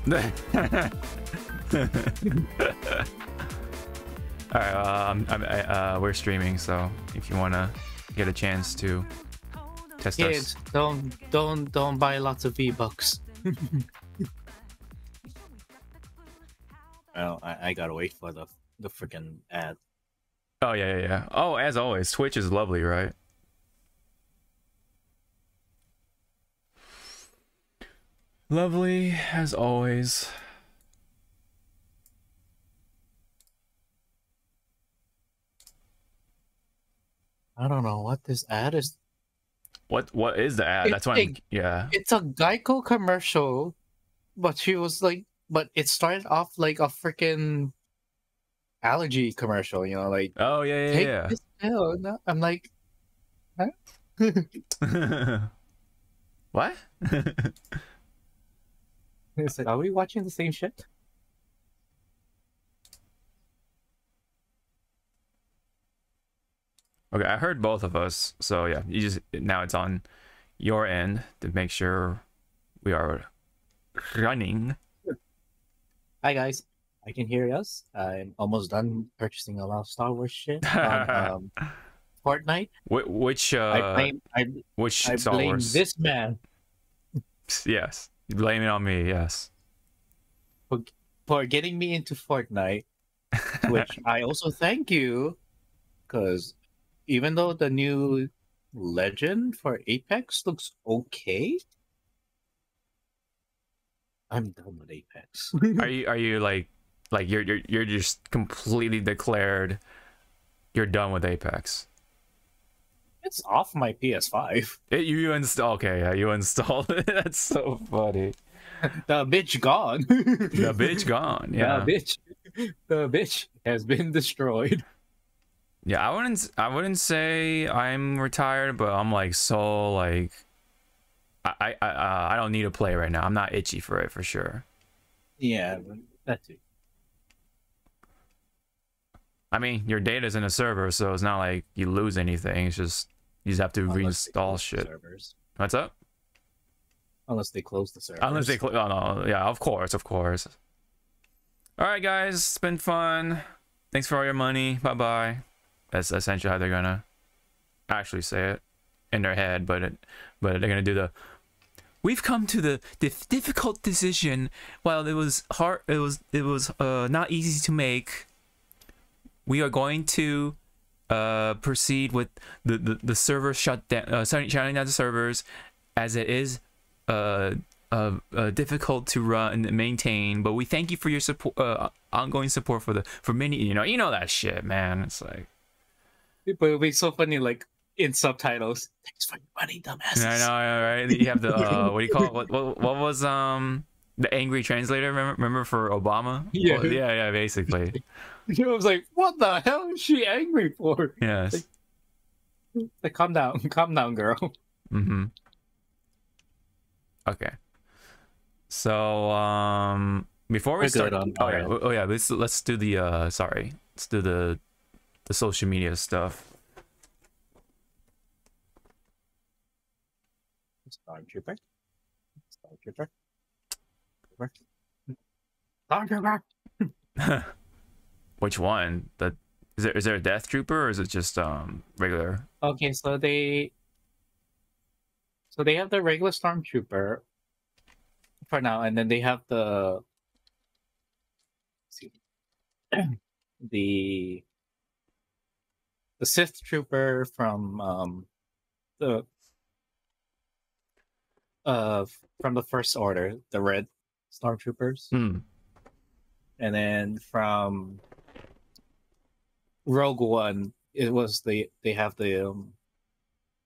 All right, we're streaming, so if you wanna get a chance to test Kids, us, don't buy lots of V-Bucks. Well, I gotta wait for the freaking ad. Oh yeah. Oh, as always, Twitch is lovely, right? Lovely as always. I don't know what this ad is. What is the ad? That's why yeah. It's a Geico commercial, but she was like, but it started off like a freaking allergy commercial, you know, like, Oh yeah. take this pill. No, I'm like, huh? What? It's like, are we watching the same shit? Okay, I heard both of us, so yeah, you just now it's on your end to make sure we are running. Hi guys, I can hear us. I'm almost done purchasing a lot of Star Wars shit on Fortnite. Which Star blame Wars? This man. Yes, you blame it on me. Yes, for getting me into Fortnite, which I also thank you, because even though the new legend for Apex looks okay, I'm done with Apex. are you like you're just completely declared you're done with Apex? It's off my PS5. You install? Okay, yeah, you installed it. That's so funny. The bitch gone. The bitch gone. Yeah. The bitch has been destroyed. Yeah, I wouldn't say I'm retired, but I'm like so like I don't need to play right now. I'm not itchy for it for sure. Yeah, that's it. I mean, your data's in a server, so it's not like you lose anything. It's just you just have to reinstall shit. What's up? Unless they close the servers. Unless they close. Oh no, yeah, of course. All right, guys, it's been fun. Thanks for all your money. Bye bye. That's essentially how they're gonna actually say it in their head, but they're gonna do the. We've come to the difficult decision. While it was hard, it was not easy to make. We are going to proceed with the server shutdown, shutting down the servers, as it is difficult to run and maintain. But we thank you for your support, ongoing support for many. You know that shit, man. It's like. But it'll be so funny, like in subtitles. Thanks for your money, dumbasses. I know, right? You have the what do you call it? What was the angry translator? Remember for Obama? Yeah, well, yeah, basically. I was like, what the hell is she angry for? Yes. Like calm down, girl. Mm-hmm. Okay. So before we start, let's do the let's do the social media stuff. Stormtrooper. Which one? Is there a Death Trooper, or is it just regular? Okay, so they have the regular Stormtrooper for now, and then they have the Sith Trooper from the First Order, the red Stormtroopers. And then from Rogue One, it was they have the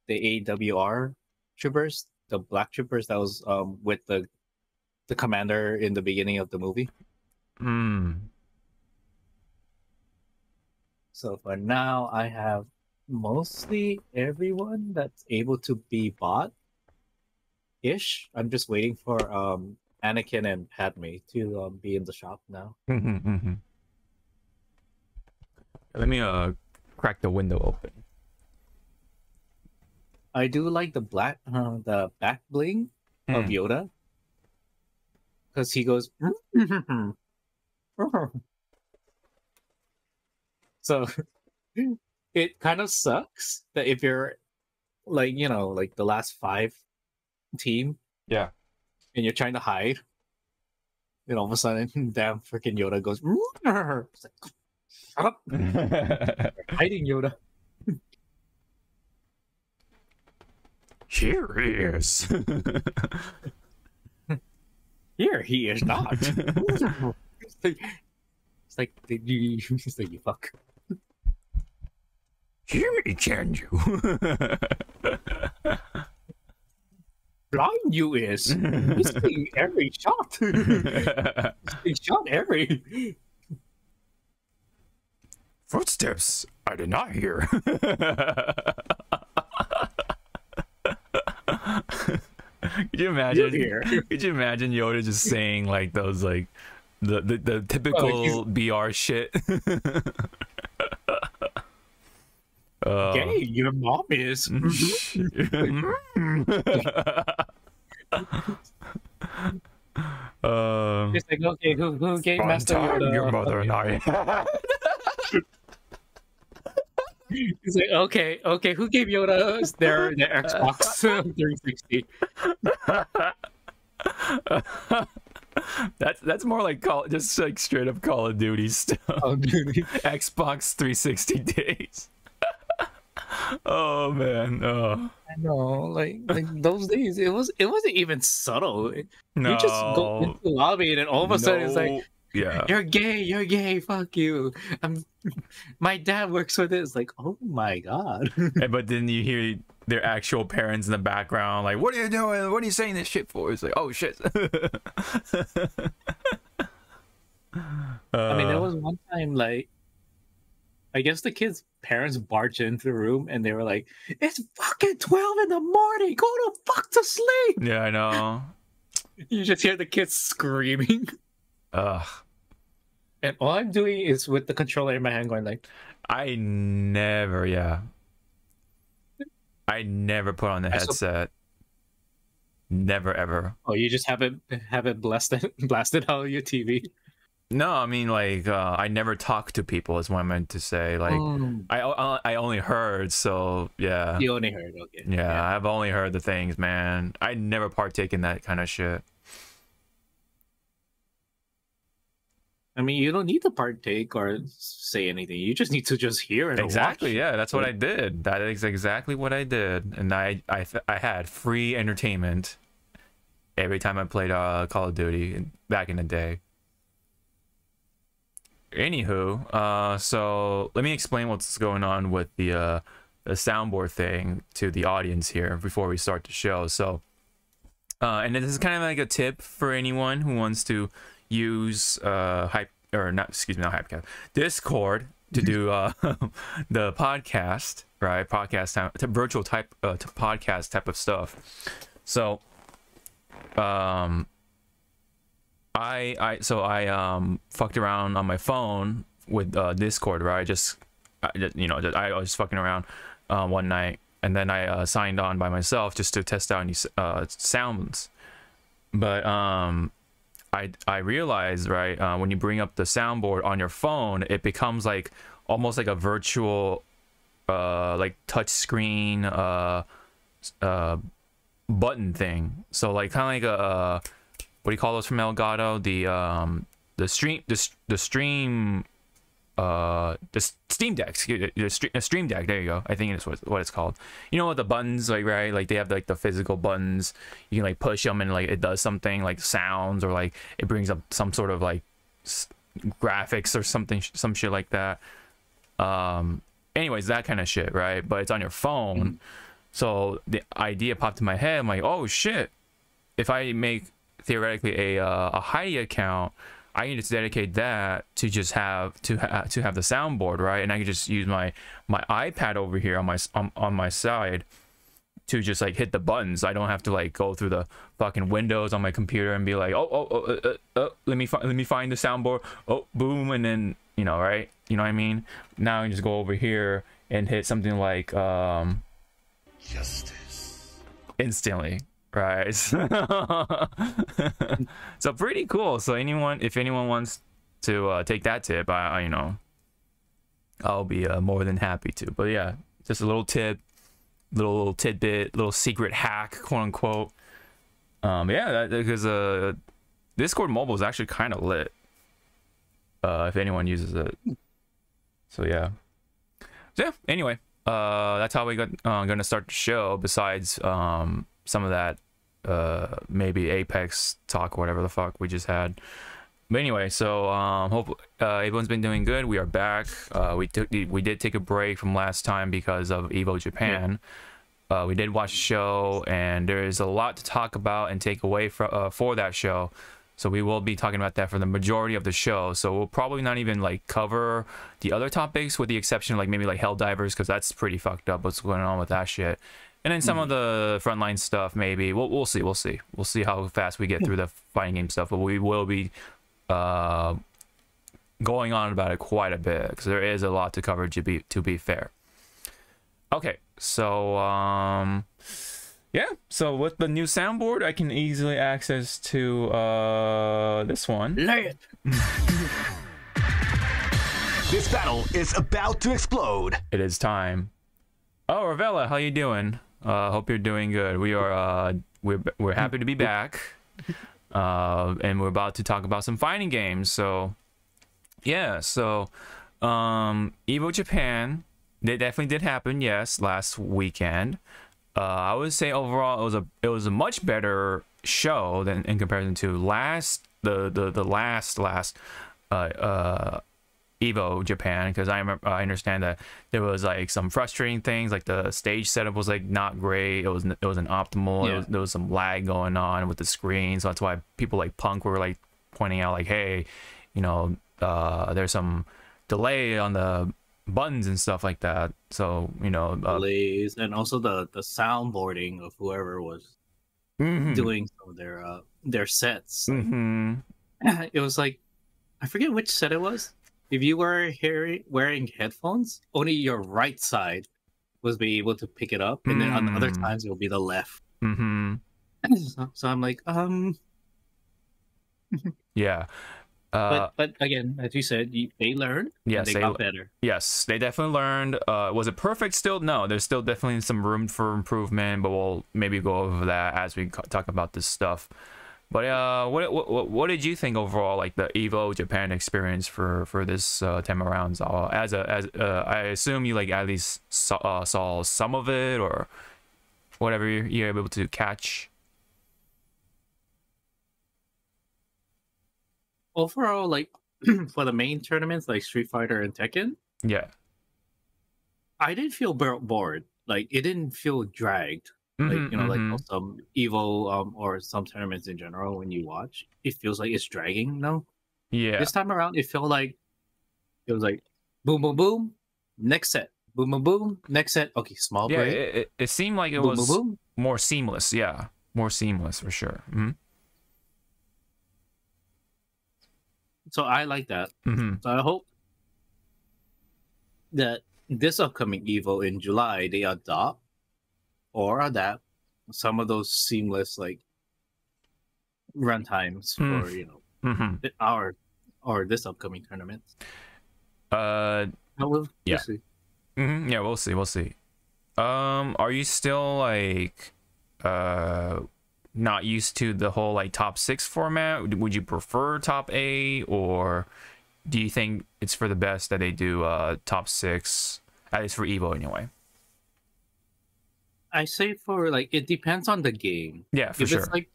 AWR troopers, the black troopers that was with the commander in the beginning of the movie. So for now, I have mostly everyone that's able to be bought ish. I'm just waiting for Anakin and Padme to be in the shop now. Let me crack the window open. I do like the back bling of Yoda, because he goes. So it kind of sucks that if you're like like the last 5 team, Yeah. and you're trying to hide, and all of a sudden, damn freaking Yoda goes. It's like, shut up, hiding Yoda. Here he is. Here he is not. It's like you fuck. Here he can you. Blind you is missing every shot. He shot every Footsteps I did not hear. Could you imagine? Could you imagine Yoda just saying like those like the typical BR shit? Okay, your mom is. It's like, okay, who gave Master Yoda? Your mother and I. He's like, okay, who gave Yoda their Xbox 360? That's more like just like straight up Call of Duty stuff. Xbox 360 days. Oh man, oh. I know, like those days, it wasn't even subtle. No. You just go into the lobby and then all of a sudden it's like, yeah, you're gay, fuck you. My dad works with it. It's like, oh my god. But then you hear their actual parents in the background, like, what are you doing? What are you saying this shit for? It's like, oh shit. I mean, there was one time, like, I guess the kids' parents barged into the room and they were like, it's fucking 12 in the morning. Go to fuck to sleep. Yeah, I know. You just hear the kids screaming. Ugh. And all I'm doing is with the controller in my hand going like... I never put on the headset. Never, ever. Oh, you just have it blasted out of your TV? No, I mean, like, I never talk to people is what I meant to say. Like, I only heard, so, yeah. You only heard, okay. Yeah, I've only heard the things, man. I never partake in that kind of shit. I mean, you don't need to partake or say anything. You just need to just hear it. Exactly, watch. Yeah, that's what I did. That is exactly what I did. And I had free entertainment every time I played Call of Duty back in the day. Anywho, so let me explain what's going on with the soundboard thing to the audience here before we start the show. So, and this is kind of like a tip for anyone who wants to use Hypecast, Discord to do the podcast, right? Virtual type podcast type of stuff. So, I fucked around on my phone with Discord, right? I was fucking around one night, and then I signed on by myself just to test out any sounds. But I realized, right, when you bring up the soundboard on your phone, it becomes like almost like a virtual like touch screen button thing. So like kind of like a what do you call those from Elgato? The Steam Deck, the Stream Deck. There you go. I think it's what it's called. You know what the buttons like, right? Like they have like the physical buttons. You can like push them and like it does something like sounds, or like it brings up some sort of like graphics or something, some shit like that. Anyways, that kind of shit, right? But it's on your phone. So the idea popped in my head. I'm like, oh shit! If I make theoretically a Heidi account, I need to dedicate that to just have to have the soundboard, right? And I can just use my iPad over here on my side to just like hit the buttons. I don't have to like go through the fucking windows on my computer and be like, let me find the soundboard. Oh, boom, and then right? You know what I mean? Now I can just go over here and hit something like justice instantly. Right. So pretty cool. So if anyone wants to take that tip, you know, I'll be more than happy to. But yeah, just a little tip, little tidbit, little secret hack, quote unquote. Yeah, because Discord mobile is actually kind of lit. If anyone uses it. So yeah. Anyway, that's how we got gonna start the show. Besides some of that maybe Apex talk, whatever the fuck we just had. But anyway, so hope everyone's been doing good. We are back. We did take a break from last time because of EVO Japan. We did watch the show, and there is a lot to talk about and take away for that show. So we will be talking about that for the majority of the show. So we'll probably not even like cover the other topics, with the exception of like maybe like Helldivers, because that's pretty fucked up what's going on with that shit. And then some of the frontline stuff, maybe we'll see how fast we get through the fighting game stuff. But we will be going on about it quite a bit, because there is a lot to cover, to be fair. Okay, so yeah, so with the new soundboard, I can easily access to this one. Lay it. This battle is about to explode. It is time. Oh, Ravella, how you doing? Hope you're doing good. We are we're happy to be back. And we're about to talk about some fighting games. So yeah, so EVO Japan, they definitely did happen, yes, last weekend. I would say overall it was a much better show than in comparison to the last EVO Japan, because I understand that there was like some frustrating things, like the stage setup was like not great. It wasn't optimal. Yeah. There was some lag going on with the screen, so that's why people like Punk were like pointing out like, hey, you know, there's some delay on the buttons and stuff like that. So you know, Delays, and also the soundboarding of whoever was doing some of their sets. It was like, I forget which set it was. If you were wearing headphones, only your right side was be able to pick it up, and then on other times it will be the left. So I'm like, yeah. But again, as you said, they learned. Yes, and they got better. Yes, they definitely learned. Was it perfect still? No, there's still definitely some room for improvement, but we'll maybe go over that as we talk about this stuff. But what did you think overall, like the EVO Japan experience for this time around? As I assume you like at least saw some of it, or whatever you're able to catch. Overall, like for the main tournaments like Street Fighter and Tekken, Yeah. I didn't feel bored. Like it didn't feel dragged. Like, you know, like some EVO or some tournaments in general, when you watch, it feels like it's dragging. No, Yeah. this time around, it was like boom, boom, boom, next set, boom, boom, boom, next set. Okay, small Yeah, break. it seemed like it Boom, was boom, boom. more seamless. Yeah, more seamless for sure. So I like that. So So I hope that this upcoming EVO in July they adopt or adapt some of those seamless like run times for our or this upcoming tournament. We'll Yeah. see. Yeah, we'll see. Are you still like not used to the whole like top 6 format? Would you prefer top 8, or do you think it's for the best that they do top 6, at least for EVO anyway? I say for like it depends on the game. Yeah, for If sure. it's like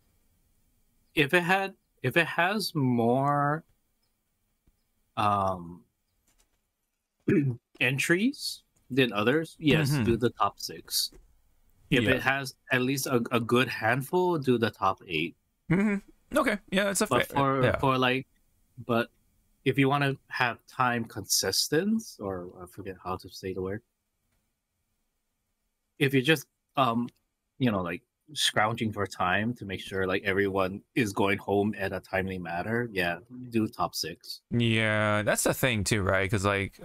if it has more entries than others, yes, do the top 6. If Yeah. it has at least a good handful, do the top 8. Okay, yeah, it's a But fair. but if you want to have time consistent, or I forget how to say the word, if you're just like scrounging for time to make sure like everyone is going home at a timely manner, yeah, do top 6. Yeah, that's the thing too, right? Because like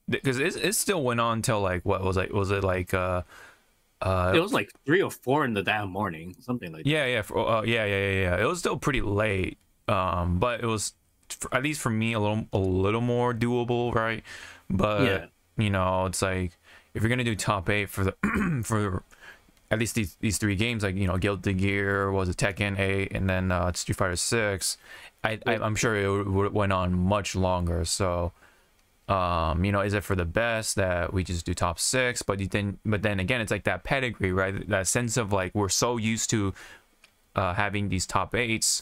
because it still went on till like, what was it like It was like 3 or 4 in the damn morning, something like that. Yeah. It was still pretty late, but it was at least for me a little more doable, right? But you know, it's like if you're gonna do top 8 for the for at least these 3 games, like, you know, Guilty Gear, was it Tekken 8, and then Street Fighter 6, I'm sure it went on much longer. So you know, is it for the best that we just do top 6? But then again, it's like that pedigree, right? That sense of like we're so used to having these top 8s,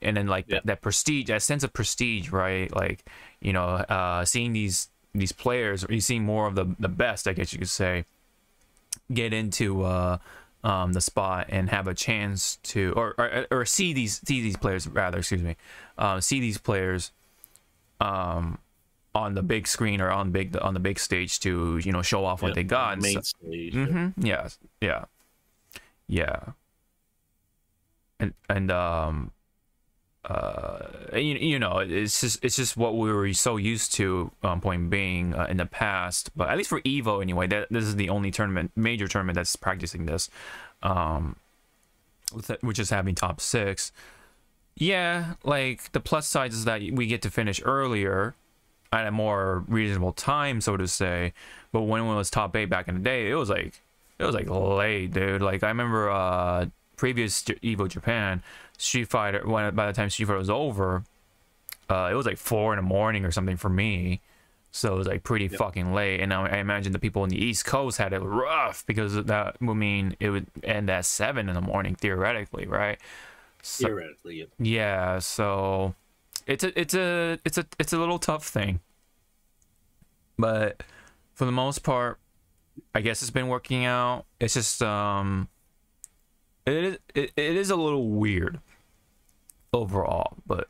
and then like that prestige, that sense of prestige, right? Like, you know, seeing these players, or you seeing more of the best, I guess you could say, get into the spot and have a chance to, or see these players, rather, excuse me, see these players on the big screen or on the big stage to, you know, show off what they got. On the main stage. Yeah. And you know, it's just what we were so used to, point being, in the past. But at least for EVO anyway, this is the only major tournament that's practicing this, which is having top 6. Yeah, like the plus side is that we get to finish earlier at a more reasonable time, so to say. But when it was top 8 back in the day, it was like late, dude. Like I remember previous EVO Japan, Street Fighter, by the time Street Fighter was over, it was like 4 in the morning or something for me. So it was like pretty fucking late. And I imagine the people in the East Coast had it rough, because that would mean it would end at 7 in the morning theoretically, right? So, Theoretically, yeah. So it's a little tough thing, but for the most part, I guess it's been working out. It's just it is a little weird overall, but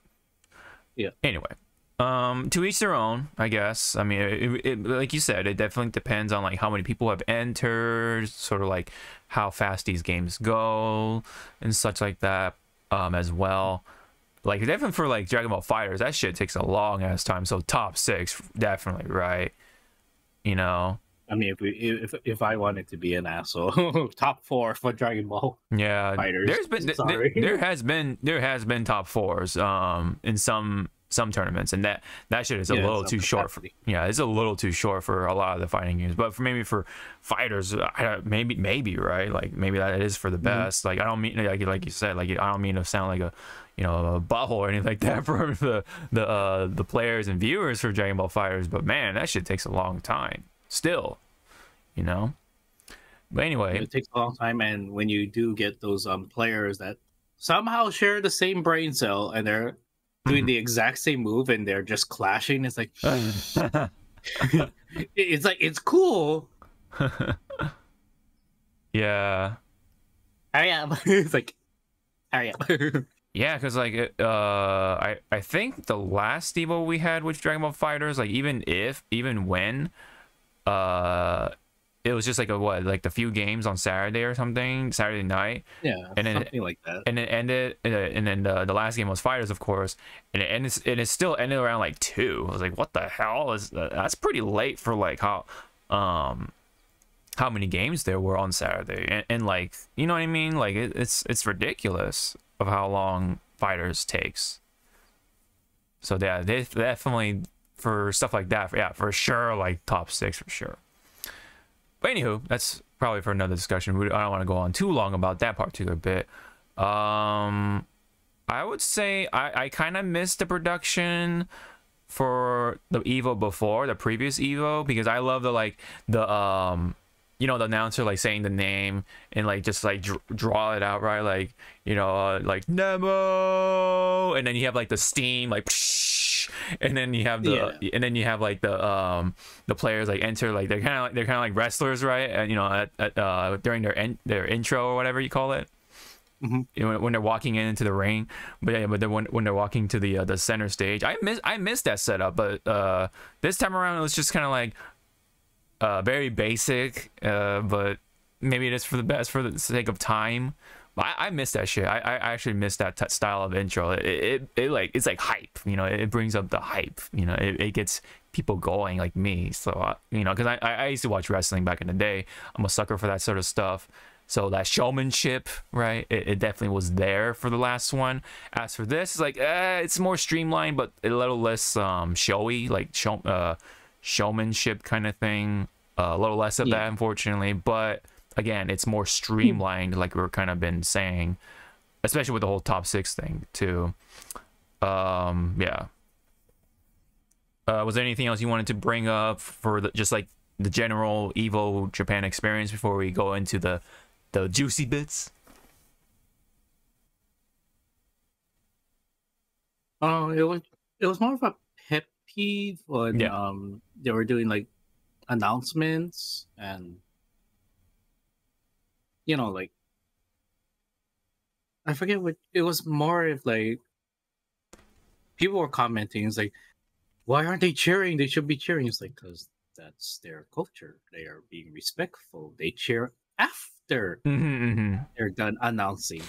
anyway, to each their own, I guess. I mean, it like you said, it definitely depends on like how many people have entered, sort of like how fast these games go and such like that, as well. Like definitely for like Dragon Ball Fighters, that shit takes a long ass time. So top 6 definitely, right? You know, I mean, if I wanted to be an asshole, top 4 for Dragon Ball. Yeah, Fighters. there has been top 4s in some tournaments, and that shit is a little too short for, it's a little too short for a lot of the fighting games. But maybe for fighters, maybe right, like maybe that is for the best. Like I don't mean like you said, like I don't mean to sound like a, you know, a butthole or anything like that for the players and viewers for Dragon Ball Fighters, but man, that shit takes a long time still, you know. But anyway, it takes a long time, and when you do get those players that somehow share the same brain cell and they're doing the exact same move and they're just clashing, it's like it's like, it's cool. Yeah. Hurry up. It's like, hurry up. Yeah, because like I think the last Evo we had with Dragon Ball Fighters, like even when it was just like like the few games on Saturday or something, Saturday night. Yeah, and then something like that. And it ended, and then the last game was Fighters, of course, and it still ended around like 2. I was like, what the hell is that? That's pretty late for like how many games there were on Saturday, and like, you know what I mean? Like it's ridiculous of how long Fighters takes. So yeah, they definitely, for stuff like that, yeah, for sure, like top 6 for sure. But anywho, that's probably for another discussion. I don't want to go on too long about that particular bit. I would say I kind of missed the production for the Evo before, the previous Evo, because I love the you know, the announcer like saying the name and like just like draw it out, right? Like, you know, like Nemo, and then you have like the steam, like psh, and then you have the the players like enter, like they're kind of like wrestlers, right? And you know, at during their intro or whatever you call it. You know, when they're walking into the ring, but then when they're walking to the center stage, I missed that setup. But this time around, it was just kind of like very basic, but maybe it is for the best for the sake of time I miss that shit. I actually miss that style of intro. It like, it's like hype, you know. It brings up the hype, you know. It gets people going like me. So you know, because I used to watch wrestling back in the day. I'm a sucker for that sort of stuff. So that showmanship, right? It definitely was there for the last one. As for this, it's like it's more streamlined, but a little less showy, like showmanship kind of thing. A little less of that, unfortunately, but again, it's more streamlined, like we're kind of been saying, especially with the whole top 6 thing too. Yeah. Was there anything else you wanted to bring up for just like the general EVO Japan experience before we go into the juicy bits? Oh, it was more of a pet peeve when they were doing like announcements and, you know, like, I forget what it was. More of like people were commenting, it's like, why aren't they cheering? They should be cheering. It's like, because that's their culture. They are being respectful. They cheer after they're done announcing.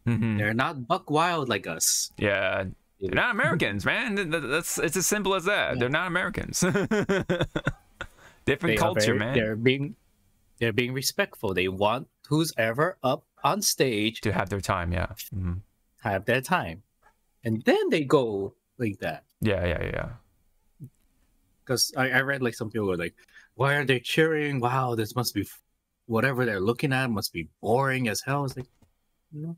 They're not buck wild like us. Yeah, they're not Americans, man. It's as simple as that. They're not Americans. Different culture, man. They're being respectful. They want who's ever up on stage to have their time. Yeah, have their time, and then they go like that. Yeah. Because I read like some people were like, why are they cheering? Wow, this must be whatever they're looking at must be boring as hell. It's like, no.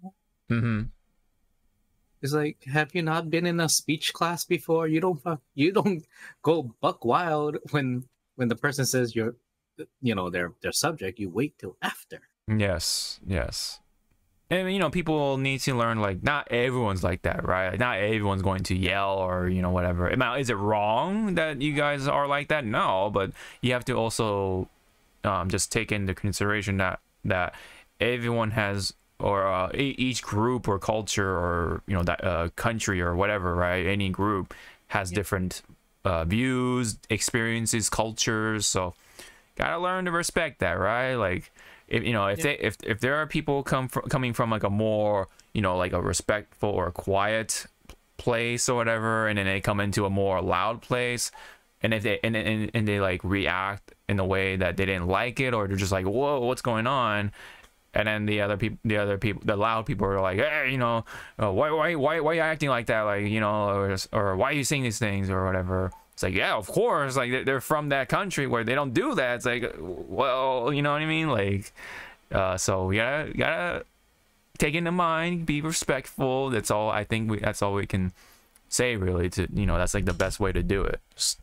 It's like, have you not been in a speech class before? You don't go buck wild when the person says you're, you know, their subject. You wait till after. Yes. And you know, people need to learn, like, not everyone's like that, right? Like, not everyone's going to yell or, you know, whatever. Now, is it wrong that you guys are like that? No, but you have to also just take into consideration that everyone has, or each group or culture or, you know, that country or whatever, right? Any group has different views, experiences, cultures. So gotta learn to respect that, right? Like, if there are people coming from like a more, you know, like a respectful or a quiet place or whatever, and then they come into a more loud place, and if they and they like react in a way that they didn't like it, or they're just like, whoa, what's going on? And then the loud people are like, hey, you know, why are you acting like that? Like, you know, or why are you saying these things or whatever? It's like, yeah, of course, like they're from that country where they don't do that. It's like, well, you know what I mean? Like, so we gotta take into mind, be respectful. That's all. I think that's all we can say, really. To, you know, that's like the best way to do it. Just,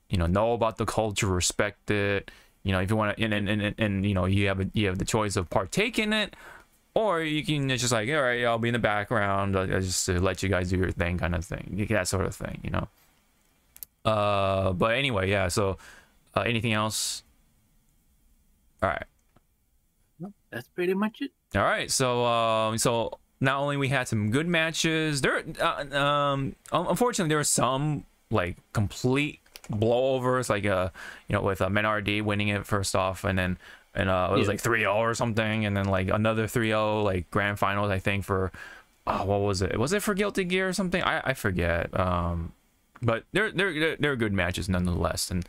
you know about the culture, respect it. You know, if you want to, and you know, you have the choice of partaking in it, or you can just like, all right, I'll be in the background, just to let you guys do your thing, kind of thing, that sort of thing, you know. But anyway, yeah. So, anything else? All right. That's pretty much it. All right. So, so not only we had some good matches, there, unfortunately, there were some like complete blowovers, like you know, with Menardi winning it first off, and then it was like 3-0 or something, and then like another 3-0 like grand finals, I think, for what was it? Was it for Guilty Gear or something? I forget. But they're good matches nonetheless, and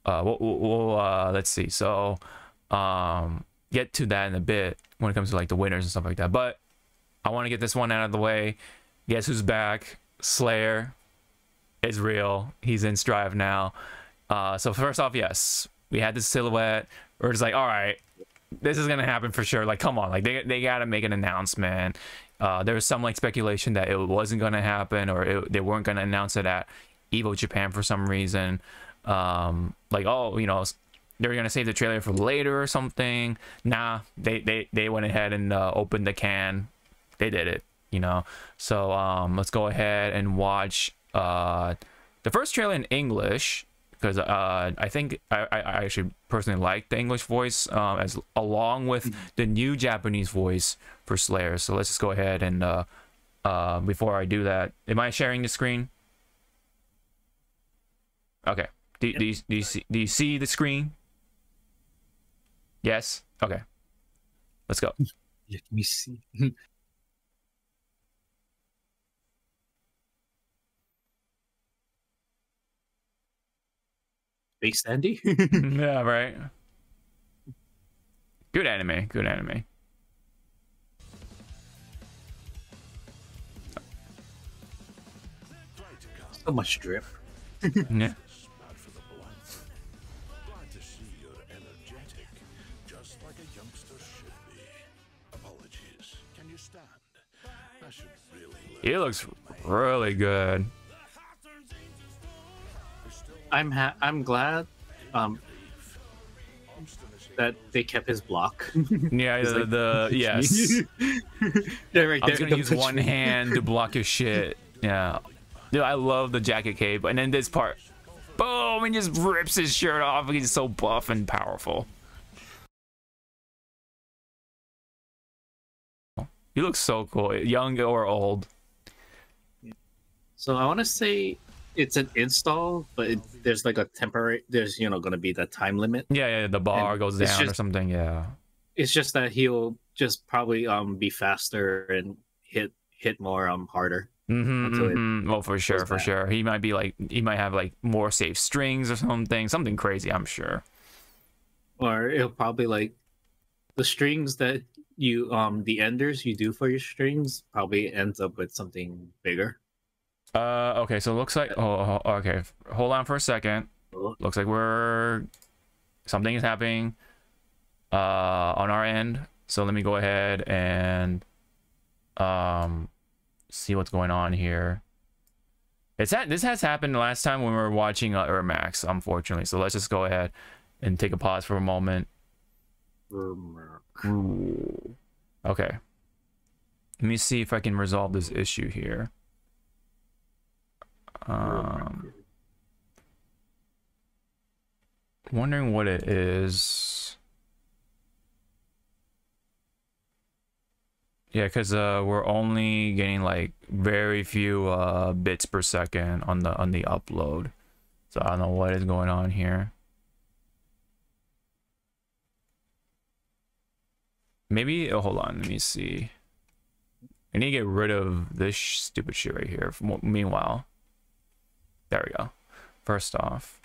let's see. So get to that in a bit when it comes to like the winners and stuff like that. But I want to get this one out of the way. Guess who's back? Slayer is real. He's in Strive now. So first off, yes, we had this silhouette. We're just like, all right, this is gonna happen for sure. Like, come on, like they gotta make an announcement. There was some like speculation that it wasn't gonna happen, or they weren't gonna announce it at EVO Japan for some reason. Like, oh, you know, they were gonna save the trailer for later or something. Nah, they went ahead and opened the can. They did it, you know. So let's go ahead and watch the first trailer in English, because I think I actually personally like the English voice, as along with the new Japanese voice for Slayer. So let's just go ahead and before I do that, am I sharing the screen? Okay. Do you see the screen? Yes. Okay. Let's go. Let me see. Space Andy? Yeah, right. Good anime. Good anime. So much drip. Yeah. He looks really good. I'm glad that they kept his block. Yeah, Like, yes. Yeah, right I was there. gonna Don't use touch one me. hand to block your shit. Yeah. Dude, I love the jacket cape. And then this part, boom, he just rips his shirt off. He's so buff and powerful. He looks so cool, young or old. So I want to say it's an install, but there's like a temporary. There's gonna be that time limit. Yeah, the bar And goes it's down or just- something. Yeah. It's just that he'll just probably be faster and hit more harder. Until it Well, for sure, goes for back. sure. He might have like more safe strings or something crazy. I'm sure. Or it'll probably like the strings that you the enders you do for your strings probably ends up with something bigger. Okay, so it looks like okay. Hold on for a second. Looks like something is happening on our end. So let me go ahead and see what's going on here. This has happened last time when we were watching Max, unfortunately. So let's just go ahead and take a pause for a moment. Ooh. Okay. Let me see if I can resolve this issue here. Wondering what it is. Yeah, because we're only getting like very few bits per second on the upload. So I don't know what is going on here. Maybe hold on, let me see. I need to get rid of this stupid shit right here. Meanwhile, there we go. First off,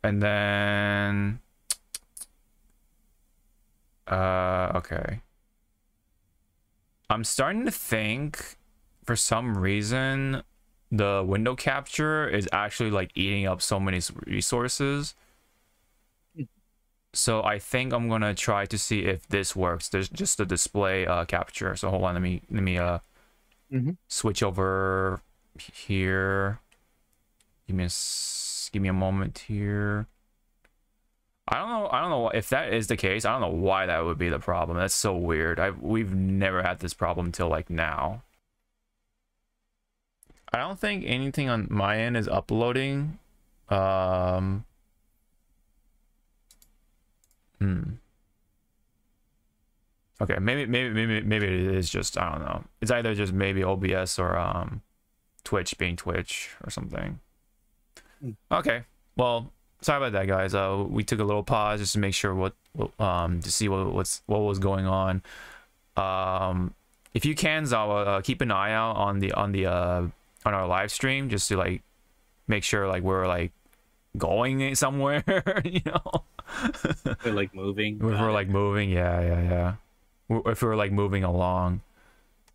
and then okay. I'm starting to think, for some reason, the window capture is actually like eating up so many resources. So I think I'm gonna try to see if this works. There's just the display capture. So hold on, let me switch over here. Give me a moment here. I don't know if that is the case. I don't know why that would be the problem. That's so weird. We've never had this problem until like now. I don't think anything on my end is uploading. Okay, maybe it is just, I don't know. It's either just maybe OBS or Twitch being Twitch or something. Okay, well, sorry about that, guys. We took a little pause just to make sure to see what was going on. If you can, Zawa, keep an eye out on our live stream just to like make sure like we're like going somewhere, you know. We're like moving. If we're like moving, yeah. If we're like moving along.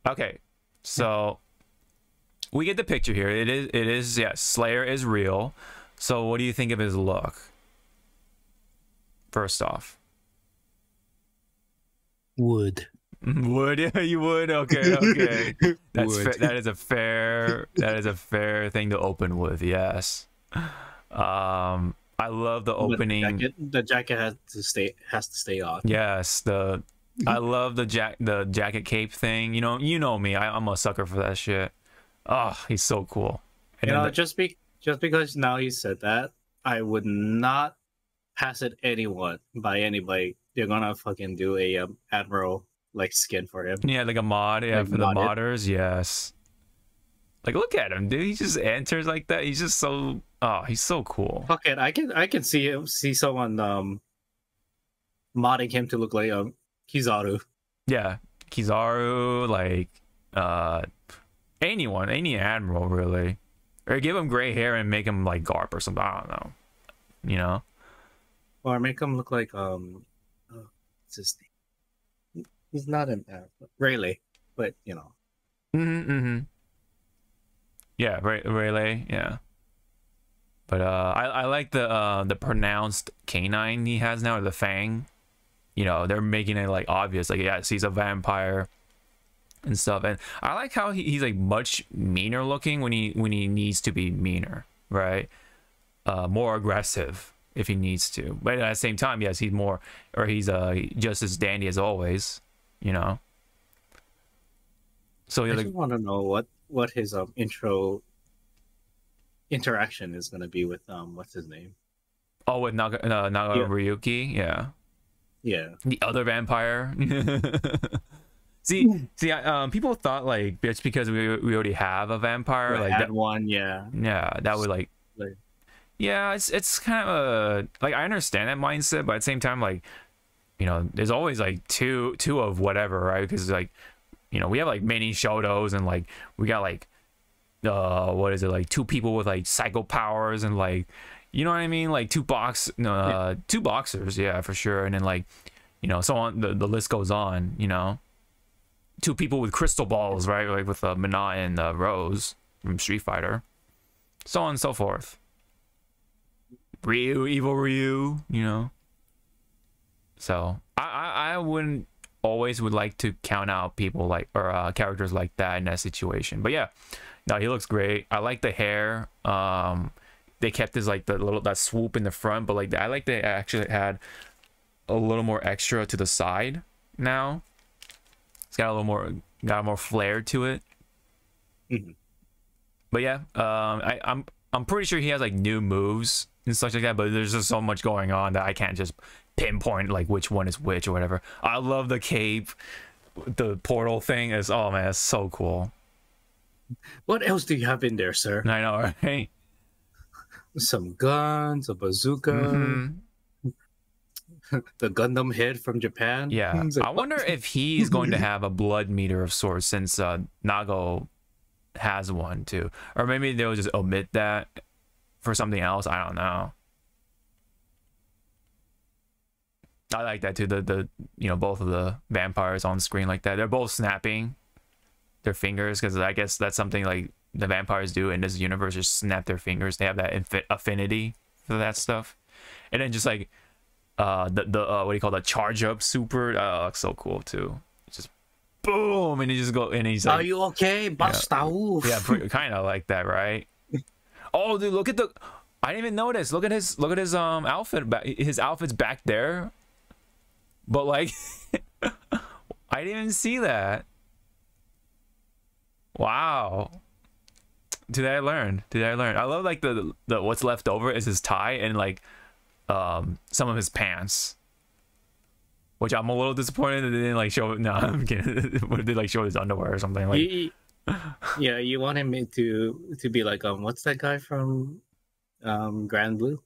Okay, so we get the picture here. It is yes, Slayer is real. So what do you think of his look? First off, Wood. Would you would? Okay. That is a fair thing to open with. Yes. I love the opening. The jacket has to stay on. Yes, I love the jacket cape thing. You know me. I'm a sucker for that shit. Oh, he's so cool. And just because now he said that, I would not pass it by anybody. They're gonna fucking do a Admiral like skin for him. yeah, like a mod, yeah, like for the modders, yes. Like, look at him, dude. He just enters like that. He's just so, he's so cool. Fuck it, I can see someone modding him to look like Kizaru. Yeah, Kizaru, like anyone, any admiral really, or give him gray hair and make him like Garp or something. I don't know, you know. Or make him look like what's his name? He's not an Rayleigh, but you know. Yeah, Rayleigh, yeah. But I like the pronounced canine he has now, or the fang. You know, they're making it like obvious, like yes, he's a vampire and stuff. And I like how he's like much meaner looking when he needs to be meaner, right? More aggressive if he needs to. But at the same time, yes, he's more, or he's just as dandy as always, you know. So I just want to know what his intro interaction is going to be with what's his name? Oh, with Ryuki, yeah. Yeah. The other vampire. see, people thought like it's because we already have a vampire, like had one, yeah. Yeah, that would like yeah, it's kind of a like I understand that mindset, but at the same time, like, you know, there's always like two of whatever, right? Because like, you know, we have like mini Shotos and like we got like what is it, like two people with like psycho powers and like, you know what I mean, like two boxers, yeah, for sure. And then like, you know, so on, the list goes on, you know. Two people with crystal balls, right? Like with Mana and Rose from Street Fighter, so on and so forth. Evil Ryu, you know. So I wouldn't always would like to count out people like, or characters like that in that situation. But yeah, no, he looks great. I like the hair. They kept his like that swoop in the front, but like I like they actually had a little more extra to the side now. It's got a little more flair to it. But yeah, I'm pretty sure he has like new moves and such like that, but there's just so much going on that I can't just pinpoint like which one is which or whatever. I love the cape, the portal thing is, oh man, it's so cool. What else do you have in there, sir? I know, right? Some guns, a bazooka, the Gundam head from Japan. Yeah, like, I wonder if he's going to have a blood meter of sorts, since Nago has one too, or maybe they'll just omit that for something else. I don't know. I like that too. The you know, both of the vampires on screen like that, they're both snapping their fingers, because I guess that's something like the vampires do in this universe, just snap their fingers. They have that affinity for that stuff. And then just like the what do you call that, charge up super, looks so cool too. It's just boom, and he just go, and he's like, are you okay, Basta? Yeah, kind of like that, right? Oh dude, look at the, I didn't even notice, look at his outfit, his outfit's back there, but like I didn't even see that. Wow. Today I learned. I love like the what's left over is his tie and like some of his pants, which I'm a little disappointed that they didn't like show. No, I'm kidding. What, they like show his underwear or something like? Yeah, you want him to be like what's that guy from Grand Blue?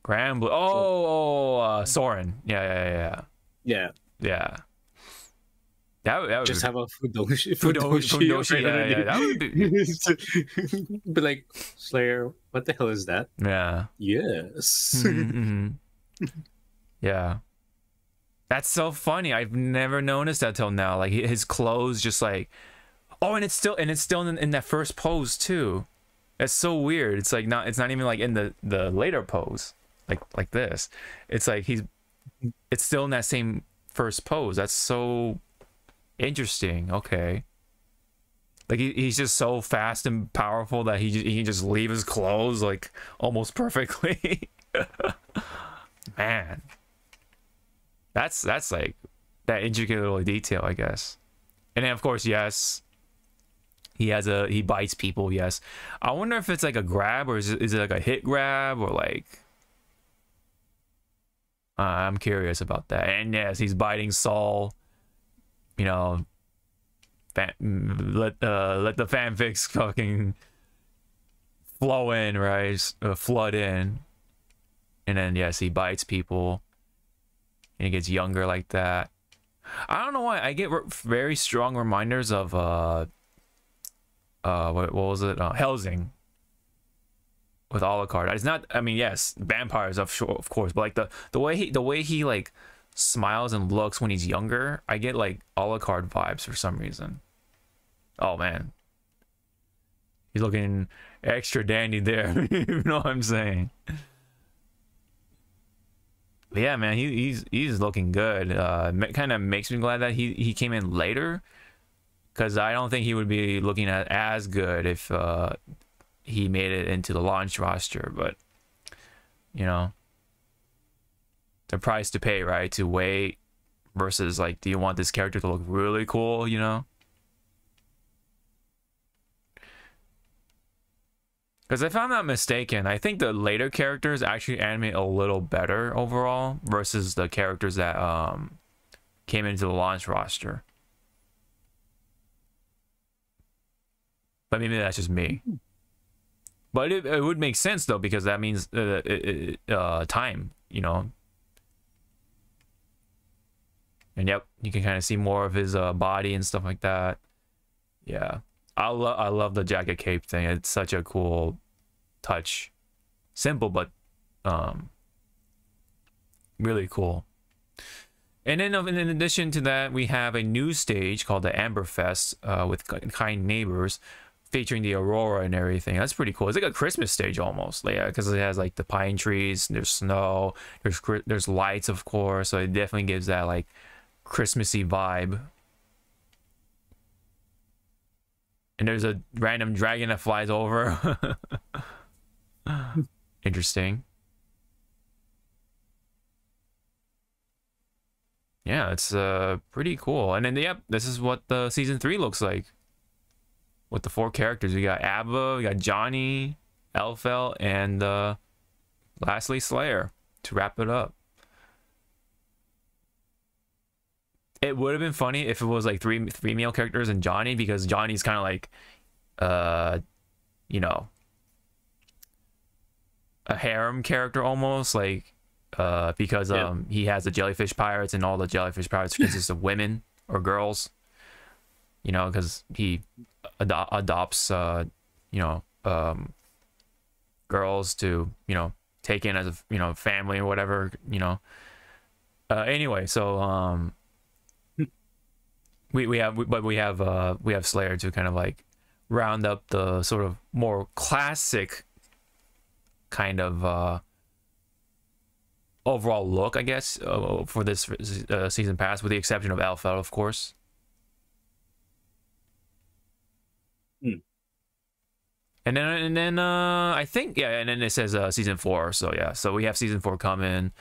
Grand Blue. Oh, Soren. Yeah. That would just have a Fudoshi. Yeah, that would be like, Slayer, what the hell is that? Yeah. Yes. Yeah. That's so funny. I've never noticed that till now. Like his clothes, just like, oh, and it's still in that first pose too. It's so weird. It's like it's not even like in the later pose, like this. It's like it's still in that same first pose. That's so interesting. Okay, like he's just so fast and powerful that he can just leave his clothes like almost perfectly. Man, that's like that intricate little detail, I guess. And then of course, yes, he bites people. Yes, I wonder if it's like a grab, or is it like a hit grab, or like I'm curious about that. And yes, he's biting Saul. You know, let the fanfics fucking flow in, right? Flood in, and then yes, he bites people, and he gets younger like that. I don't know why I get very strong reminders of what was it? Helsing with Alucard. It's not. I mean, yes, vampires of course, but like the way he like smiles and looks when he's younger, I get like Alucard vibes for some reason. Oh man, he's looking extra dandy there. You know what I'm saying? But yeah, man, he's looking good. Kind of makes me glad that he came in later, because I don't think he would be looking at as good if he made it into the launch roster. But you know, the price to pay, right? To wait versus like, do you want this character to look really cool? You know. Because if I'm not mistaken, I think the later characters actually animate a little better overall versus the characters that came into the launch roster. But maybe that's just me. But it would make sense though, because that means time, you know. And yep, you can kind of see more of his body and stuff like that. Yeah. I love the jacket cape thing. It's such a cool touch. Simple, but really cool. And then in addition to that, we have a new stage called the Amberfest with kind neighbors, featuring the Aurora and everything. That's pretty cool. It's like a Christmas stage almost, yeah, because it has like the pine trees, there's snow, there's lights, of course. So it definitely gives that like Christmassy vibe. And there's a random dragon that flies over. Interesting. Yeah, it's pretty cool. And then yep, this is what the season 3 looks like. With the 4 characters. We got Abba, we got Johnny, Elfel, and lastly Slayer to wrap it up. It would have been funny if it was like three male characters and Johnny, because Johnny's kind of like you know, a harem character almost, like because he has the jellyfish pirates, and all the jellyfish pirates consist of women or girls, you know, because he adopts you know, girls to, you know, take in as a, you know, family or whatever, you know. Anyway, so we have Slayer to kind of like round up the sort of more classic kind of overall look, I guess, for this season pass, with the exception of Elfel, of course. And then I think, yeah, and then it says season 4, so yeah, so we have season 4 coming,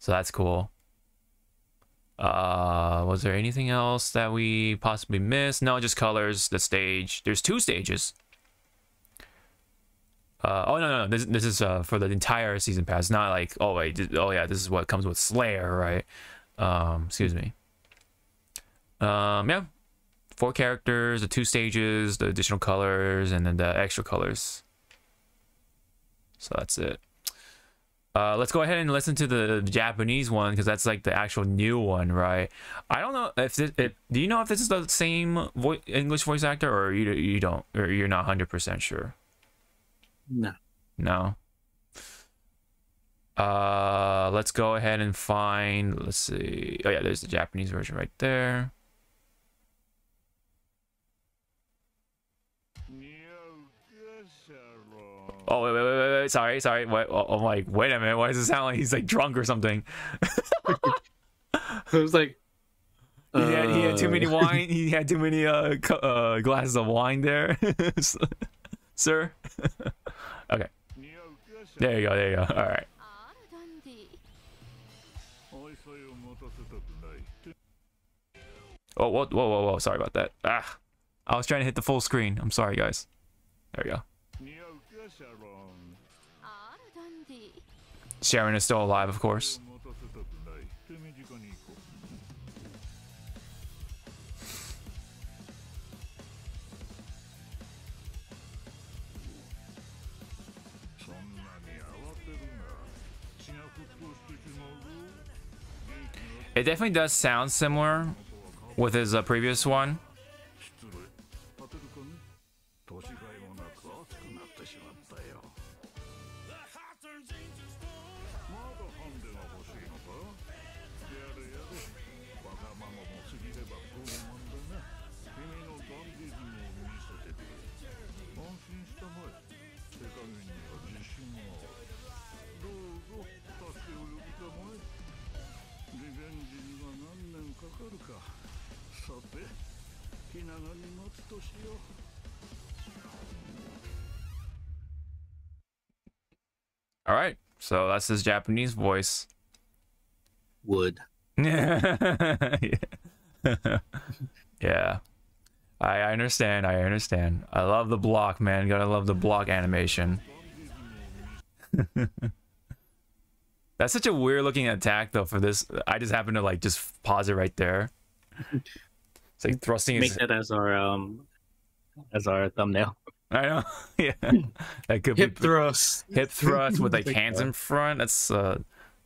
so that's cool. Was there anything else that we possibly missed? No, just colors, the stage. There's 2 stages. Oh no, this is for the entire season pass, not like, oh wait, oh yeah, this is what comes with Slayer, right? Excuse me. Yeah, 4 characters, the 2 stages, the additional colors, and then the extra colors. So that's it. Let's go ahead and listen to the Japanese one, because that's like the actual new one, right? I don't know if do you know if this is the same English voice actor, or you don't, or you're not 100% sure? No. Let's go ahead and find, let's see. Oh yeah, there's the Japanese version right there. Oh wait, sorry. What? I'm like, wait a minute. Why does it sound like he's like drunk or something? It was like he had too many wine. He had too many glasses of wine there, sir. Okay. There you go. All right. Oh, whoa. Sorry about that. I was trying to hit the full screen. I'm sorry, guys. There we go. Sharon is still alive, of course. It definitely does sound similar with his previous one. All right, so that's his Japanese voice. Would. Yeah. I understand. I understand. I love the block, man. Gotta love the block animation. That's such a weird looking attack though for this. I just happen to like just pause it right there. It's like thrusting Make that as our thumbnail. I know. Yeah. That could Hip be thrust. hip thrust with like hands in front. That's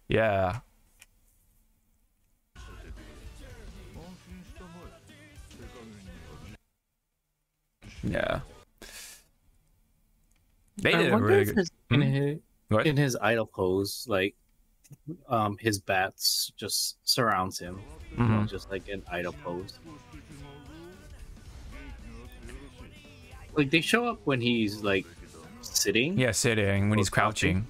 yeah. Yeah. They did a really good. In his idle pose, like his bats just surrounds him, you know, just like an idle pose. Like they show up when he's like sitting. Yeah, sitting when he's crouching.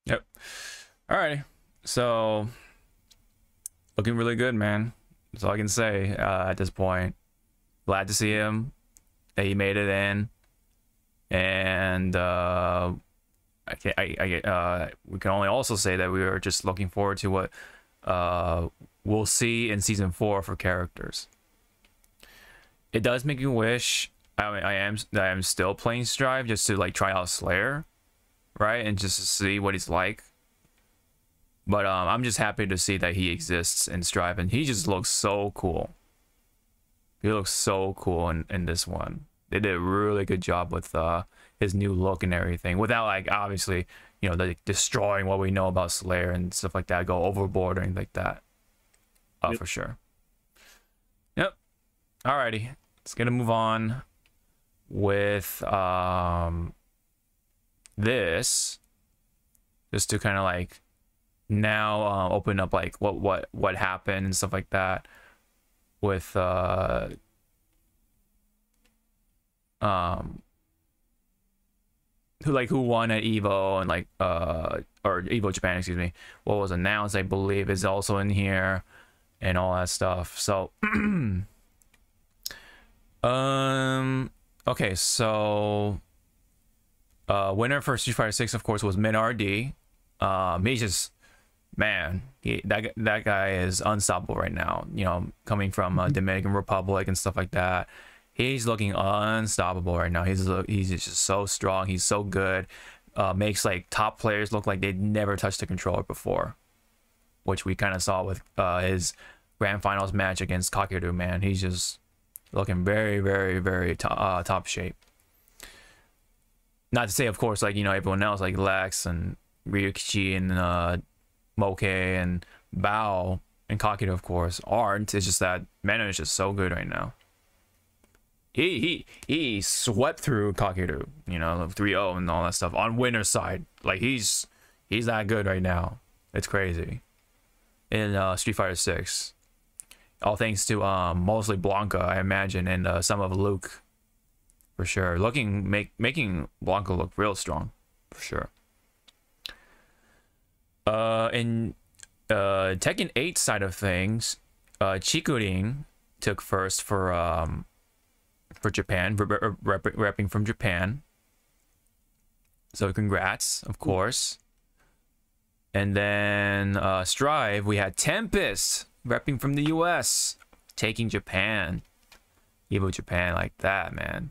Yep. Alrighty. So looking really good, man. That's all I can say at this point. Glad to see him. That he made it in. And we can only also say that we are just looking forward to what we'll see in season 4 for characters. It does make you wish I am still playing Strive just to like try out Slayer, right, and just to see what he's like. But I'm just happy to see that he exists in Strive, and he just looks so cool. He looks so cool in this one. They did a really good job with his new look and everything, without like obviously, you know, like destroying what we know about Slayer and stuff like that, go overboard or anything like that. Yep. For sure. Yep. Alrighty, let's gonna move on with this, just to kind of like now open up like what happened and stuff like that with who won at EVO and like or EVO Japan, excuse me, what was announced, I believe, is also in here and all that stuff. So okay, so winner for Street Fighter 6 of course was MinRD. He's just, man, that guy is unstoppable right now, you know, coming from Dominican Republic and stuff like that. He's looking unstoppable right now. He's just so strong. He's so good. Makes like top players look like they'd never touched the controller before, which we kind of saw with his grand finals match against Kakeru. Man, he's just looking very, very, very top shape. Not to say, of course, like, you know, everyone else like Lex and Ryukichi and Moke and Bao and Kakeru, of course, aren't. It's just that Meno is just so good right now. He swept through Kakeru, you know, 3-0 and all that stuff on winner's side. Like he's that good right now. It's crazy. In Street Fighter 6, all thanks to mostly Blanca, I imagine, and some of Luke, for sure. Making Blanca look real strong, for sure. In Tekken 8 side of things, Chikurin took first for Japan, repping from Japan. So congrats, of course. And then Strive, we had Tempest repping from the US, taking Japan. EVO Japan like that, man.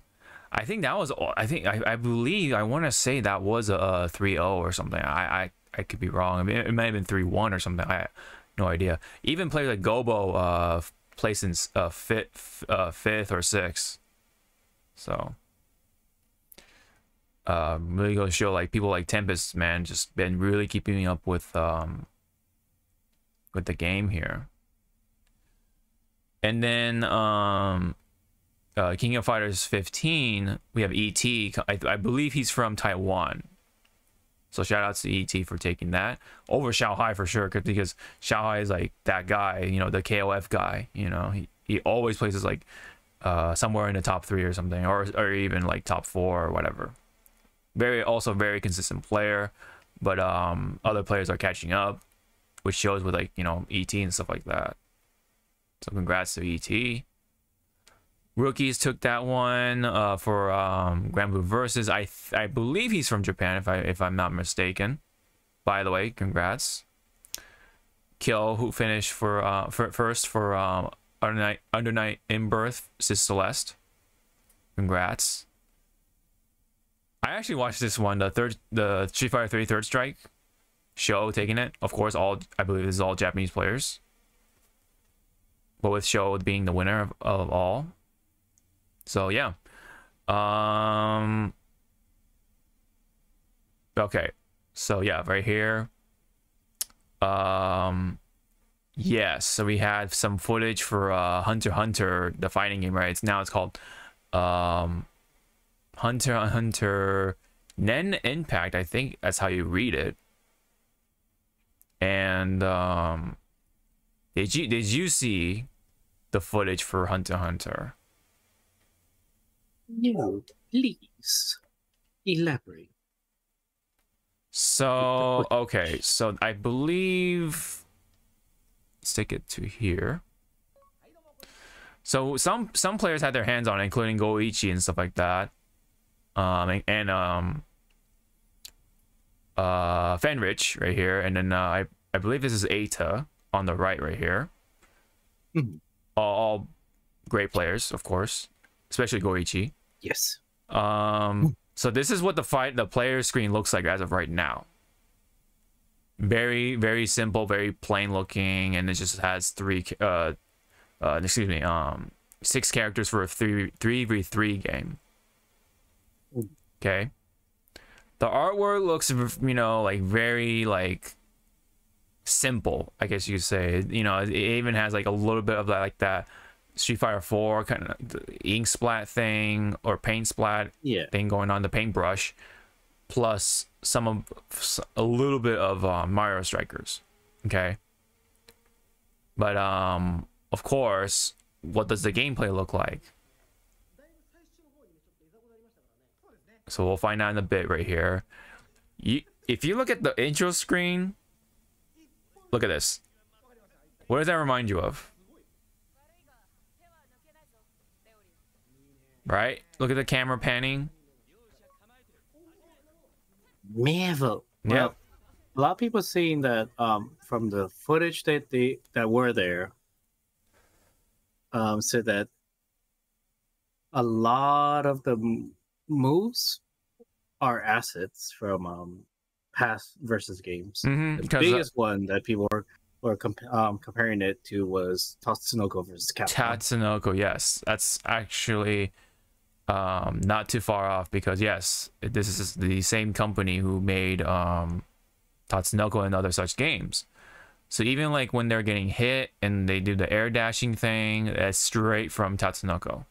I think that was, I believe, I want to say that was a 3-0 or something. I could be wrong. I mean, it might have been 3-1 or something. I have no idea. Even players like Gobo placed in fifth or sixth. So really goes to show, like, people like Tempest, man, just been really keeping up with the game here. And then King of Fighters 15, we have ET. I believe he's from Taiwan. So shout outs to ET for taking that over Xiaohai for sure, because Xiaohai is like that guy, you know, the KOF guy. You know, he always places like somewhere in the top 3 or something, or even like top 4 or whatever. Also very consistent player, but other players are catching up, which shows with, like, you know, ET and stuff like that. So congrats to ET. Rookies took that one for Grand Blue Versus. I believe he's from Japan, if I'm not mistaken. By the way, congrats. Kill, who finished for first for Under Night in Birth, Sis Celeste. Congrats. I actually watched this one, the Street Fighter 3 Third Strike show, taking it. Of course, I believe this is all Japanese players, but with Show being the winner of all. So yeah. Okay. So yeah, right here. Yes, so we had some footage for Hunter x Hunter, the fighting game, right? It's called Hunter x Hunter Nen Impact, I think that's how you read it. And did you see the footage for Hunter x Hunter? No, please elaborate. So okay, so I believe, let's take it to here. So some players had their hands on it, including Goichi and stuff like that. Fenrich right here, and then I believe this is Eita on the right here. Mm-hmm. All great players, of course, especially Goichi. Yes. So this is what the player screen looks like as of right now. Very, very simple, very plain looking, and it just has 6 characters for a 3v3 game. Okay. The artwork looks, you know, like very like simple, I guess you could say. You know, it even has like a little bit of like that Street Fighter 4 kind of ink splat thing or paint splat thing going on, the paintbrush, plus a little bit of Mario Strikers. Okay. But of course, what does the gameplay look like? So we'll find out in a bit right here. If you look at the intro screen, look at this. What does that remind you of? Right? Look at the camera panning. Marvel. Yeah. Well, a lot of people saying that from the footage that were there, said that a lot of the moves are assets from past versus games. Mm-hmm, the biggest one that people were comparing it to was Tatsunoko versus Capcom. Tatsunoko, yes, that's actually not too far off, because yes, this is the same company who made Tatsunoko and other such games. So even like when they're getting hit and they do the air dashing thing, that's straight from Tatsunoko.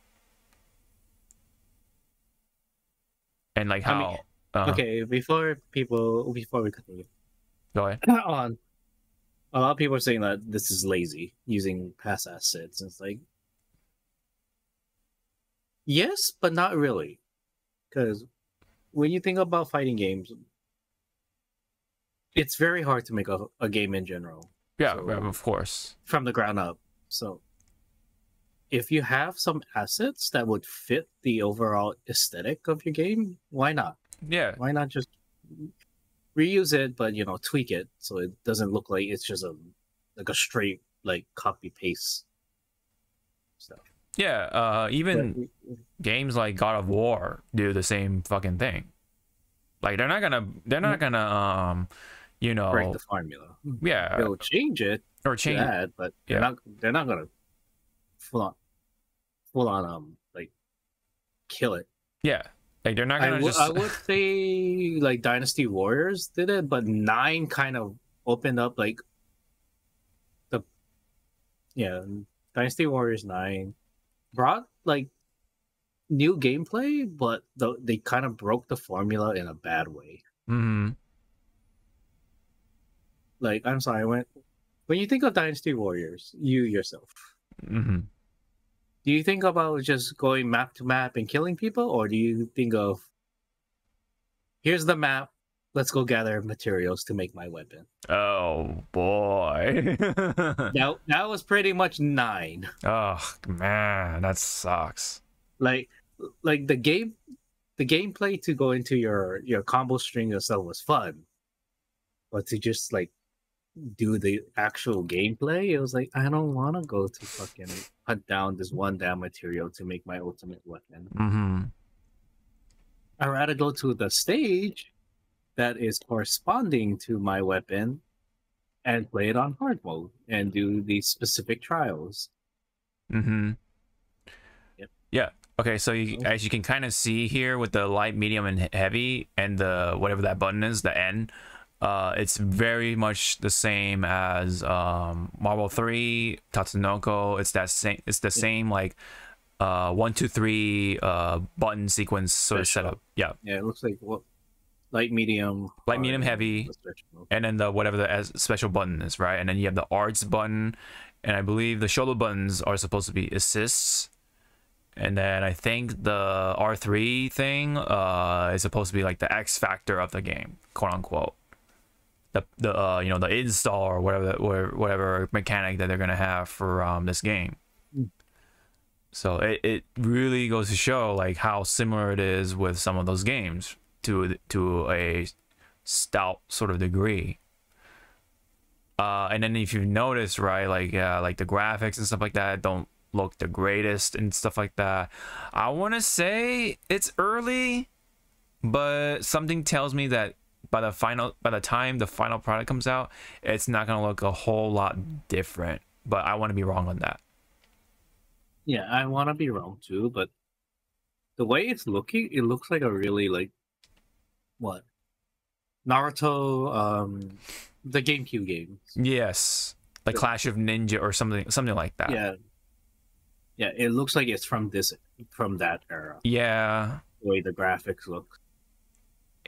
And like how okay, before we continue, go ahead. on a lot of people are saying that this is lazy using past assets. And it's like, yes, but not really, because when you think about fighting games, it's very hard to make a game in general. Yeah, so, of course, from the ground up. So if you have some assets that would fit the overall aesthetic of your game, why not? Yeah. Why not just reuse it, but tweak it so it doesn't look like it's just a straight like copy paste stuff. Yeah, even games like God of War do the same fucking thing. Like they're not gonna break the formula. Yeah, They'll change it or change that, but they're not gonna full on like kill it. Yeah, like they're not gonna I would say like Dynasty Warriors did it, but 9 kind of opened up like Dynasty Warriors 9 brought like new gameplay, but they kind of broke the formula in a bad way. Mm-hmm. Like, I'm sorry, when you think of Dynasty Warriors, you yourself, mm-hmm. do you think about just going map to map and killing people, or do you think of here's the map, let's go gather materials to make my weapon? Oh boy. that was pretty much 9. Oh man, that sucks. Like the gameplay to go into your combo string and stuff was fun, but to just like do the actual gameplay, it was like, I don't want to go to fucking hunt down this one damn material to make my ultimate weapon. Mm-hmm. I'd rather go to the stage that is corresponding to my weapon and play it on hard mode and do these specific trials. Mm-hmm. Yep. Yeah. Okay, so as you can kind of see here with the light, medium, and heavy, and the whatever that button is, the N, it's very much the same as Marvel 3, Tatsunoko. It's the same like 1, 2, 3 button sequence sort of setup. Yeah. Yeah, it looks like light, medium, heavy, and then the whatever the special button is, right? And then you have the arts button, and I believe the shoulder buttons are supposed to be assists. And then I think the R3 thing is supposed to be like the X factor of the game, quote unquote. The install or whatever mechanic that they're gonna have for this game. So it really goes to show like how similar it is with some of those games to a stout sort of degree. And then if you notice, right, like the graphics and stuff like that don't look the greatest and stuff like that. I want to say it's early, but something tells me that by the time the final product comes out, it's not gonna look a whole lot different. But I want to be wrong on that. Yeah, I want to be wrong too, but the way it's looking, it looks like a really like what Naruto, the GameCube games. Yes, like Clash of Ninja or something like that. Yeah, it looks like it's from that era. Yeah, the way the graphics look.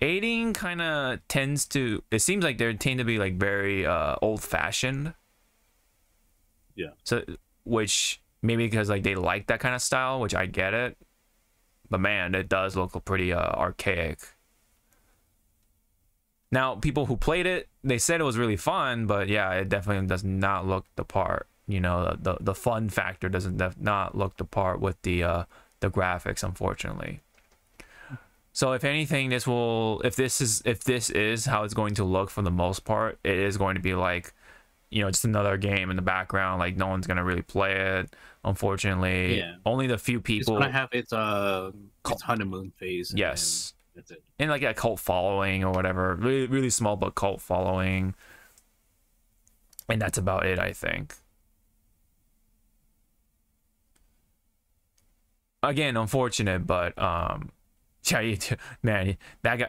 18 kind of tends to. It seems like they tend to be like very old-fashioned. Yeah. So, which maybe because like they like that kind of style, which I get it. But man, it does look pretty archaic. Now, people who played it, they said it was really fun, but yeah, it definitely does not look the part. You know, the fun factor doesn't not look the part with the graphics, unfortunately. So if anything, if this is how it's going to look for the most part, it is going to be like, just another game in the background. Like no one's gonna really play it, unfortunately. Yeah. Only the few people. It's gonna have its honeymoon phase. Yes. That's it. And like a cult following or whatever, really really small but cult following. And that's about it, I think. Again, unfortunate, but yeah, man, that guy,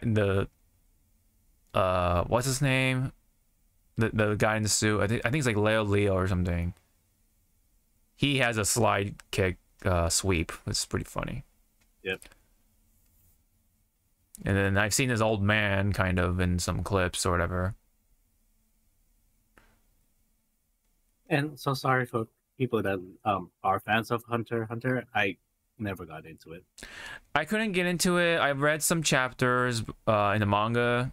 what's his name? The guy in the suit, I think it's like Leo or something. He has a slide kick sweep. It's pretty funny. Yep. And then I've seen his old man kind of in some clips or whatever. And so sorry for people that are fans of Hunter x Hunter. I never got into it. I couldn't get into it. I read some chapters in the manga.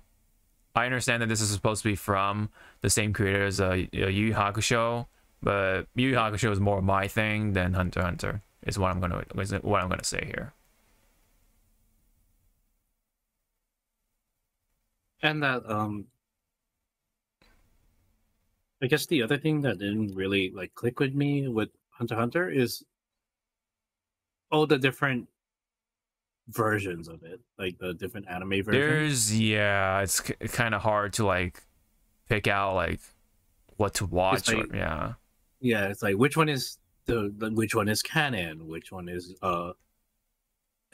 I understand that this is supposed to be from the same creator as Yu Yu Hakusho, but Yu Yu Hakusho is more my thing than Hunter x Hunter. Is what I'm gonna say here. And that I guess the other thing that didn't really like click with me with Hunter x Hunter is all the different versions of it, like the different anime versions. Yeah, it's kind of hard to like pick out like what to watch. Like, yeah, it's like which one is which one is canon, which one is a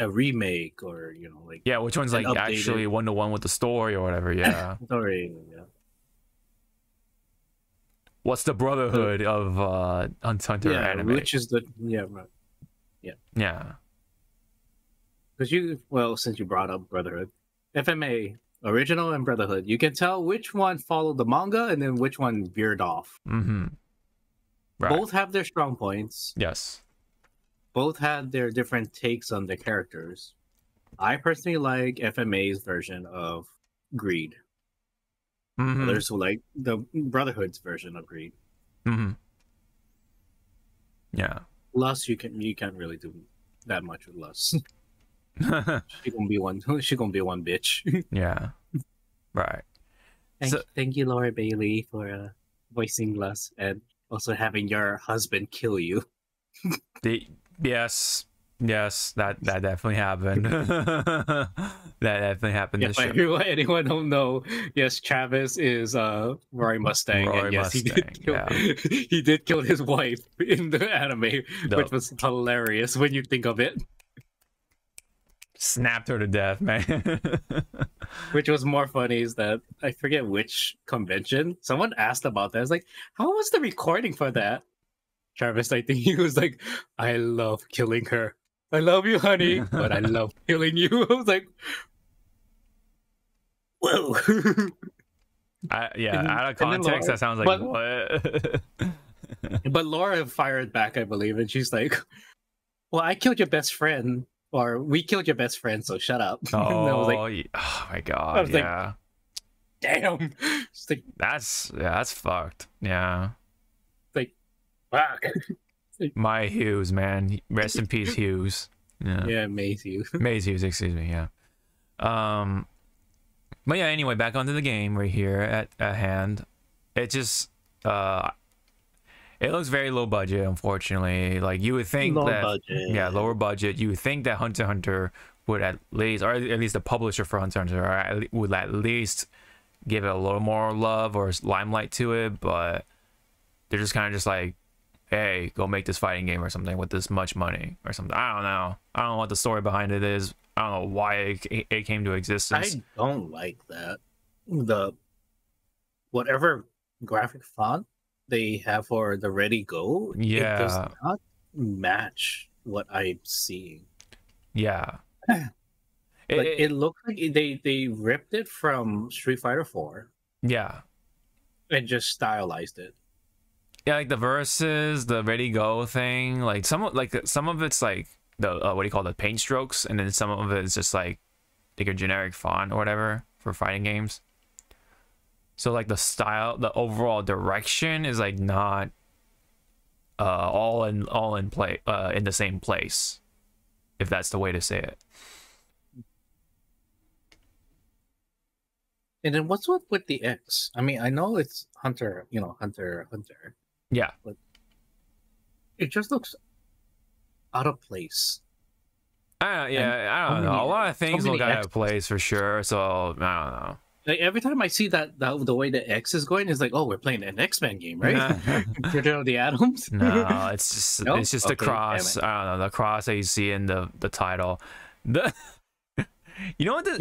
remake, or like which one's like updated, actually one-to-one with the story or whatever. Yeah. Story, yeah. What's the Brotherhood of Hunter anime? Which is the yeah. Because since you brought up Brotherhood, FMA original and Brotherhood, you can tell which one followed the manga and then which one veered off. Mm-hmm. Right. Both have their strong points. Yes. Both had their different takes on the characters. I personally like FMA's version of Greed. Mm-hmm. Others who like the Brotherhood's version of Greed. Mm-hmm. Yeah. Lust, you can't really do that much with Lust. She gonna be one bitch. Yeah. Right. Thank you, Laura Bailey, for voicing Lust and also having your husband kill you. Yes, that definitely happened. That definitely happened. If anyone don't know, yes, Travis is Roy Mustang, and yes, Mustang, he did kill his wife in the anime, which was hilarious when you think of it. Snapped her to death, man. Which was more funny is that I forget which convention someone asked about that. I was like, how was the recording for that? Travis, I think he was like, I love killing her. I love you, honey, but I love killing you. I was like, whoa. Out of context, that sounds like what? But Laura fired back, I believe, and she's like, well, I killed your best friend. Or we killed your best friend, so shut up. Oh, like, oh my god! I was like, damn. Like, that's fucked. Yeah. Like, fuck. My Hughes, man. Rest in peace, Hughes. Yeah, Maze Hughes. Maze Hughes, excuse me. Yeah. But yeah. Anyway, back onto the game right here at hand. It just it looks very low budget, unfortunately. Like you would think lower budget. You would think that Hunter x Hunter would at least, or at least the publisher for Hunter x Hunter, would at least give it a little more love or limelight to it. But they're just kind of just like, hey, go make this fighting game or something with this much money or something. I don't know. I don't know what the story behind it is. I don't know why it came to existence. I don't like that. Whatever graphic font they have for the Ready Go, it does not match what I'm seeing. Yeah. It looks like they ripped it from Street Fighter 4. Yeah. And just stylized it. Yeah, like the verses, the Ready Go thing, like some of it's like the what do you call the paint strokes, and then some of it is just like a generic font or whatever for fighting games. So like the style, the overall direction is like not all in the same place, if that's the way to say it. And then what's up with the X? I mean, I know it's Hunter, Hunter. Yeah. But it just looks out of place. I don't know. A lot of things look out of place for sure. So I don't know. Like every time I see that the way the X is going, it's like, oh, we're playing an X-Men game, right? Children of the Atoms. No, it's just the cross. I don't know, the cross that you see in the title. You know what the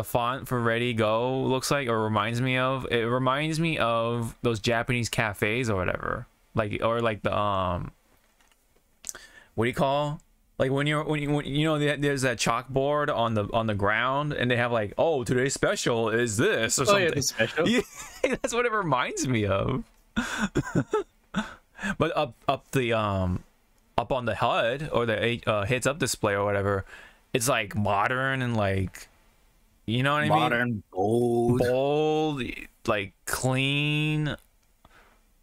font for Ready Go looks like or reminds me of? It reminds me of those Japanese cafes or whatever. Like the what do you call? Like when there's that chalkboard on the ground and they have like, oh, today's special is this or something. Yeah, the special. Yeah, that's what it reminds me of. But up on the HUD or the heads up display or whatever, it's like modern and like, you know what I mean? Modern, bold, like clean.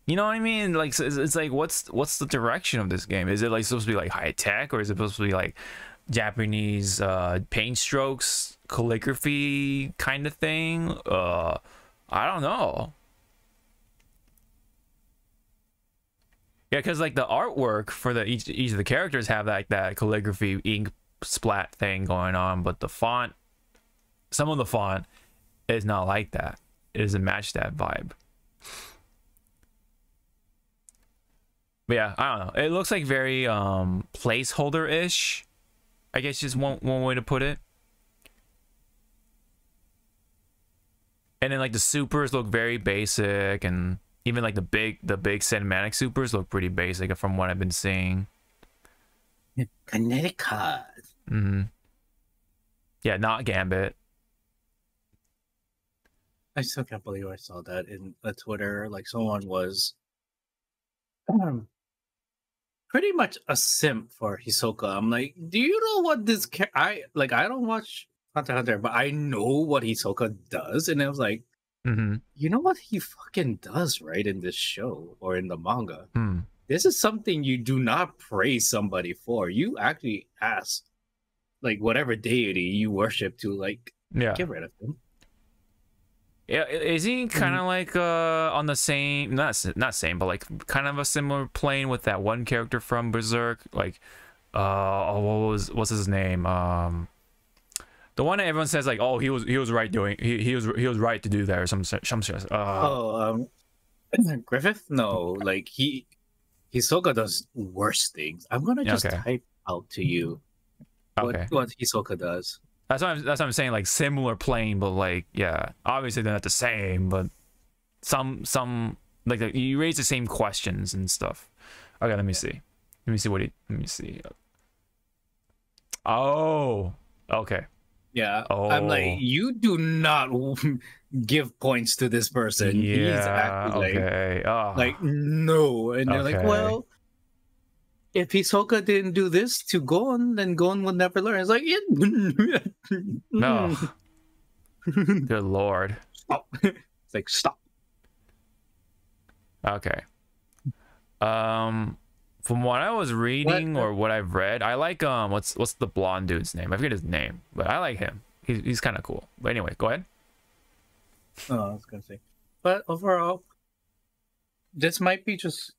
You know what I mean? Like it's like what's the direction of this game? Is it like supposed to be like high tech, or is it supposed to be like Japanese paint strokes, calligraphy kind of thing. I don't know. Yeah, because like the artwork for the each of the characters have like that calligraphy ink splat thing going on, but the font, some of the font is not like that. It doesn't match that vibe. But yeah, I don't know. It looks like very placeholder-ish. I guess just one way to put it. And then like the supers look very basic, and even like the big cinematic supers look pretty basic from what I've been seeing. Connecticut. Yeah, not Gambit. I still can't believe I saw that in a Twitter. Like someone was pretty much a simp for Hisoka. I'm like, do you know what this I don't watch Hunter x Hunter, but I know what Hisoka does, and I was like, you know what he fucking does, right, in this show or in the manga? This is something you do not praise somebody for. You actually ask, like, whatever deity you worship to, like, get rid of him. Yeah, is he kind of like on the same, not same, but like kind of a similar plane with that one character from Berserk, like what's his name? The one that everyone says like, oh, he was right doing, he was right to do that or some Griffith? No, like Hisoka does worse things. I'm gonna just type out to you what Hisoka does. That's what I'm saying, like similar plane, but like, yeah, obviously they're not the same, but some like you raise the same questions and stuff. Okay, let me see what he, let me see. Oh, okay. Yeah, I'm like, you do not give points to this person. Yeah, he's actually like no, and they're like, well, if Hisoka didn't do this to Gon, then Gon would never learn. It's like, no. Good lord. Stop. It's like, stop. Okay. From what I was reading or what I've read, I like what's the blonde dude's name? I forget his name, but I like him. He's kind of cool. But anyway, go ahead. Oh, I was gonna say, but overall, this might be just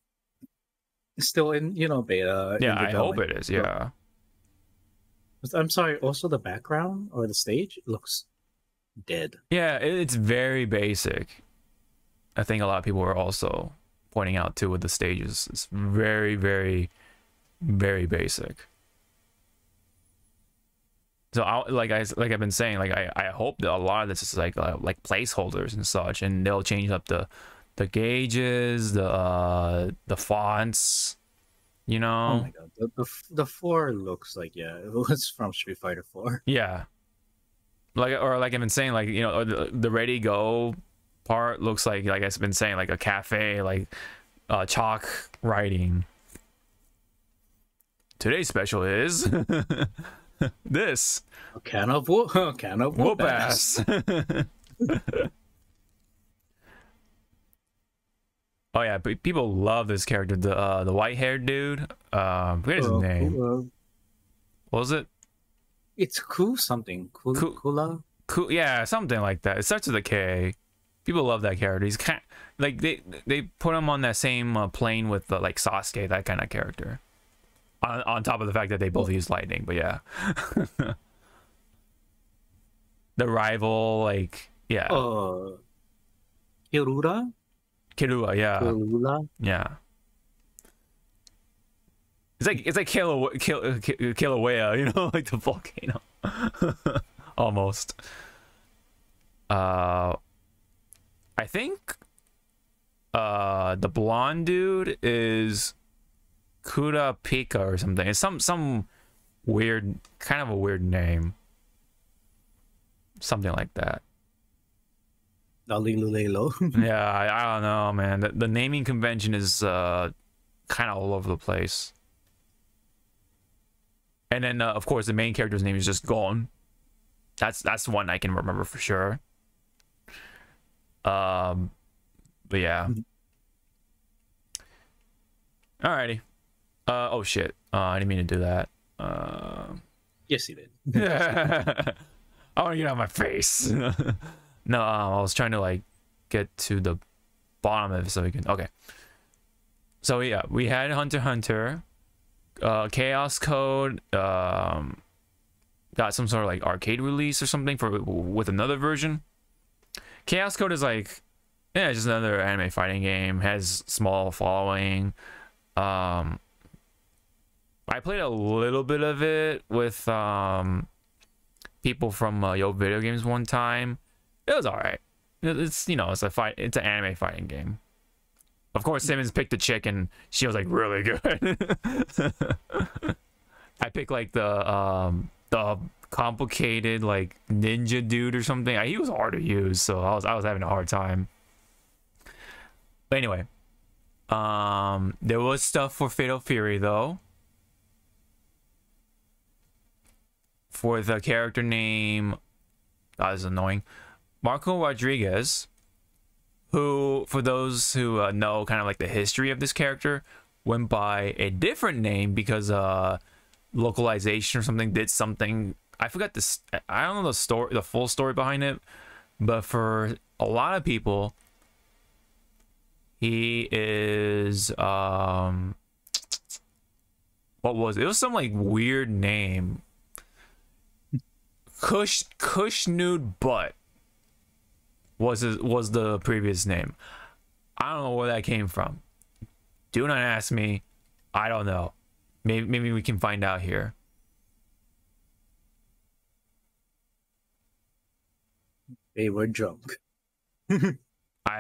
still in beta. Yeah, I hope it is. Yeah. I'm sorry. Also, the background or the stage looks dead. Yeah, it's very basic. I think a lot of people are also pointing out too with the stages. It's very, very, very basic. So I've been saying, like I hope that a lot of this is like placeholders and such, and they'll change up the gauges, the fonts, you know. Oh my god, the 4 looks like it was from Street Fighter 4. Yeah, like I've been saying, like the Ready Go part looks like I've been saying, like a cafe, like chalk writing. Today's special is this a can of whoop ass. Oh yeah, but people love this character, the white-haired dude. What is his name? What was it? It's something. Kula? Yeah, something like that. It starts with a K. People love that character. He's kind like they put him on that same plane with like Sasuke, that kind of character. On top of the fact that they both use lightning, but yeah. The rival, like, yeah. Kirura, yeah. Kirura? Yeah. It's like Kilauea, you know, like the volcano. Almost. I think the blonde dude is Kurapika or something. It's some weird, kind of a weird name. Something like that. Yeah, I don't know, man. The naming convention is kind of all over the place. And then, of course, the main character's name is just Gon. That's one I can remember for sure. But yeah. Alrighty. Oh shit. I didn't mean to do that. Yes, he did. I want to get out of my face. No, I was trying to like get to the bottom of it so we can. Okay. So yeah, we had Hunter x Hunter, Chaos Code, got some sort of like arcade release or something with another version. Chaos Code is like, yeah, just another anime fighting game. Has small following. I played a little bit of it with people from Yo Video Games one time. It was alright. It's, you know, it's an anime fighting game. Of course, Simmons picked the chick and she was like really good. I picked like the complicated like ninja dude or something. He was hard to use, so I was having a hard time. But anyway, there was stuff for Fatal Fury though. For the character name, that is annoying, Marco Rodriguez, who, for those who know kind of like the history of this character, went by a different name because localization or something did something. I forgot this. I don't know the story, the full story behind it, but for a lot of people, he is what was it? It was some like weird name. Kush Nude Butt was the previous name. I don't know where that came from. Do not ask me. I don't know. Maybe we can find out here. They were drunk. I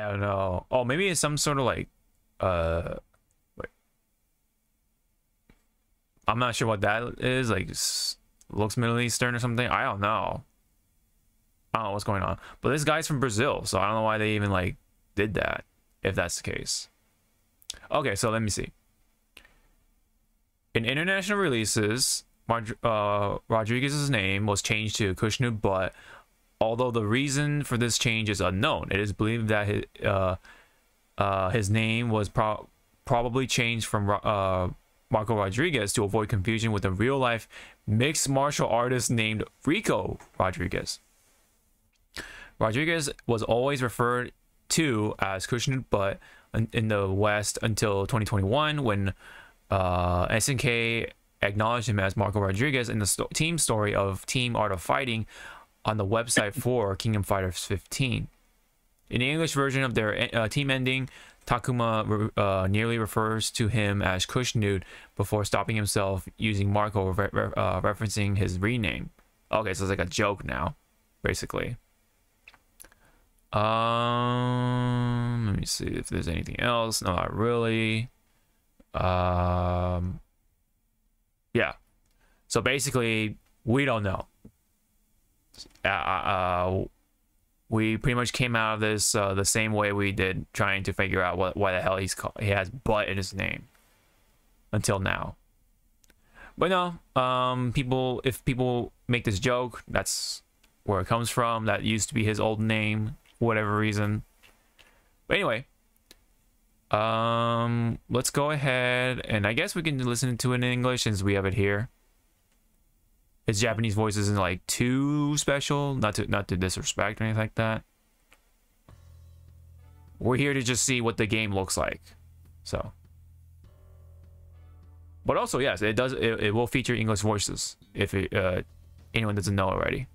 don't know. Oh, maybe it's some sort of like wait. I'm not sure what that is. Like looks Middle Eastern or something. I don't know. I don't know what's going on. But this guy's from Brazil, so I don't know why they even like did that, if that's the case. Okay, so let me see. In international releases, Rodriguez's name was changed to Kushnu, but although the reason for this change is unknown, it is believed that his name was probably changed from Marco Rodriguez to avoid confusion with a real-life mixed martial artist named Rico Rodriguez. Rodriguez was always referred to as Kushnu, but in the West until 2021, when SNK acknowledged him as Marco Rodriguez in the team story of Team Art of Fighting on the website for Kingdom Fighters 15. In the English version of their team ending, Takuma nearly refers to him as Kushnude before stopping himself using Marco, referencing his rename. Okay, so it's like a joke now, basically. Let me see if there's anything else. No, not really. Yeah. So basically, we don't know. We pretty much came out of this the same way we did, trying to figure out why the hell he has butt in his name until now. But no, if people make this joke, that's where it comes from. That used to be his old name, for whatever reason. But anyway, let's go ahead, and I guess we can listen to it in English since we have it here. His Japanese voice isn't like too special, not to disrespect or anything like that. We're here to just see what the game looks like. So, but also yes, it will feature English voices if anyone doesn't know already.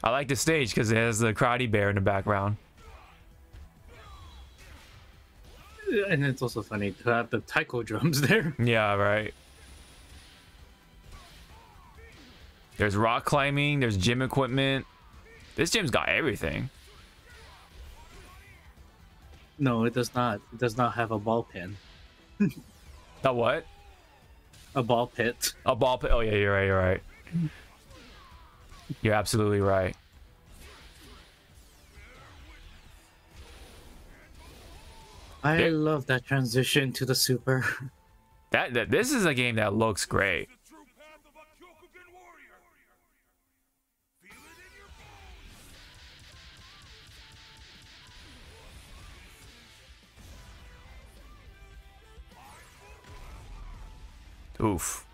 I like the stage because it has the karate bear in the background. And it's also funny to have the taiko drums there. Yeah, right. There's rock climbing, there's gym equipment. This gym's got everything. No, it does not. It does not have a ball pin. A what? A ball pit. A ball pit. Oh yeah, you're right, you're right. You're absolutely right. I love that transition to the super. This is a game that looks great. Oof.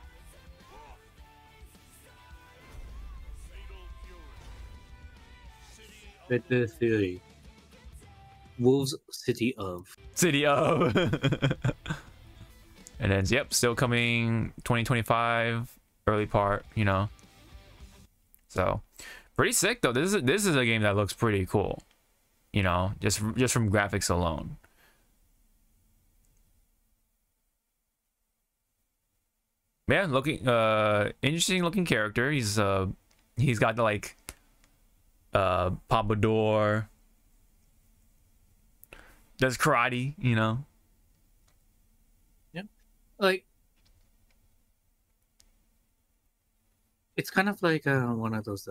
Fatal Fury. Wolves City of. City of. And then, yep, still coming 2025, early part, you know. So, pretty sick though. This is a game that looks pretty cool, you know, just from graphics alone. Yeah, looking interesting looking character. He's got the like pompadour. Does karate, you know. Yeah, like it's kind of like one of those.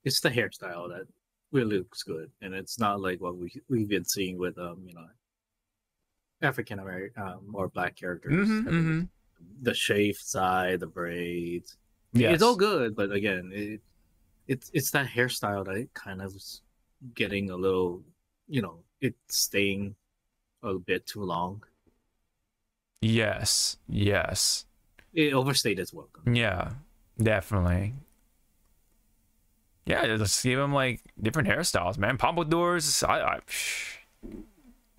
It's the hairstyle that really looks good, and it's not like what we've been seeing with you know, African American or black characters. The shaved side, the braids. Yes. It's all good, but again, it's that hairstyle that it kind of is getting a little, you know, it's staying a bit too long. Yes. Yes. It overstayed its welcome. Yeah, definitely. Yeah, let's give him like different hairstyles, man. Pompadours. I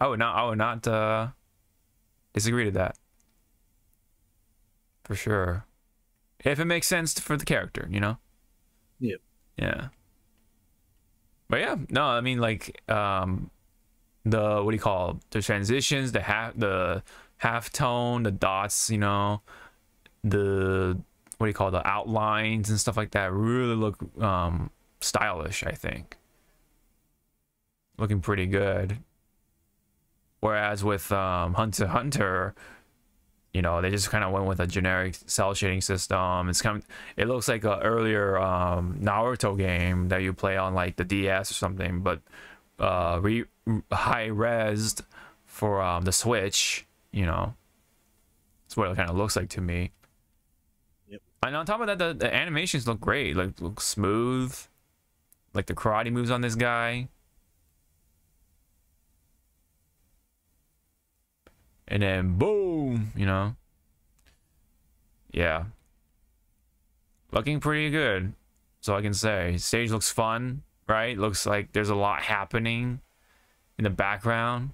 would not disagree to that. For sure. If it makes sense for the character, you know? Yep. Yeah. But yeah, no, I mean like the what do you call it? The transitions, the half tone, the dots, you know, the what do you call it? The outlines and stuff like that really look stylish, I think. Looking pretty good. Whereas with Hunter x Hunter, you know, they just kind of went with a generic cell shading system. It looks like an earlier Naruto game that you play on like the DS or something, but high resed for the Switch. You know, that's what it kind of looks like to me. Yep. And on top of that, the animations look great. Like look smooth. Like the karate moves on this guy. And then boom, you know. Yeah. Looking pretty good. So I can say. Stage looks fun, right? Looks like there's a lot happening in the background.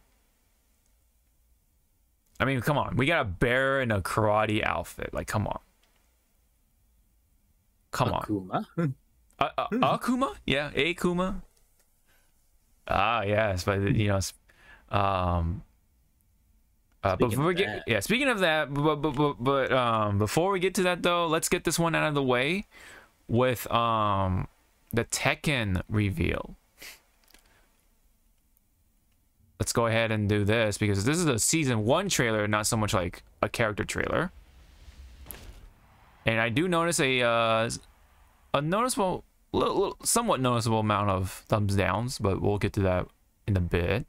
I mean, come on. We got a bear in a karate outfit. Like, come on. Come Akuma. on. Akuma? Yeah, Akuma. Ah, yes, but you know, but before we get, yeah, speaking of that, but before we get to that though, let's get this one out of the way with the Tekken reveal. Let's go ahead and do this because this is a season 1 trailer, not so much like a character trailer. And I do notice a noticeable, somewhat noticeable amount of thumbs downs, but we'll get to that in a bit.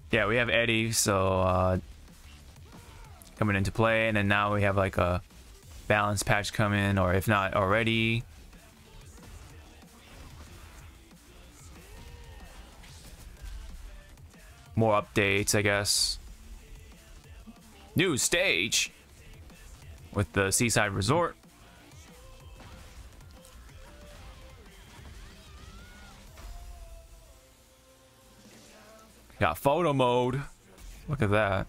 Yeah, we have Eddie, so coming into play, and then now we have like a balance patch coming, or if not already. More updates, I guess. New stage with the Seaside Resort. Got photo mode. Look at that.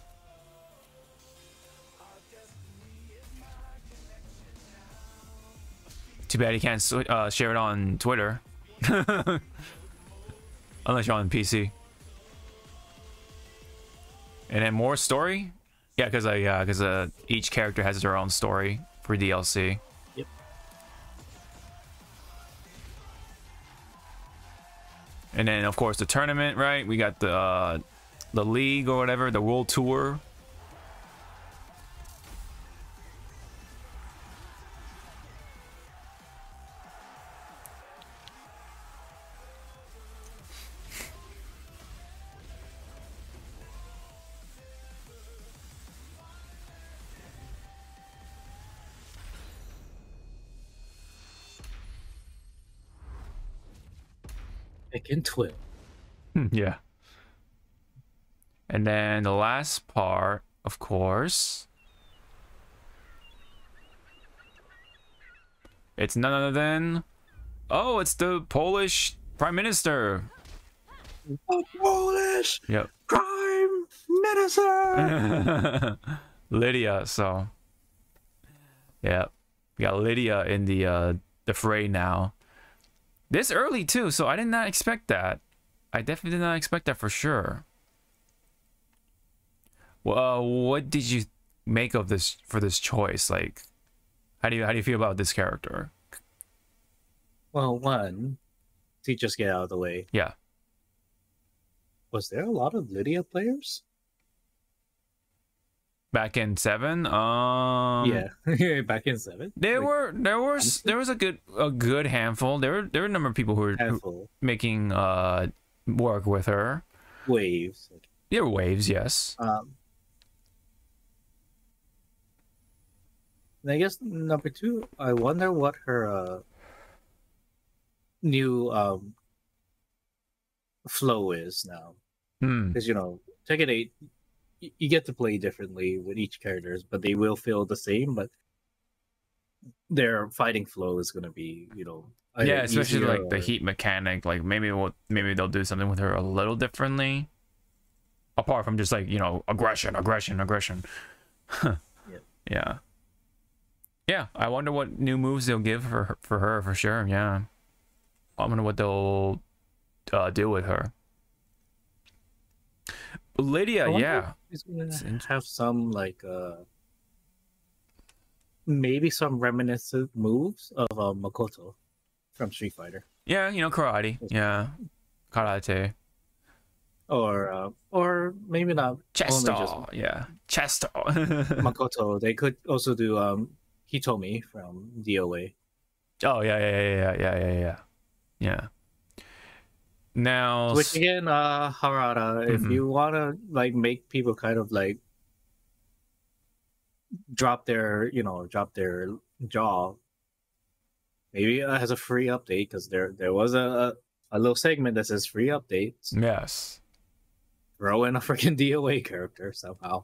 Too bad you can't share it on Twitter. Unless you're on PC. And then more story? Yeah, because each character has their own story for DLC. Yep. And then of course the tournament, right? We got the league or whatever, the world tour. Pick and twill. Yeah. And then the last part, of course, it's none other than, oh, it's the Polish Prime Minister. The Polish Yep. Prime Minister. Lydia. So, yeah, we got Lydia in the fray now. This early too, so I did not expect that. I definitely did not expect that for sure. Well, what did you make of this for this choice? Like, how do you feel about this character? Well, one, to just get out of the way. Yeah. Was there a lot of Lydia players? Back in 7, Yeah, back in 7. there was a good handful. There were a number of people who were making work with her. Waves. There were waves, yes. I guess number 2, I wonder what her new flow is now. Because Tekken 8, you get to play differently with each characters, but they will feel the same. But their fighting flow is going to be, yeah, especially easier, like the heat mechanic. Like maybe they'll do something with her a little differently, apart from just like aggression. Yeah. I wonder what new moves they'll give her for sure. Yeah, I wonder what they'll do with her. Lydia, yeah, he's gonna have some maybe some reminiscent moves of Makoto from Street Fighter. Yeah, karate. Yeah, karate. Or maybe not. Chesto, yeah, Chesto. Makoto. They could also do Hitomi from DOA. Oh yeah. Now, which again, Harada, if you want to make people kind of drop their jaw, maybe as a free update, because there was a little segment that says free updates. Yes. Throw in a freaking DOA character somehow.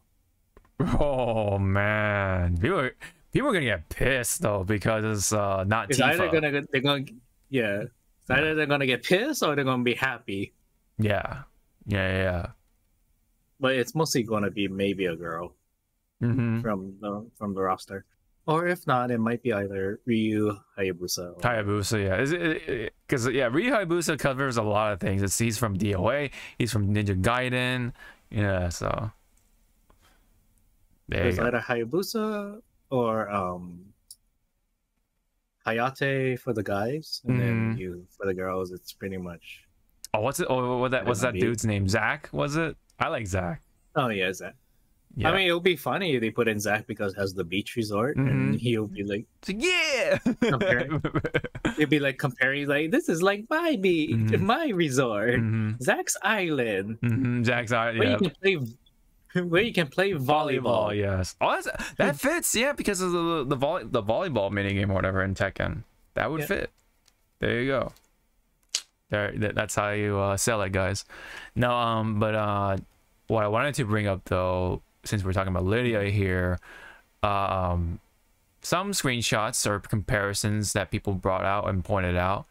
Oh man, people are gonna get pissed though because it's not It's Tifa. either they're gonna get pissed or they're gonna be happy. Yeah. But it's mostly gonna be maybe a girl from the roster, or if not, it might be either Ryu Hayabusa. Yeah. Because Ryu Hayabusa covers a lot of things. He's from DOA. He's from Ninja Gaiden. Yeah. So There's either Hayabusa or Hayate for the guys, and then for the girls, it's pretty much. Oh, what's that dude's name? Zach, was it? I like Zach. Oh yeah, Zach. Yeah. I mean, it'll be funny if they put in Zach because it has the beach resort, and he'll be like, yeah. He'll be comparing, this is like my beach, my resort, Zach's island, Zach's island. Where you can play volleyball. Yes. Oh, that fits. Yeah, because of the volleyball minigame or whatever in Tekken. That would fit. There you go. That's how you sell it, guys. No, but what I wanted to bring up though, since we're talking about Lydia here, some screenshots or comparisons that people brought out and pointed out.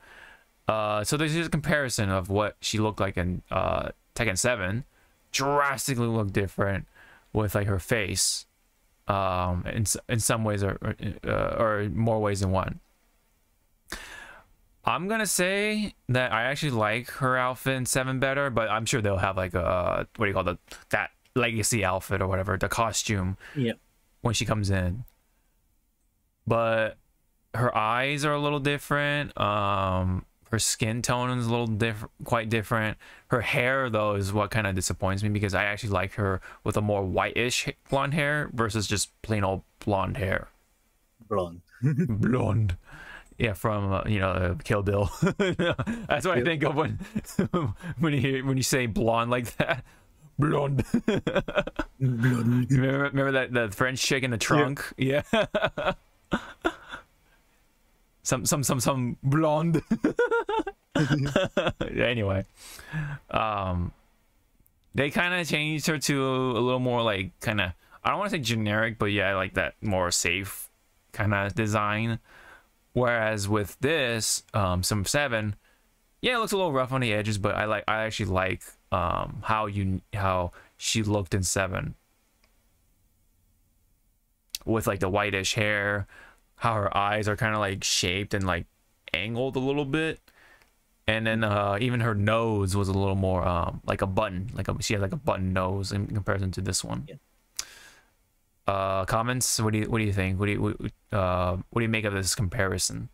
So there's just a comparison of what she looked like in Tekken 7. Drastically look different with her face in some ways or more ways than one. I'm gonna say that I actually like her outfit in 7 better, but I'm sure they'll have a what do you call that legacy outfit or whatever, the costume when she comes in. But her eyes are a little different. Her skin tone is a little quite different. Her hair, though, is what kind of disappoints me because I actually like her with a more whitish blonde hair versus just plain old blonde hair. Blonde. Yeah, from Kill Bill. That's what I think of when you say blonde like that. Blonde. Remember that French chick in the trunk? Yeah. Some blonde. Anyway, they kind of changed her to a little more like kind of, I don't want to say generic, but yeah, like that more safe kind of design. Whereas with this, some 7, yeah, it looks a little rough on the edges, but I actually like how she looked in 7 with like the whitish hair, how her eyes are kind of like shaped and like angled a little bit, and then even her nose was a little more like a button, she had like a button nose in comparison to this one. Yeah. Comments, what do you think? What do you make of this comparison?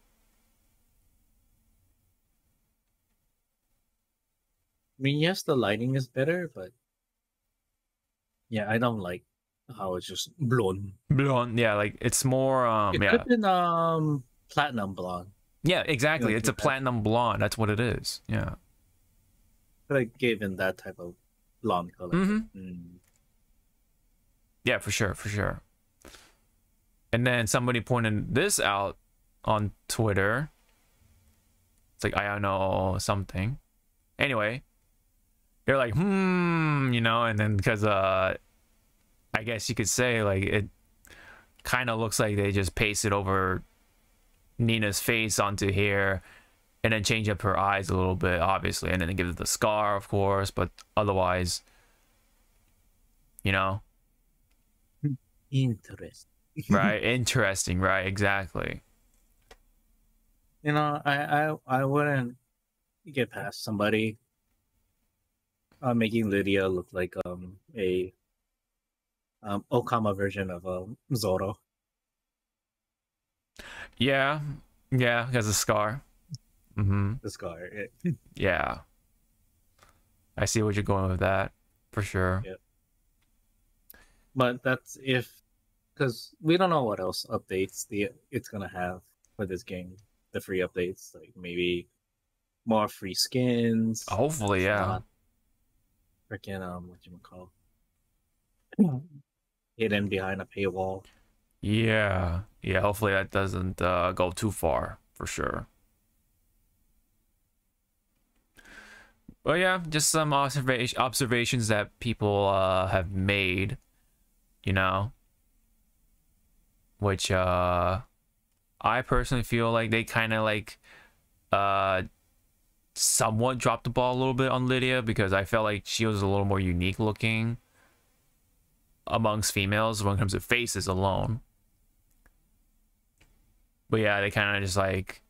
I mean, yes, the lighting is better, but yeah, I don't like how it's just blonde. Blonde, yeah, like it's more It yeah. could have been platinum blonde. Yeah, exactly. You know, It's a platinum blonde. That's what it is. Yeah. But I gave him that type of blonde color. Yeah, for sure, for sure. And then somebody pointed this out on Twitter. It's like, I don't know, something. Anyway, they're like, you know, and then because I guess you could say like it kind of looks like they just pasted over Nina's face onto here and then change up her eyes a little bit, obviously, and then give it the scar, of course, but otherwise, you know. Interesting. Right, interesting, right, exactly. You know, I wouldn't get past somebody making Lydia look like a Okama version of Zoro. Yeah, because of scar. The scar. Yeah, I see what you're going with that, for sure. Yeah. But that's because we don't know what else updates it's gonna have for this game. The free updates, like maybe more free skins. Hopefully, yeah. Freaking whatchamacallit, hidden behind a paywall. Yeah, hopefully that doesn't go too far, for sure. But yeah, just some observations that people have made, you know, which I personally feel like they kind of like somewhat dropped the ball a little bit on Lydia, because I felt like she was a little more unique looking amongst females when it comes to faces alone. But yeah, they kind of just like,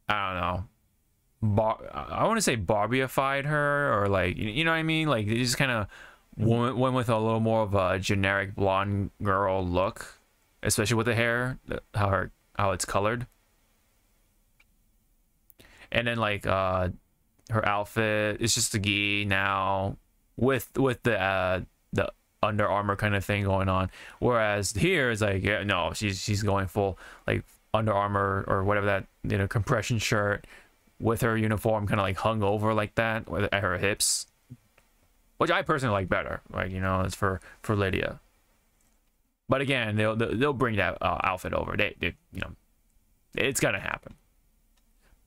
I don't know, I want to say Barbieified her, or like, you know what I mean? Like they just kind of went with a little more of a generic blonde girl look, especially with the hair, how it's colored. And then like her outfit is just a gi now with the Under Armour kind of thing going on, whereas here is like, yeah, no, she's going full like Under Armour or whatever, that, you know, compression shirt with her uniform kind of like hung over like that at her hips, which I personally like better, like, you know, it's for Lydia. But again, they'll bring that outfit over. They you know, it's gonna happen.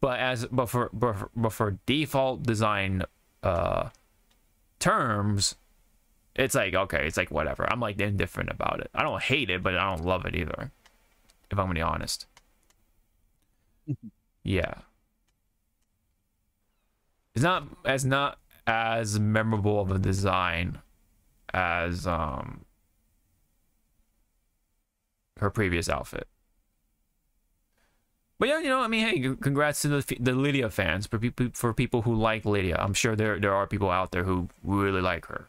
But for default design terms, it's like, okay, it's like whatever. I'm like indifferent about it. I don't hate it, but I don't love it either, if I'm gonna be honest. Yeah, it's not as memorable of a design as her previous outfit. But yeah, you know, I mean, hey, congrats to the Lydia fans, for people who like Lydia. I'm sure there are people out there who really like her.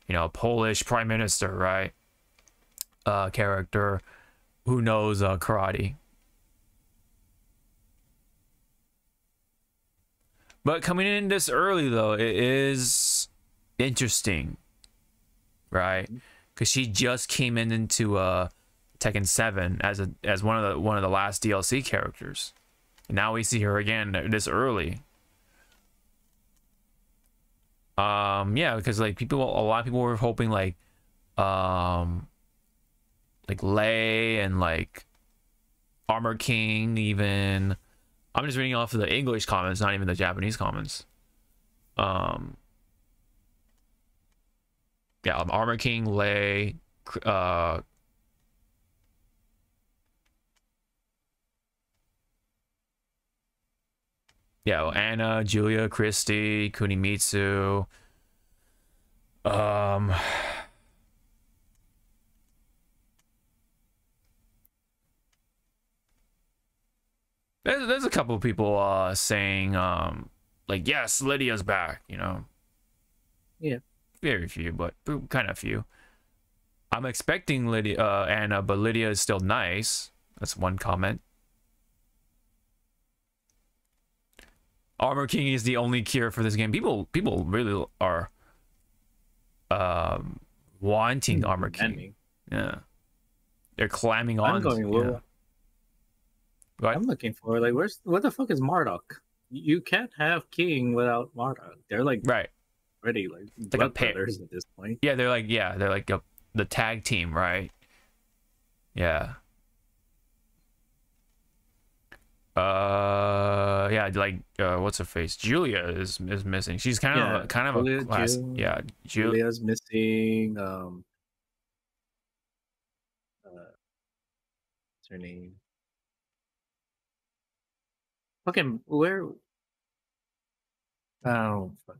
You know, Polish prime minister, right? Character who knows karate. But coming in this early, though, it is interesting, right? Because she just came into Tekken 7 as one of the last DLC characters. And now we see her again this early. Yeah, because like a lot of people were hoping like Lei and like Armor King, even I'm just reading off of the English comments, not even the Japanese comments. Yeah, Armor King, Lei, yeah, Anna, Julia, Christy, Kunimitsu. There's a couple of people saying like, yes, Lydia's back, you know. Yeah. Very few, but kind of few. I'm expecting Lydia, Anna, but Lydia is still nice. That's one comment. Armor King is the only cure for this game. People really are wanting Armor King. Yeah. They're clamming on. I'm going with. Yeah. I'm looking for like what the fuck is Marduk? You can't have King without Marduk. They're like already like blood brothers at this point. Yeah, they're like the tag team, right? Yeah. Yeah, like what's her face? Julia is missing. She's kind of a class. Yeah, Julia's missing. What's her name? Fucking where? Oh fuck!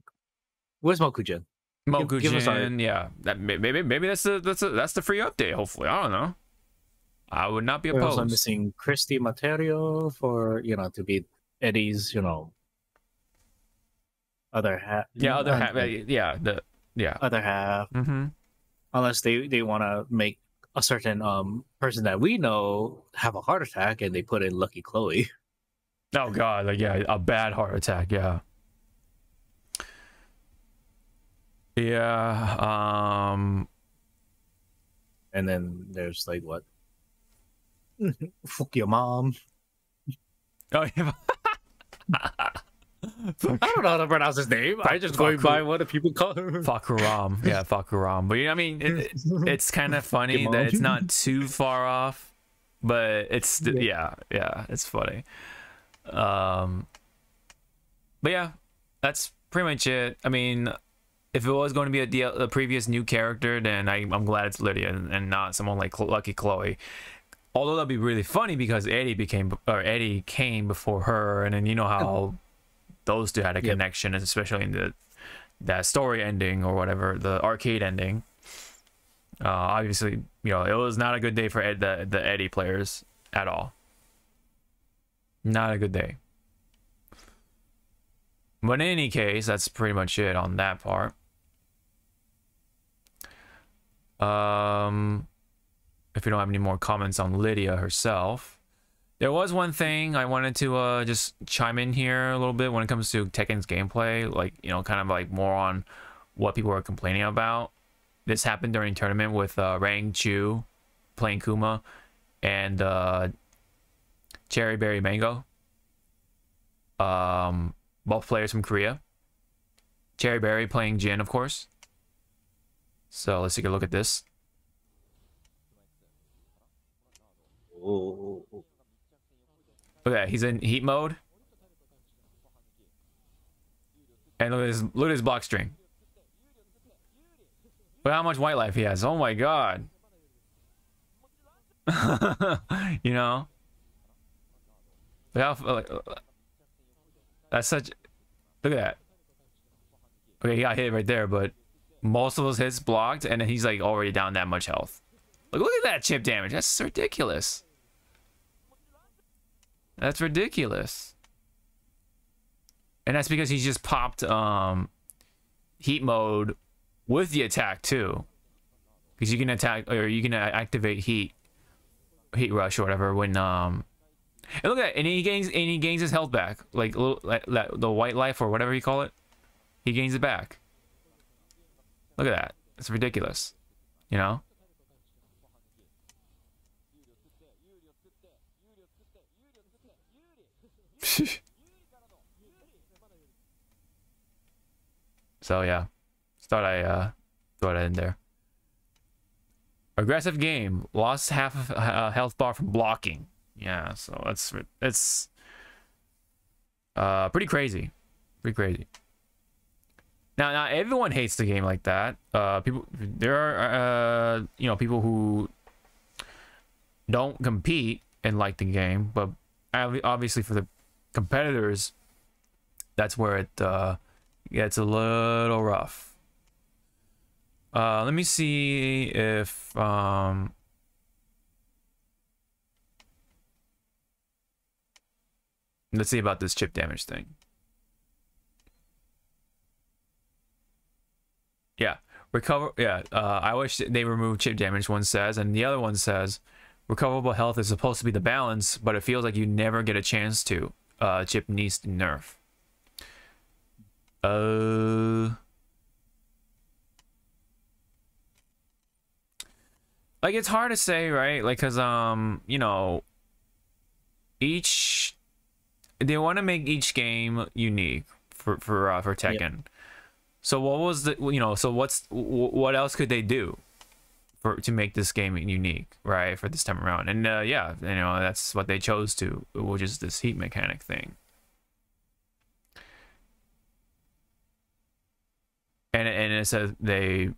Where's Mokujin? Mokujin, yeah. That maybe that's the free update. Hopefully, I don't know. I would not be opposed. We're also missing Christy Materio for to be Eddie's other half. Yeah, other half. Yeah, other half. Mm-hmm. Unless they want to make a certain person that we know have a heart attack and they put in Lucky Chloe. Oh god, like a bad heart attack, yeah. Yeah, and then there's like what? Fuck your mom. Oh yeah. I don't know how to pronounce his name. I just going by what the people call her. Fakuram. Yeah, Fakuram. But I mean, it's kind of funny that it's not too far off, but it's yeah, it's funny. But yeah, that's pretty much it. I mean, if it was going to be a previous new character, then I'm glad it's Lydia and not someone like Lucky Chloe. Although that'd be really funny because Eddie came before her, and then you know how those two had a connection, especially in that story ending or whatever, the arcade ending. Obviously, it was not a good day for the Eddie players at all. Not a good day. But in any case, that's pretty much it on that part. If you don't have any more comments on Lydia herself, there was one thing I wanted to just chime in here a little bit when it comes to Tekken's gameplay, like kind of like more on what people are complaining about. This happened during tournament with Rang Chu playing Kuma and Cherry Berry Mango. Both players from Korea. Cherry Berry playing Jin, of course. So let's take a look at this. Oh. Look at that, he's in heat mode. And look at his block string. Look how much white life he has. Oh my god. Look how, that's such. Look at that. Okay, he got hit right there, but most of those hits blocked, and then he's like already down that much health. Look at that chip damage. That's ridiculous. That's ridiculous. And that's because he's just popped heat mode with the attack too. Because you can attack or you can activate heat rush or whatever when and look at that, and he gains his health back, like the white life or whatever you call it. He gains it back. Look at that. It's ridiculous. So yeah, just thought I throw that in there. Aggressive game, lost half of health bar from blocking. Yeah, so it's Pretty crazy. Pretty crazy. Now, not everyone hates the game like that. There are, you know, people who don't compete and like the game, but obviously for the competitors, that's where it gets a little rough. Let me see if let's see about this chip damage thing. Yeah, recover. Yeah, I wish they removed chip damage. One says, and the other one says, recoverable health is supposed to be the balance, but it feels like you never get a chance to. Chip needs to nerf. Like it's hard to say, right? Like, cause you know, they want to make each game unique for Tekken. Yep. So what was the, you know, so what else could they do to make this game unique, right, for this time around? And yeah, you know, that's what they chose to, which is this heat mechanic thing. And it says they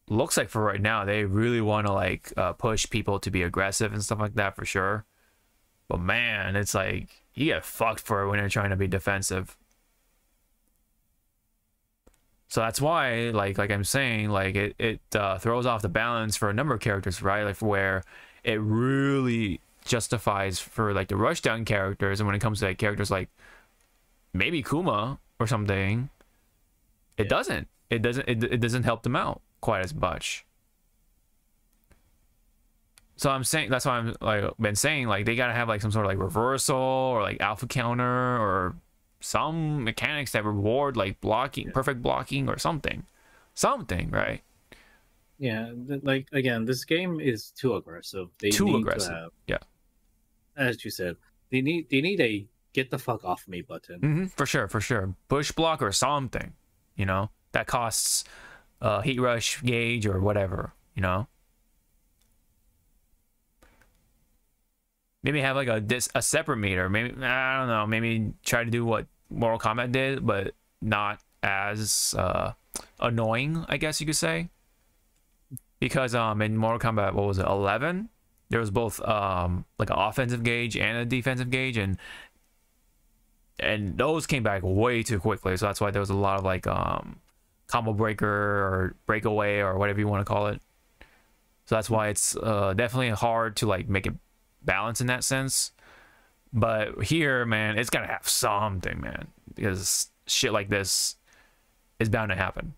looks like for right now they really want to like push people to be aggressive and stuff like that for sure. But man, it's like you get fucked for it when you're trying to be defensive. So that's why, like I'm saying, like it throws off the balance for a number of characters, right? Like where it really justifies for like the rushdown characters, and when it comes to like characters like maybe Kuma or something, it doesn't. It doesn't help them out quite as much. So I'm saying, that's why I'm like been saying, like they gotta have like some sort of like reversal or like alpha counter or some mechanics that reward like blocking, perfect blocking or something, right? Yeah, like again, this game is too aggressive. Too aggressive. To have, yeah, as you said, they need a get the fuck off me button. For sure. Push block or something, you know, that costs heat rush gauge or whatever, you know. Maybe have like a separate meter. Maybe, I don't know. Maybe try to do what Mortal Kombat did, but not as annoying, I guess you could say. Because in Mortal Kombat, what was it, 11? There was both like an offensive gauge and a defensive gauge, and those came back way too quickly. So that's why there was a lot of like combo breaker or breakaway or whatever you want to call it. So that's why it's definitely hard to like make it balance in that sense. But here, man, it's gotta have something, man, because shit like this is bound to happen.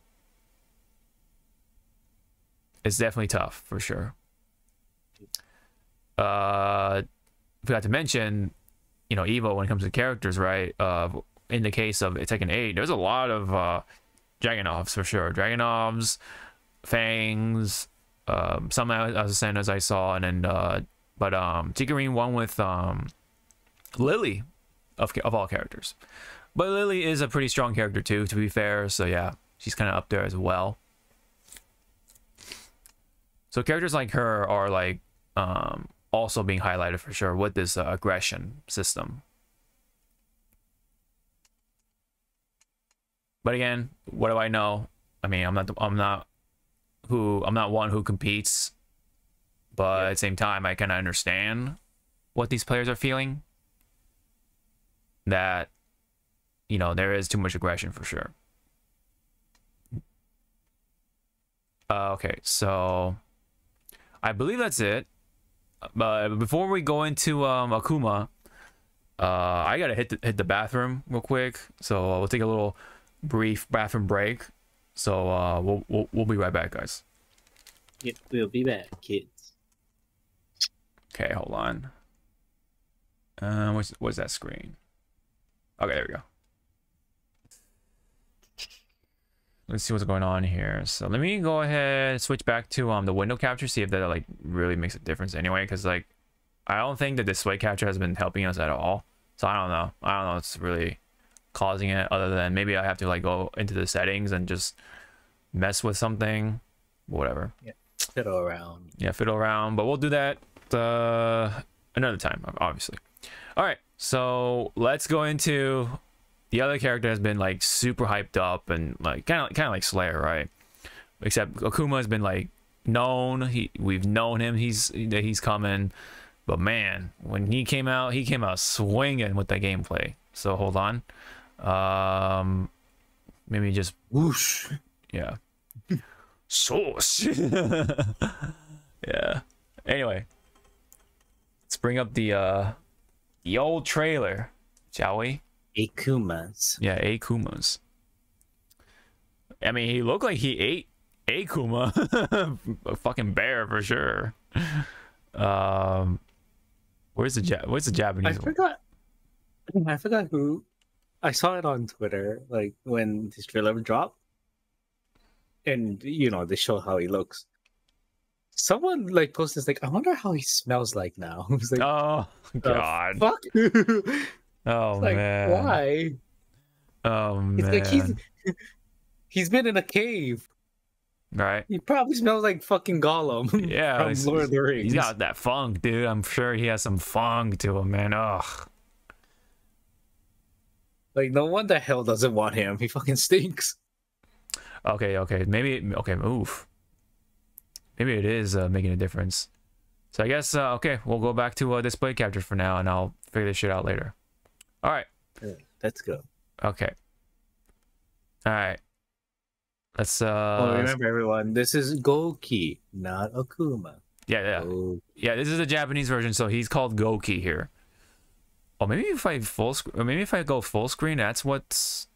It's definitely tough for sure. Forgot to mention, you know, EVO when it comes to characters, right? In the case of Tekken 8, there's a lot of Dragunovs for sure. Dragunovs, Fangs, some as I saw, and then but Chikorine won with Lily of all characters. But Lily is a pretty strong character too, to be fair, so yeah, she's kind of up there as well. So characters like her are like also being highlighted for sure with this aggression system. But again, what do I know? I mean, I'm not one who competes, but at the same time, I kind of understand what these players are feeling. That, you know, there is too much aggression for sure. Okay, so I believe that's it. But before we go into Akuma, I gotta hit the bathroom real quick. So we'll take a little brief bathroom break. So we'll be right back, guys. Yep, we'll be back, kids. Okay, hold on. What's that screen? Okay, there we go. Let's see what's going on here. So let me go ahead and switch back to the window capture, see if that like really makes a difference anyway, because like I don't think the display capture has been helping us at all. So I don't know what's really causing it, other than maybe I have to like go into the settings and just mess with something, whatever. Yeah, fiddle around. Yeah, fiddle around, but we'll do that another time, obviously. All right, so let's go into the other character has been like super hyped up and like kind of like Slayer, right? Except Akuma has been like known. We've known him. He's coming. But man, when he came out swinging with that gameplay. So hold on. Maybe just Whoosh. yeah. Sauce. Yeah. Anyway, let's bring up the old trailer, shall we? Akumas. Yeah, Akumas. I mean, he looked like he ate Akuma. A fucking bear for sure. Where's the Japanese one? I forgot who. I saw it on Twitter, like when this trailer dropped, and you know they show how he looks. Someone like posted this, like, I wonder how he smells like now. I was like, Oh god. fuck. Oh Like, man. why? Oh man. It's like he's been in a cave. Right. He probably smells like fucking Gollum. Yeah. From Lord of the Rings. He's got that funk, dude. I'm sure he has some funk to him, man. Ugh. Like, no wonder hell doesn't want him. He fucking stinks. Okay. Oof. Maybe it is making a difference. So I guess okay, we'll go back to display capture for now, and I'll figure this shit out later. All right. Let's go. Okay. All right. Let's remember, everyone, this is Goki, not Akuma. yeah. Goki. Yeah, this is a Japanese version, so he's called Goki here. Oh, maybe if I go full screen, that's what's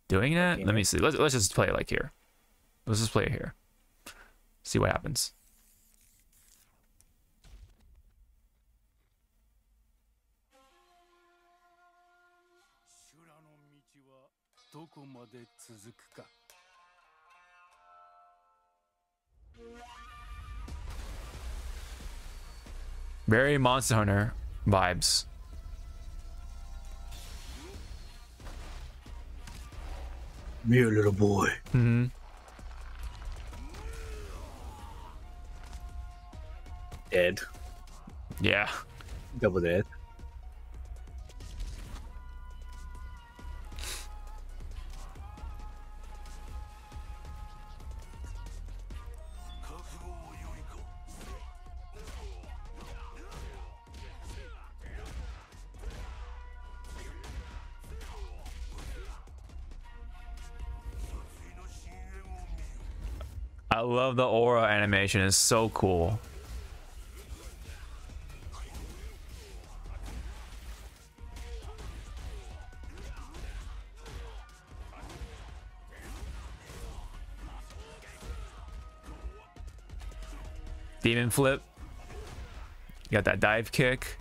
doing that. Okay. Let me see. Let's just play it like here. Let's just play it here. See what happens. Very Monster Hunter vibes. Me, a little boy. Mm-hmm. Dead. Yeah. Double dead. I love the aura animation. It's so cool. Demon flip. You got that dive kick.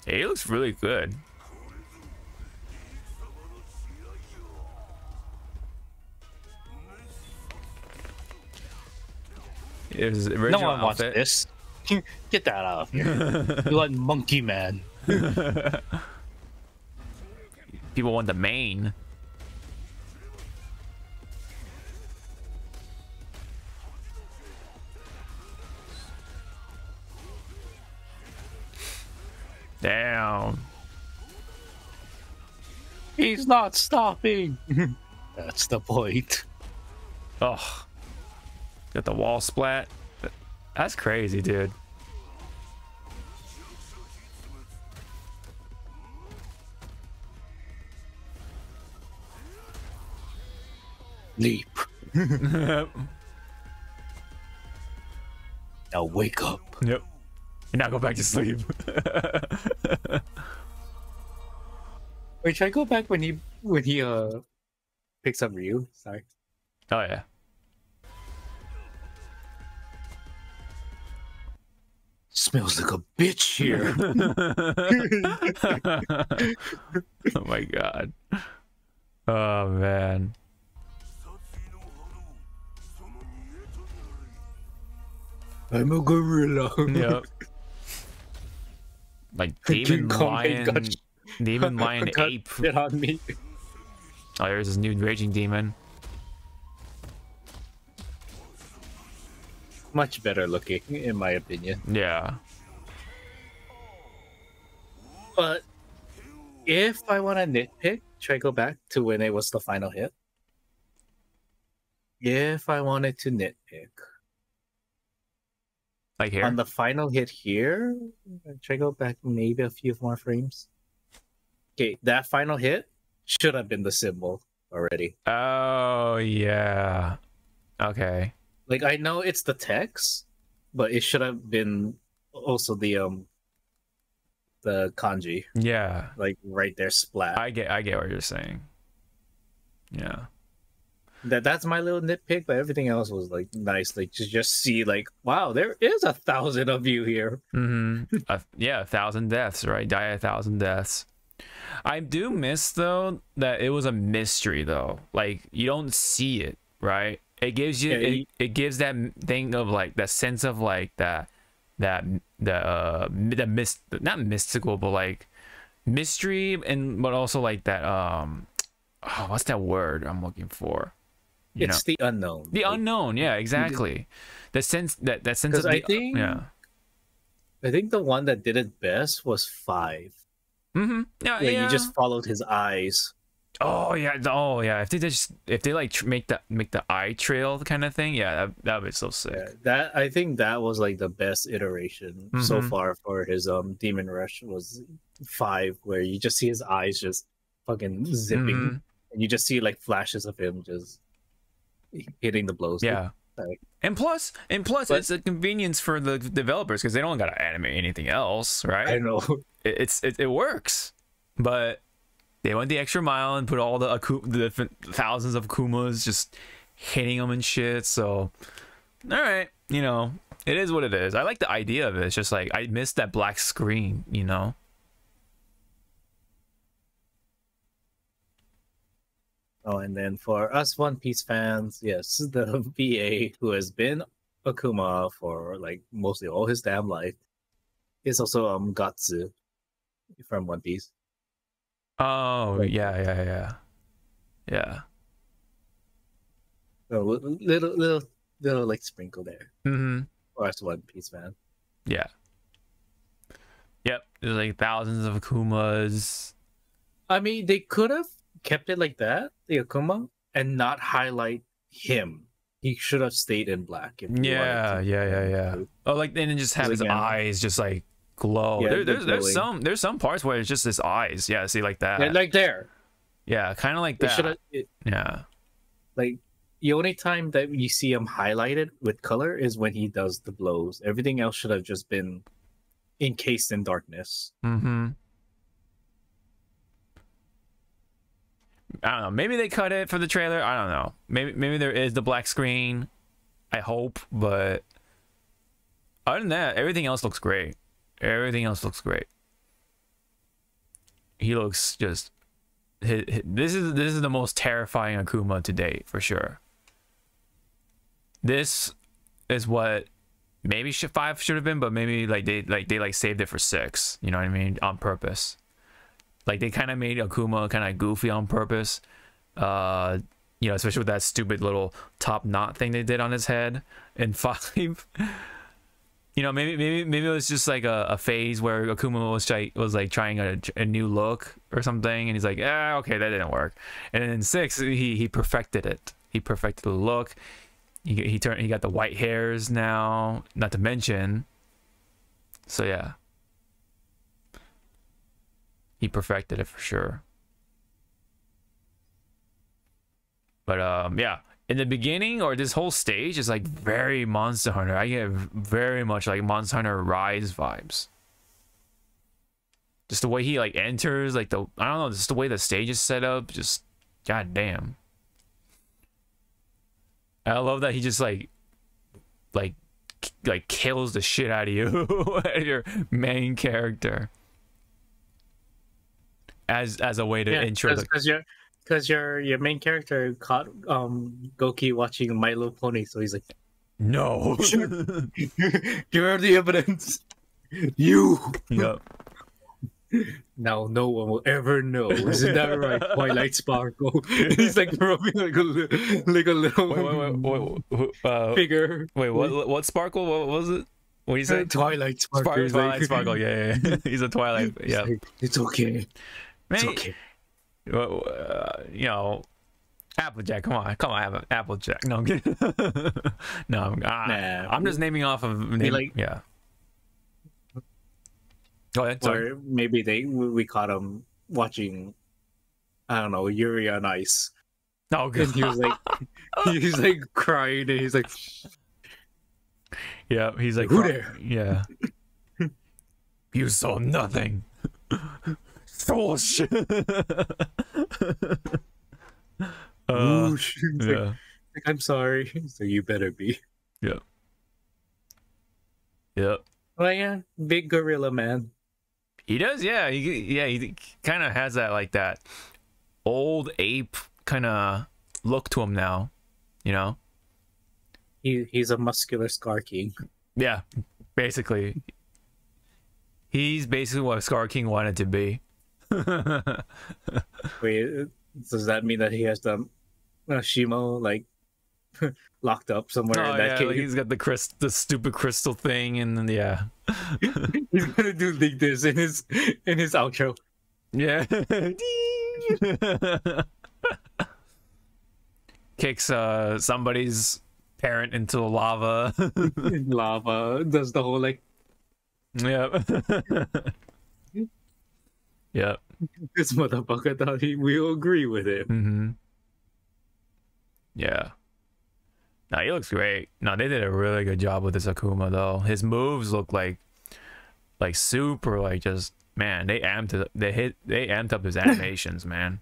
He looks really good. It was original No one wants outfit. this. Get that out of here. You want Monkey Man. People want the main. Damn. He's not stopping. That's the point. Oh. Got the wall splat. That's crazy, dude. Leap. Yep. Now wake up. Yep. And now go back to sleep. Wait, should I go back when he picks up Ryu? Sorry. Oh yeah. Smells like a bitch here. Oh my god. Oh man. I'm a gorilla. Yep. Like King demon Kong lion, got- demon lion got ape. shit on me. Oh, there's this new raging demon. much better looking, in my opinion. Yeah. But if I want to nitpick, should I go back to when it was the final hit? If I wanted to nitpick, Like here? on the final hit here, should I go back maybe a few more frames? Okay, that final hit should have been the symbol already. Oh, yeah. Okay. Like, I know it's the text, but it should have been also the kanji, Yeah. like right there, splat. I get what you're saying. Yeah. That's my little nitpick, but everything else was like nice. Like to just see, like, wow, there is 1,000 of you here. Yeah, 1,000 deaths, right? Die 1,000 deaths. I do miss though that it was a mystery though. Like you don't see it, right? It gives you it gives that thing of like that sense of like not mystical, but like mystery, and but also like that what's that word I'm looking for? It's the unknown. The unknown, yeah, exactly. The sense that sense of I think the one that did it best was 5. Yeah, you just followed his eyes. Oh yeah. If they like make the eye trail kind of thing, yeah, that would be so sick. Yeah, I think that was like the best iteration so far for his Demon Rush was 5, where you just see his eyes just fucking zipping, and you just see like flashes of him just hitting the blows. Yeah. And plus, it's a convenience for the developers because they don't gotta animate anything else, right? I know it works, but they went the extra mile and put all the different thousands of Akumas just hitting them and shit. So, all right, it is what it is. I like the idea of it. It's just like I missed that black screen, Oh, and then for us One Piece fans, yes, the VA who has been Akuma for like mostly all his damn life is also Gatsu from One Piece. Oh, yeah. So little like sprinkle there. For us One Piece fan. Yeah. Yep. There's like thousands of Akumas. I mean, they could have kept it like that, the Akuma, and not highlight him. He should have stayed in black. Yeah. Oh, like then just have his eyes just like glow. Yeah, there's some parts where it's just his eyes. Yeah, see like that. Yeah, like there. Yeah, kind of like that. Yeah. Like the only time that you see him highlighted with color is when he does the blows. Everything else should have just been encased in darkness. I don't know. Maybe they cut it for the trailer. I don't know. Maybe there is the black screen. I hope, but other than that, everything else looks great. He looks just. This is the most terrifying Akuma to date for sure. This is what maybe 5 should have been, but maybe they saved it for 6. You know what I mean? On purpose. Like they kind of made Akuma kind of goofy on purpose, especially with that stupid little top knot thing they did on his head in 5. Maybe it was just like a phase where Akuma was like trying a new look or something, and he's like, okay, that didn't work. And then in 6, he perfected it. He perfected the look. He got the white hairs now, not to mention. So yeah. He perfected it for sure. But yeah, in the beginning or this whole stage is like very Monster Hunter. I get very much like Monster Hunter Rise vibes. Just the way he like enters, like I don't know, just the way the stage is set up, just goddamn. I love that he just like kills the shit out of you, your main character. As a way to intro because your main character caught Goki watching My Little Pony, so he's like, no, here are the evidence. You. Yep. Now no one will ever know. Isn't that right, Twilight Sparkle? He's like rubbing like a little figure. Wait, what Sparkle? What was it? What do you say? Twilight Sparkle. Twilight Sparkle. Yeah. He's a Twilight. Yeah. Like, it's okay. Man, It's okay. You know, Applejack. Come on, Applejack. No, I'm kidding. No, I'm just naming off of yeah. Go ahead. Sorry. Or maybe we caught him watching, I don't know, Yuri on Ice. Oh, good. And he's like crying, and he's like, yeah, he's like, who there? Yeah. You saw nothing. Thorsh. Whoosh. He's Yeah. like, I'm sorry. So you better be. Yep. Yep. Well, yeah, big gorilla man. He does, yeah. He kind of has that like that old ape kind of look to him now, you know. He's a muscular Scar King. Yeah, basically, he's basically what Scar King wanted to be. Wait, does that mean that he has the Shimo like locked up somewhere in that cave? Like he's got the stupid crystal thing, and then yeah, he's gonna do like this in his outro. Yeah. Kicks somebody's parent into the lava. Lava does the whole like. Yep. Yep. This motherfucker thought we'll agree with him. Mm-hmm. Yeah. No, he looks great. No, they did a really good job with this Akuma though. His moves look like super like just man, they amped up his animations, man.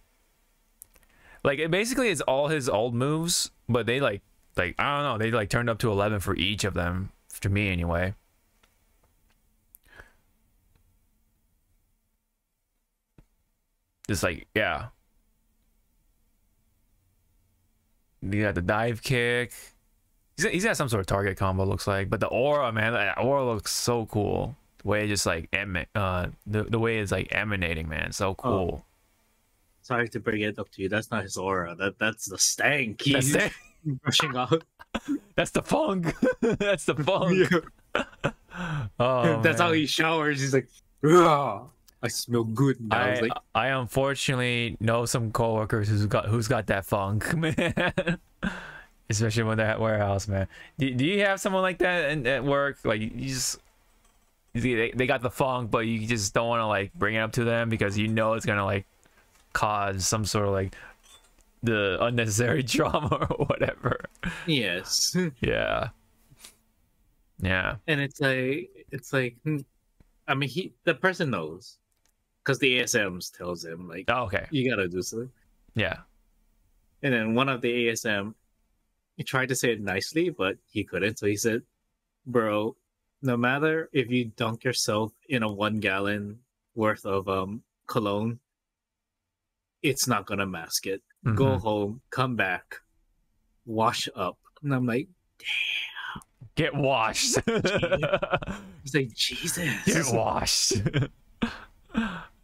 Like it basically is all his old moves, but they like I don't know, they like turned up to 11 for each of them, to me anyway. Just like, yeah. You got the dive kick. He's got some sort of target combo, looks like. But the aura, man, that aura looks so cool. The way it just like the way it's like emanating, man, so cool. Oh. Sorry to bring it up to you. That's not his aura. That's the stank. He's brushing out. That's the funk. That's the funk. Yeah. Oh, that's man. how he showers. He's like, ugh, I smell good now. I unfortunately know some coworkers who's got that funk, man. Especially when they're at warehouse, man. Do you have someone like that at work? Like you just they got the funk, but you just don't want to like bring it up to them because you know it's gonna like cause some sort of like the unnecessary drama or whatever. Yes. Yeah. Yeah. And it's like I mean the person knows because the ASMs tells him like, oh, okay, you gotta do something. Yeah. And then one of the ASM, he tried to say it nicely, but he couldn't. So he said, "Bro, no matter if you dunk yourself in a 1 gallon worth of cologne, it's not gonna mask it. Mm-hmm. Go home, come back, wash up." And I'm like, damn. Get washed. He's like, Jesus. Get washed.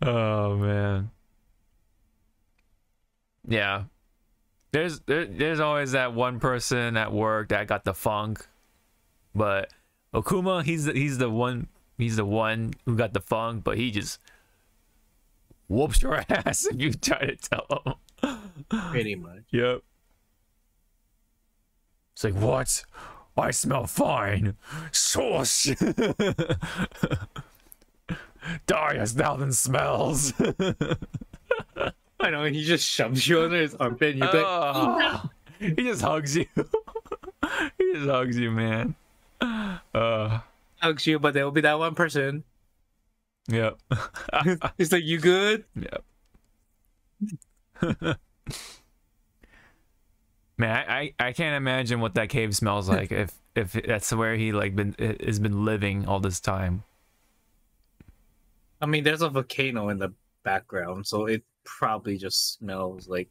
Oh man. Yeah. There's always that one person at work that got the funk, but Akuma, he's the one who got the funk, but he just whoops your ass if you try to tell him. Pretty much. Yep. It's like, what? I smell fine. Sauce. Die as thousand smells. I know, and he just shoves you under his armpit, and you're like, oh, no. He just hugs you. He just hugs you, man. Hugs you, but there will be that one person. Yep. He's like, you good? Yep. Man, I can't imagine what that cave smells like if that's where he like has been living all this time. I mean, there's a volcano in the background, so it probably just smells like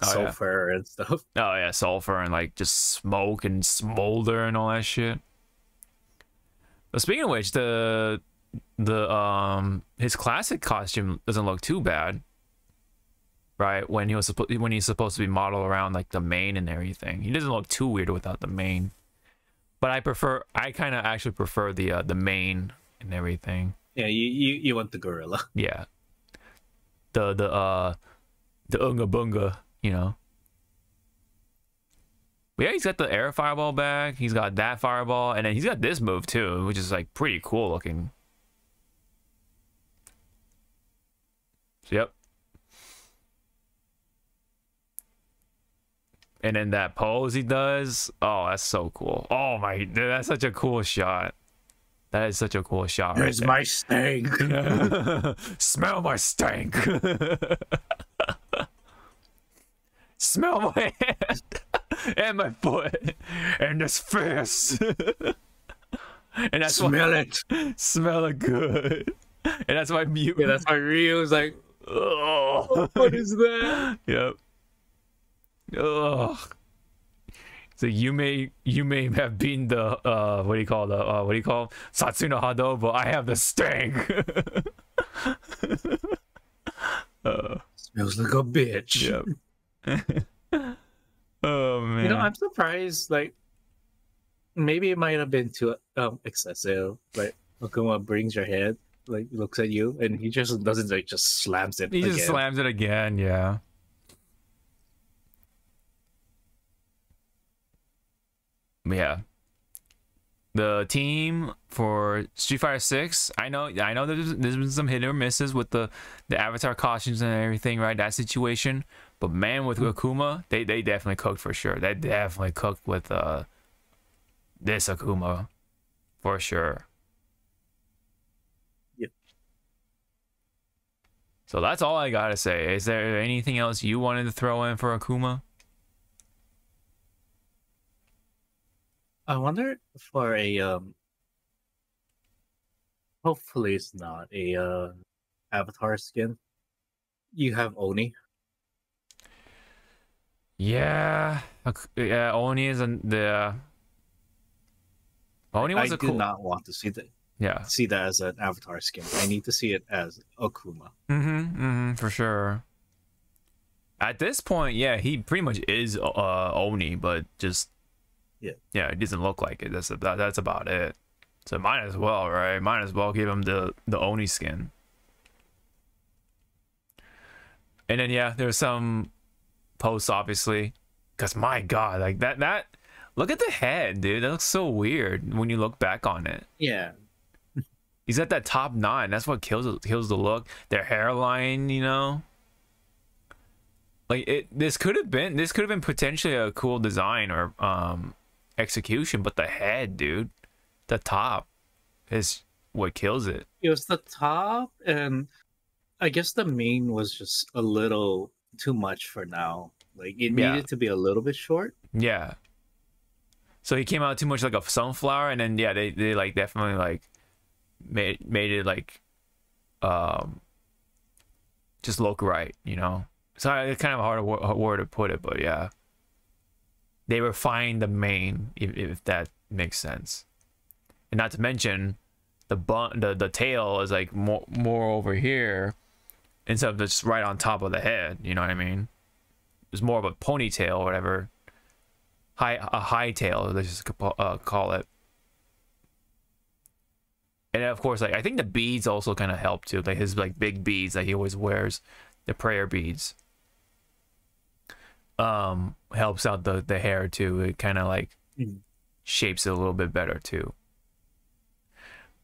sulfur and stuff. Oh yeah, sulfur and like just smoke and smolder and all that shit. But speaking of which, the his classic costume doesn't look too bad, right? When he's supposed to be modeled around like the mane and everything, he doesn't look too weird without the mane. But I kind of actually prefer the mane and everything. Yeah, you want the gorilla. Yeah. The unga bunga, you know. But yeah, he's got the air fireball back. He's got that fireball, and then he's got this move too, which is like pretty cool looking. So, yep. And then that pose he does, oh, that's so cool. Oh my, dude, that's such a cool shot. That is such a cool shot. Here's right my stank. Smell my stank. Smell my hand and my foot and this fist. And that's smell it. Smell it good. And that's why mute. Yeah, that's why Ryo's like, oh, what is that? Yep. Ugh. So you may have been the what do you call Satsuna Hado, but I have the stank. Smells like a bitch. Yep. Oh man. You know, I'm surprised. Like, maybe it might have been too excessive. Like, Akuma brings your head, like looks at you, and he just doesn't like just slams it. He just slams it again. Yeah. Yeah, the team for Street Fighter 6, I know there's been some hit or misses with the avatar costumes and everything, right? That situation, but man, with Akuma, they definitely cooked for sure. They definitely cooked with this Akuma for sure. Yep. So that's all I gotta say. Is there anything else you wanted to throw in for Akuma? I wonder for a hopefully it's not a avatar skin. You have Oni. Yeah, yeah. Oni is the Oni was I a do cool. not want to see that. Yeah. See that as an avatar skin. I need to see it as Akuma. For sure. At this point, yeah, he pretty much is Oni, but just yeah, it doesn't look like it. That's about it. So might as well, right? Might as well give him the Oni skin. And then yeah, there's some posts obviously, because my God, like that. Look at the head, dude. That looks so weird when you look back on it. Yeah. He's at that top 9. That's what kills the look. Their hairline, you know. Like this could have been potentially a cool design or execution, but the head, dude, the top is what kills it. It was the top, and I guess the mane was just a little too much for now. Like it needed to be a little bit short. Yeah. So he came out too much like a sunflower, and then yeah, they like definitely like made it like just look right, you know. So it's kind of a hard word to put it, but yeah, they refined the mane, if that makes sense. And not to mention the tail is like more over here instead of just right on top of the head, you know what I mean? It's more of a ponytail or whatever, a high tail, let's just call it. And of course, like I think the beads also kind of help too, like his like big beads that he always wears, the prayer beads. Helps out the hair too. It kind of like shapes it a little bit better too.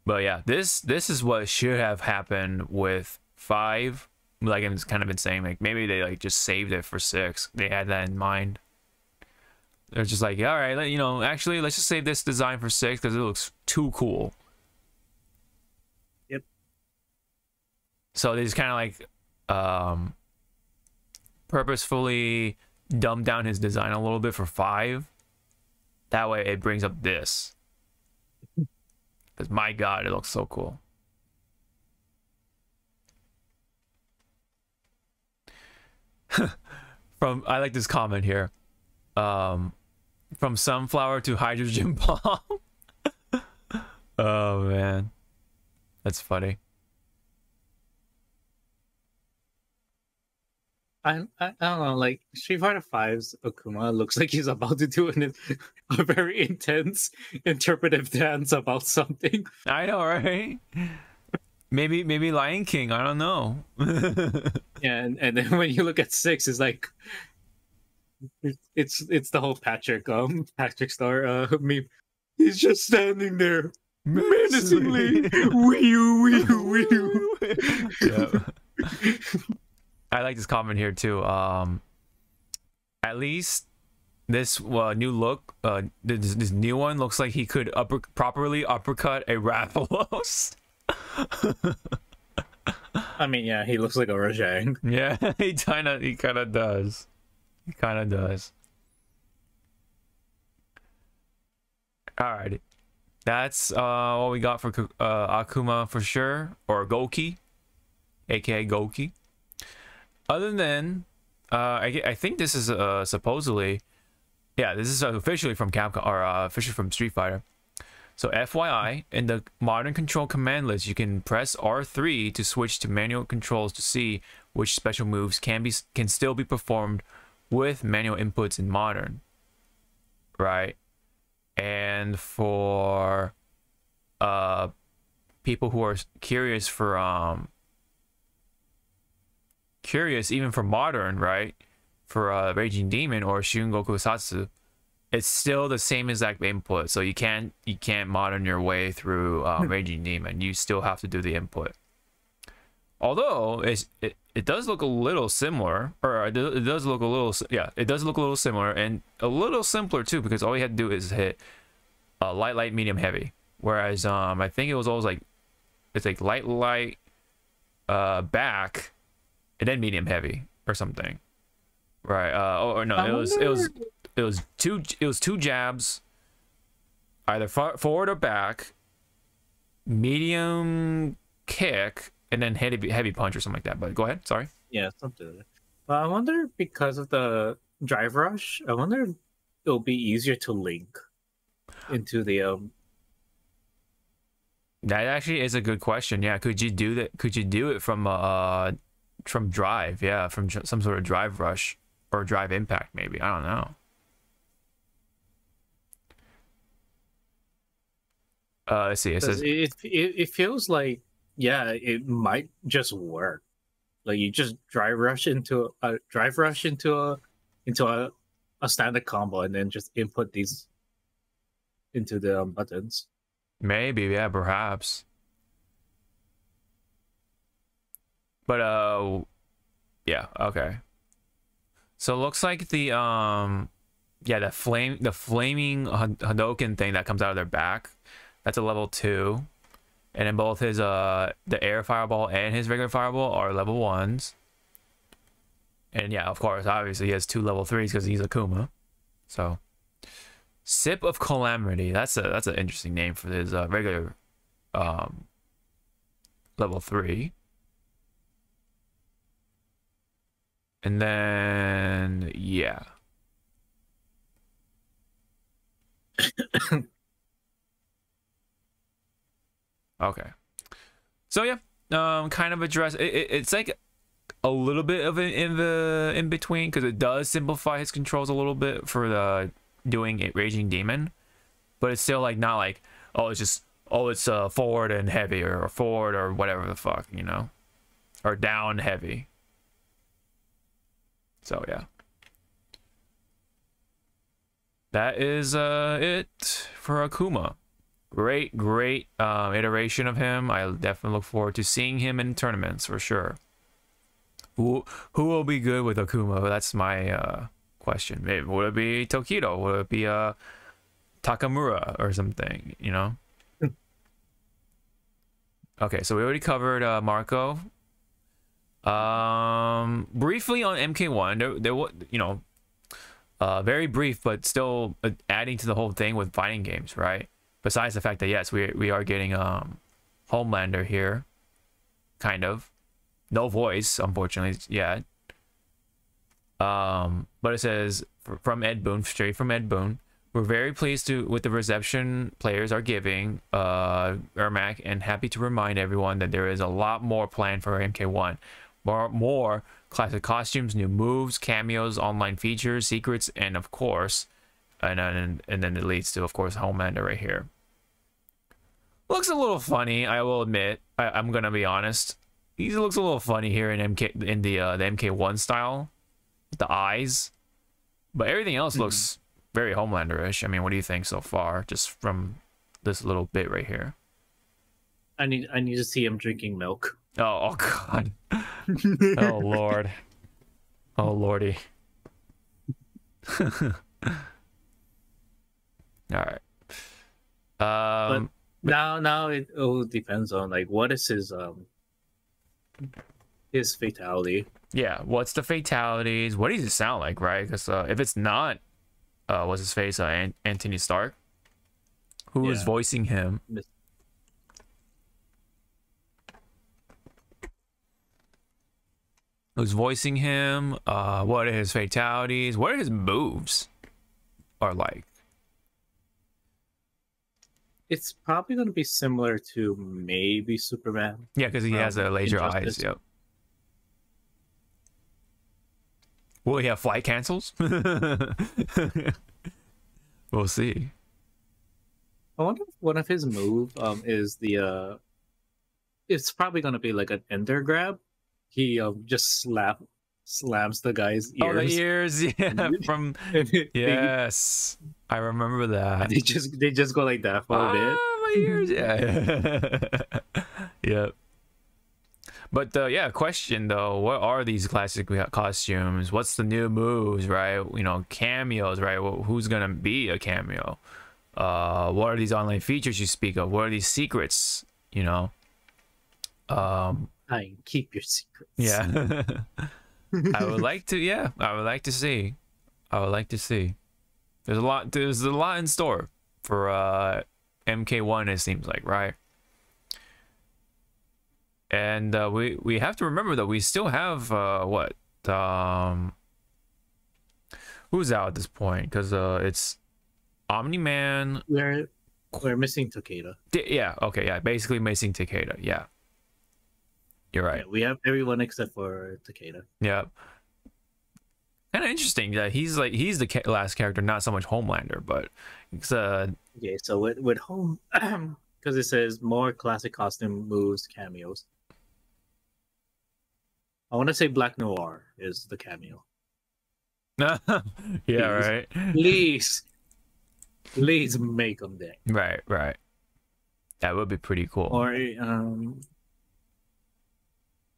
But yeah, this is what should have happened with 5. Like I've kind of been saying, like maybe they like just saved it for 6. They had that in mind. They're just like, all right, you know, actually let's just save this design for 6 because it looks too cool. Yep. So they just kind of like purposefully dumb down his design a little bit for 5. That way it brings up this. Because my God, it looks so cool. I like this comment here. From sunflower to hydrogen bomb. Oh man. That's funny. I don't know, like Street Fighter V's Akuma looks like he's about to do a very intense interpretive dance about something. I know, right? Maybe Lion King. I don't know. Yeah, and then when you look at 6, it's like it's the whole Patrick Star meme. He's just standing there menacingly. Wee you. Yeah. I like this comment here too. At least this new look, this new one looks like he could properly uppercut a Rathalos. I mean, yeah, he looks like a Rajang. Yeah, he kind of does. He kind of does. Alrighty, that's what we got for Akuma for sure, or Goki, aka Goki. Other than, I think this is supposedly, yeah, this is officially from Capcom, or officially from Street Fighter. So FYI, in the modern control command list, you can press R3 to switch to manual controls to see which special moves can still be performed with manual inputs in modern, right? And for people who are curious even for modern, right, for Raging Demon or Shungoku Satsu, it's still the same exact input. So you can't modern your way through Raging Demon. You still have to do the input. Although it does look a little similar, or it does look a little, yeah, it does look a little similar and a little simpler too, because all you had to do is hit light, medium, heavy. Whereas I think it was always like, it's like light, back, and then medium, heavy, or something, right? Or no, it was two jabs, either forward or back, medium kick, and then heavy punch or something like that. But go ahead, sorry. Yeah, something like that. But I wonder, because of the drive rush, I wonder if it'll be easier to link into the That actually is a good question. Yeah, could you do that? Could you do it from drive? Yeah, from some sort of drive rush or drive impact, maybe. I don't know. Let's see. It says it feels like, yeah, it might just work. Like you just drive rush into a standard combo and then just input these into the buttons. maybe, yeah, perhaps. But yeah, okay. So it looks like the yeah, the flaming Hadoken thing that comes out of their back, that's a level 2. And then both his the air fireball and his regular fireball are level 1s. And yeah, of course, obviously he has 2 level 3s because he's Akuma. So Sip of Calamity, that's an interesting name for his regular level 3. And then yeah. Okay. So yeah, kind of address it's like a little bit of an in between, because it does simplify his controls a little bit for the doing it Raging Demon, but it's still like not like, oh, it's forward and heavy, or forward or whatever the fuck, you know, or down heavy. So yeah, that is it for Akuma. Great iteration of him. I definitely look forward to seeing him in tournaments for sure. Who will be good with Akuma? That's my question. Maybe would it be Tokido? Would it be Takamura or something, you know? Okay, so we already covered Marco. Briefly on MK1, there was, you know, very brief, but still adding to the whole thing with fighting games, right? Besides the fact that yes, we are getting Homelander here, kind of, no voice unfortunately yet. But it says from Ed Boon, straight from Ed Boon, We're very pleased with the reception players are giving Ermac, and happy to remind everyone that there is a lot more planned for MK1. More classic costumes, new moves, cameos, online features, secrets, and of course, and then it leads to, of course, Homelander right here. Looks a little funny, I will admit. I'm gonna be honest. He looks a little funny here in the MK1 style, with the eyes, but everything else looks very Homelander-ish. I mean, what do you think so far, just from this little bit right here? I need to see him drinking milk. Oh God. Oh Lord. Oh Lordy. All right. But now it all depends on like what is his fatality. Yeah, what's the fatalities? What does it sound like, right? Because if it's not, what's his face? Anthony Stark, who is voicing him. Who's voicing him? What are his fatalities? What are his moves? Are like? It's probably going to be similar to maybe Superman. Yeah, because he has a laser eyes. Yep. Will he have flight cancels? We'll see. I wonder if one of his move is the it's probably going to be like an ender grab. He just slams the guy's ears. Oh, the ears, yeah. From yes, I remember that. They just go like that for a bit. My ears, yeah. Yep. But yeah, question though, what are these classic costumes? What's the new moves, right? You know, cameos, right? Well, who's gonna be a cameo? What are these online features you speak of? What are these secrets? You know. Keep your secrets. Yeah. I would like to. Yeah, I would like to see. I would like to see. There's a lot in store for MK1. It seems like, right? And we have to remember that we still have what who's out at this point, because it's Omni-Man. We're missing Takeda. Yeah. Okay. Yeah. Basically missing Takeda. Yeah. You're right. Yeah, we have everyone except for Takeda. Yeah. Kind of interesting that he's the last character, not so much Homelander, but it's Okay, so with home, because it says more classic costume moves, cameos. I want to say Black Noir is the cameo. Yeah, right. Please make them there. Right. That would be pretty cool.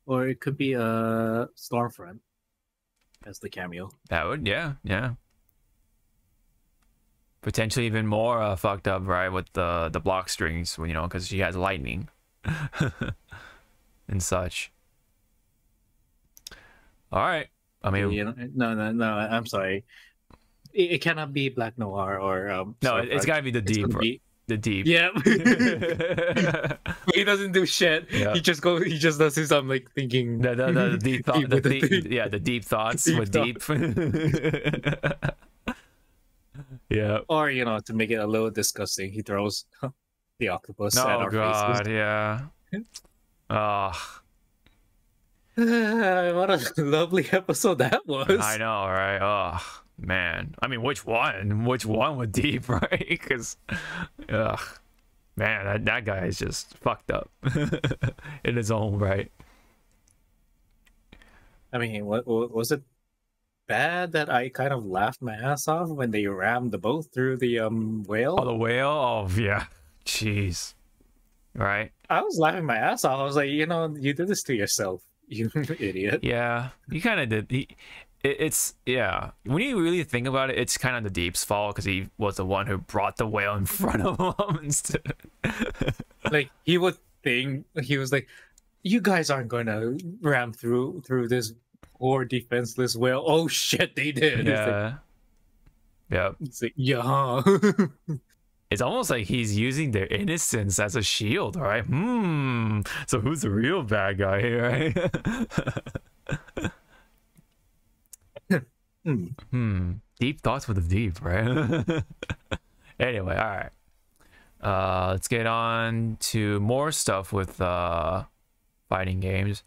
Or it could be a Stormfront as the cameo. That would, yeah. Potentially even more fucked up, right, with the block strings, you know, because she has lightning and such. All right. I mean, you know, no. I'm sorry. It cannot be Black Noir or no. It's gotta be the deep. The deep. Yeah. He doesn't do shit. Yeah. He just does his like thinking. The deep thought. The deep thoughts with deep. Yeah. Or to make it a little disgusting, he throws the octopus at our God, faces. Yeah. What a lovely episode that was. I know, right? Oh man. I mean, which one? Which one with deep, right? Because, man, that guy is just fucked up in his own right. I mean, what was it bad that I kind of laughed my ass off when they rammed the boat through the whale? Oh, the whale? Oh, yeah. Jeez. Right? I was laughing my ass off. I was like, you did this to yourself, you idiot. Yeah, you kind of did. It's yeah. When you really think about it, it's kind of the Deep's fault because he was the one who brought the whale in front of him instead. Like he was like, "You guys aren't going to ram through this poor defenseless whale." Oh shit, they did. Yeah. Yep. It's like, yeah. It's almost like he's using their innocence as a shield, right? So who's the real bad guy here, right? Deep thoughts with the deep, right? Anyway, all right. Let's get on to more stuff with fighting games.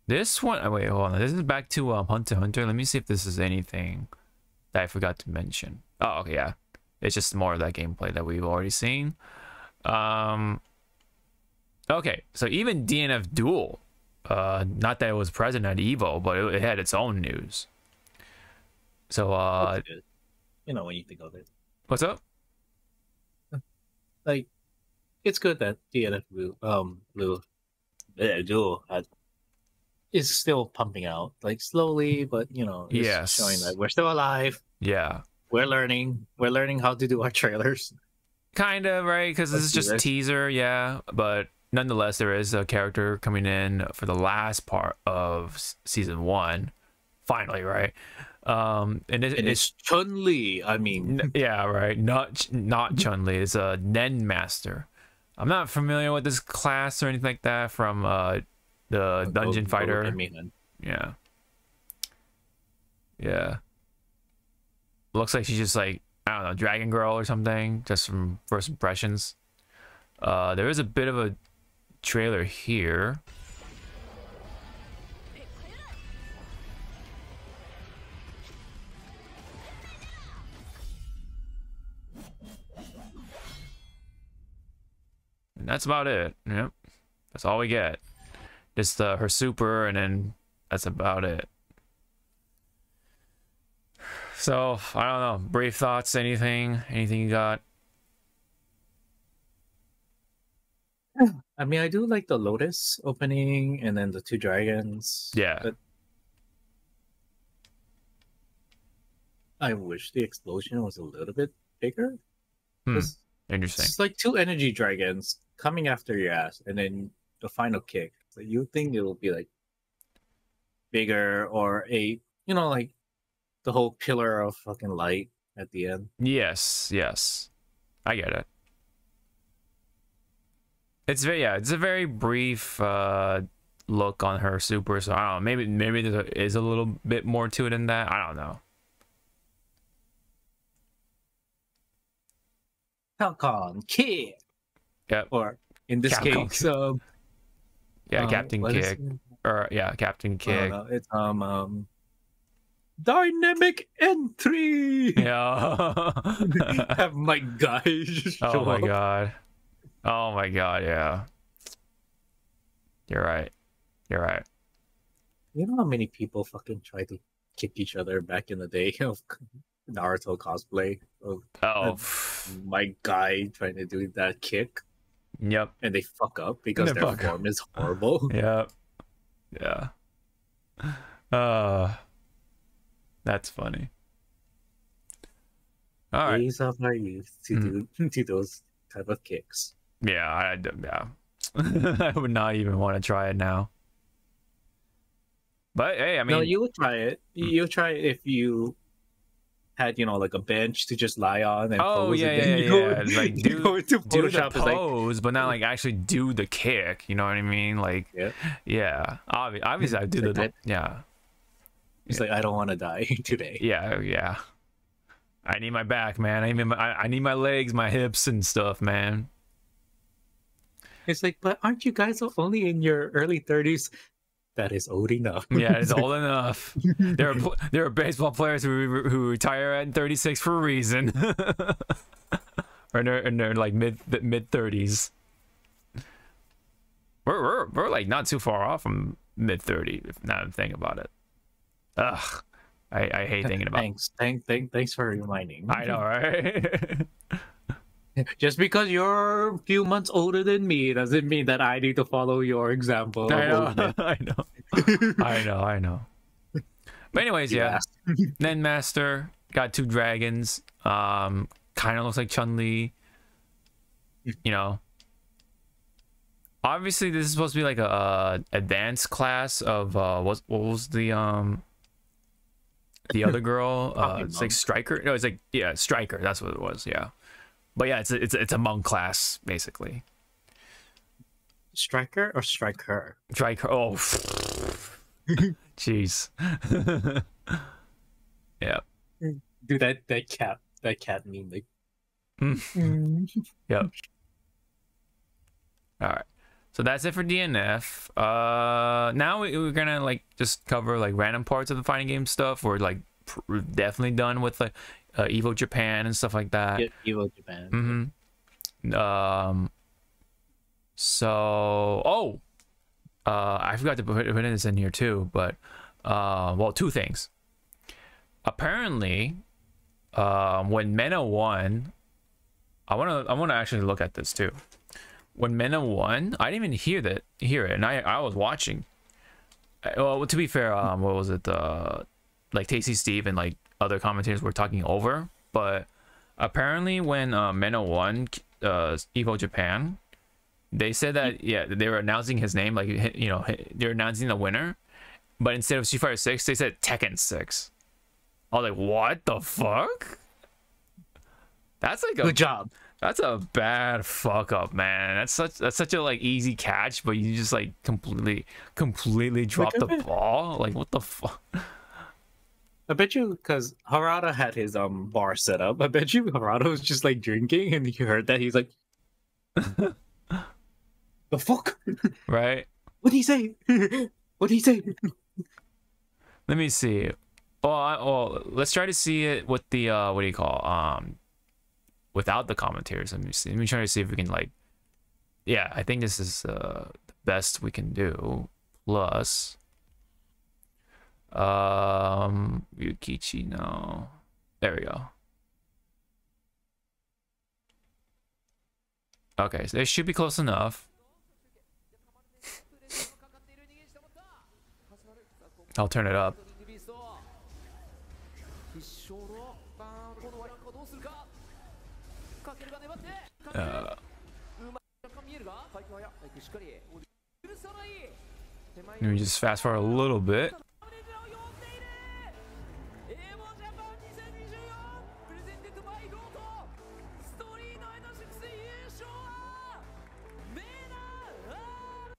This one, oh, wait, hold on. This is back to Hunter x Hunter. Let me see if this is anything that I forgot to mention. Oh, okay, yeah. It's just more of that gameplay that we've already seen. Okay, so even DNF Duel, not that it was present at EVO, but it had its own news. So, you know, when you think of it, what's up? like, it's good that DNF Duel is still pumping out, like slowly, but you know, it's showing that we're still alive. Yeah, we're learning how to do our trailers. Kind of, right? Because this is just a teaser, yeah. But nonetheless, there is a character coming in for the last part of season 1. Finally, right? And it's Chun-Li. I mean, yeah, right. Not Chun-Li. It's a Nen Master. I'm not familiar with this class or anything like that from the Dungeon Fighter. Yeah. Yeah. Looks like she's just like, I don't know, Dragon Girl or something, just from first impressions. There is a bit of a trailer here. And that's about it. Yep. That's all we get. Just her super, and then that's about it. So, I don't know. Brief thoughts, anything you got? I mean, I do like the Lotus opening and then the 2 dragons. Yeah. But I wish the explosion was a little bit bigger. Interesting. It's like 2 energy dragons coming after your ass, and then the final kick. So you think it'll be like bigger, or a, you know, like the whole pillar of fucking light at the end. Yes, I get it. It's a very brief look on her super, so I don't know, maybe there is a little bit more to it than that. I don't know. Falcon Kick. Yep. Or in this Capcom case, Captain Kick. Or Captain Kick. No, it's dynamic entry. Yeah. Have my guys. Oh my god. Oh my god, yeah. You're right. You know how many people fucking try to kick each other back in the day of Naruto cosplay? My guy trying to do that kick. Yep. And they fuck up because their form is horrible. Yep. Yeah. That's funny. All right. Days of our youth to do those type of kicks. Yeah, I would not even want to try it now. But hey, I mean, no, you would try it. You try it if you had, you know, like a bench to just lie on and pose. Like do the pose, but not like actually do the kick. You know what I mean? Like, yeah. Obviously, I do It's like, I don't want to die today. Yeah. I need my back, man. I need my legs, my hips, and stuff, man. It's like, but aren't you guys only in your early 30s? That is old enough. Yeah, it's old enough. There are baseball players who retire at 36 for a reason, or they're like mid 30s. We're like not too far off from mid 30. If now I'm thinking about it. Ugh, I hate thinking about. Thanks for reminding. I know, right? Just because you're a few months older than me doesn't mean that I need to follow your example. I know. But anyways, yeah. Nen Master got 2 dragons. Kind of looks like Chun-Li. You know. Obviously, this is supposed to be like a advanced class of what was the other girl? It's like Striker. No, it's like Striker. That's what it was. Yeah. But yeah, it's a monk class basically. Striker or Striker? Striker. Oh, jeez. Yeah. Do that cat meme like. Yep. All right. So that's it for DNF. Now we're gonna like just cover like random parts of the fighting game stuff. We're like definitely done with like EVO Japan and stuff like that. Yeah, EVO Japan. So I forgot to put this in here too, but well, two things. Apparently, when Mena won, I wanna actually look at this too. When Mena won, I didn't even hear it, and I was watching. Well, to be fair, what was it? Like Tasty Steve and like other commentators were talking over, but apparently when Mena won EVO Japan, they said that they were announcing his name, like they're announcing the winner, but instead of Street Fighter 6, they said Tekken 6. I was like, what the fuck? That's like a good job. That's a bad fuck up, man. That's such a like easy catch, but you just like completely drop the ball. Like what the fuck? I bet you, because Harada had his bar set up. I bet you Harada was just like drinking, and he heard that he's like, "The fuck?" Right? What'd he say? What'd he say? Let me see. Well, let's try to see it with the what do you call without the commentators. Let me see. Let me try to see if we can like. Yeah, I think this is the best we can do. Plus, Yukichi, no. There we go. Okay, so it should be close enough. I'll turn it up. Let me just fast forward a little bit.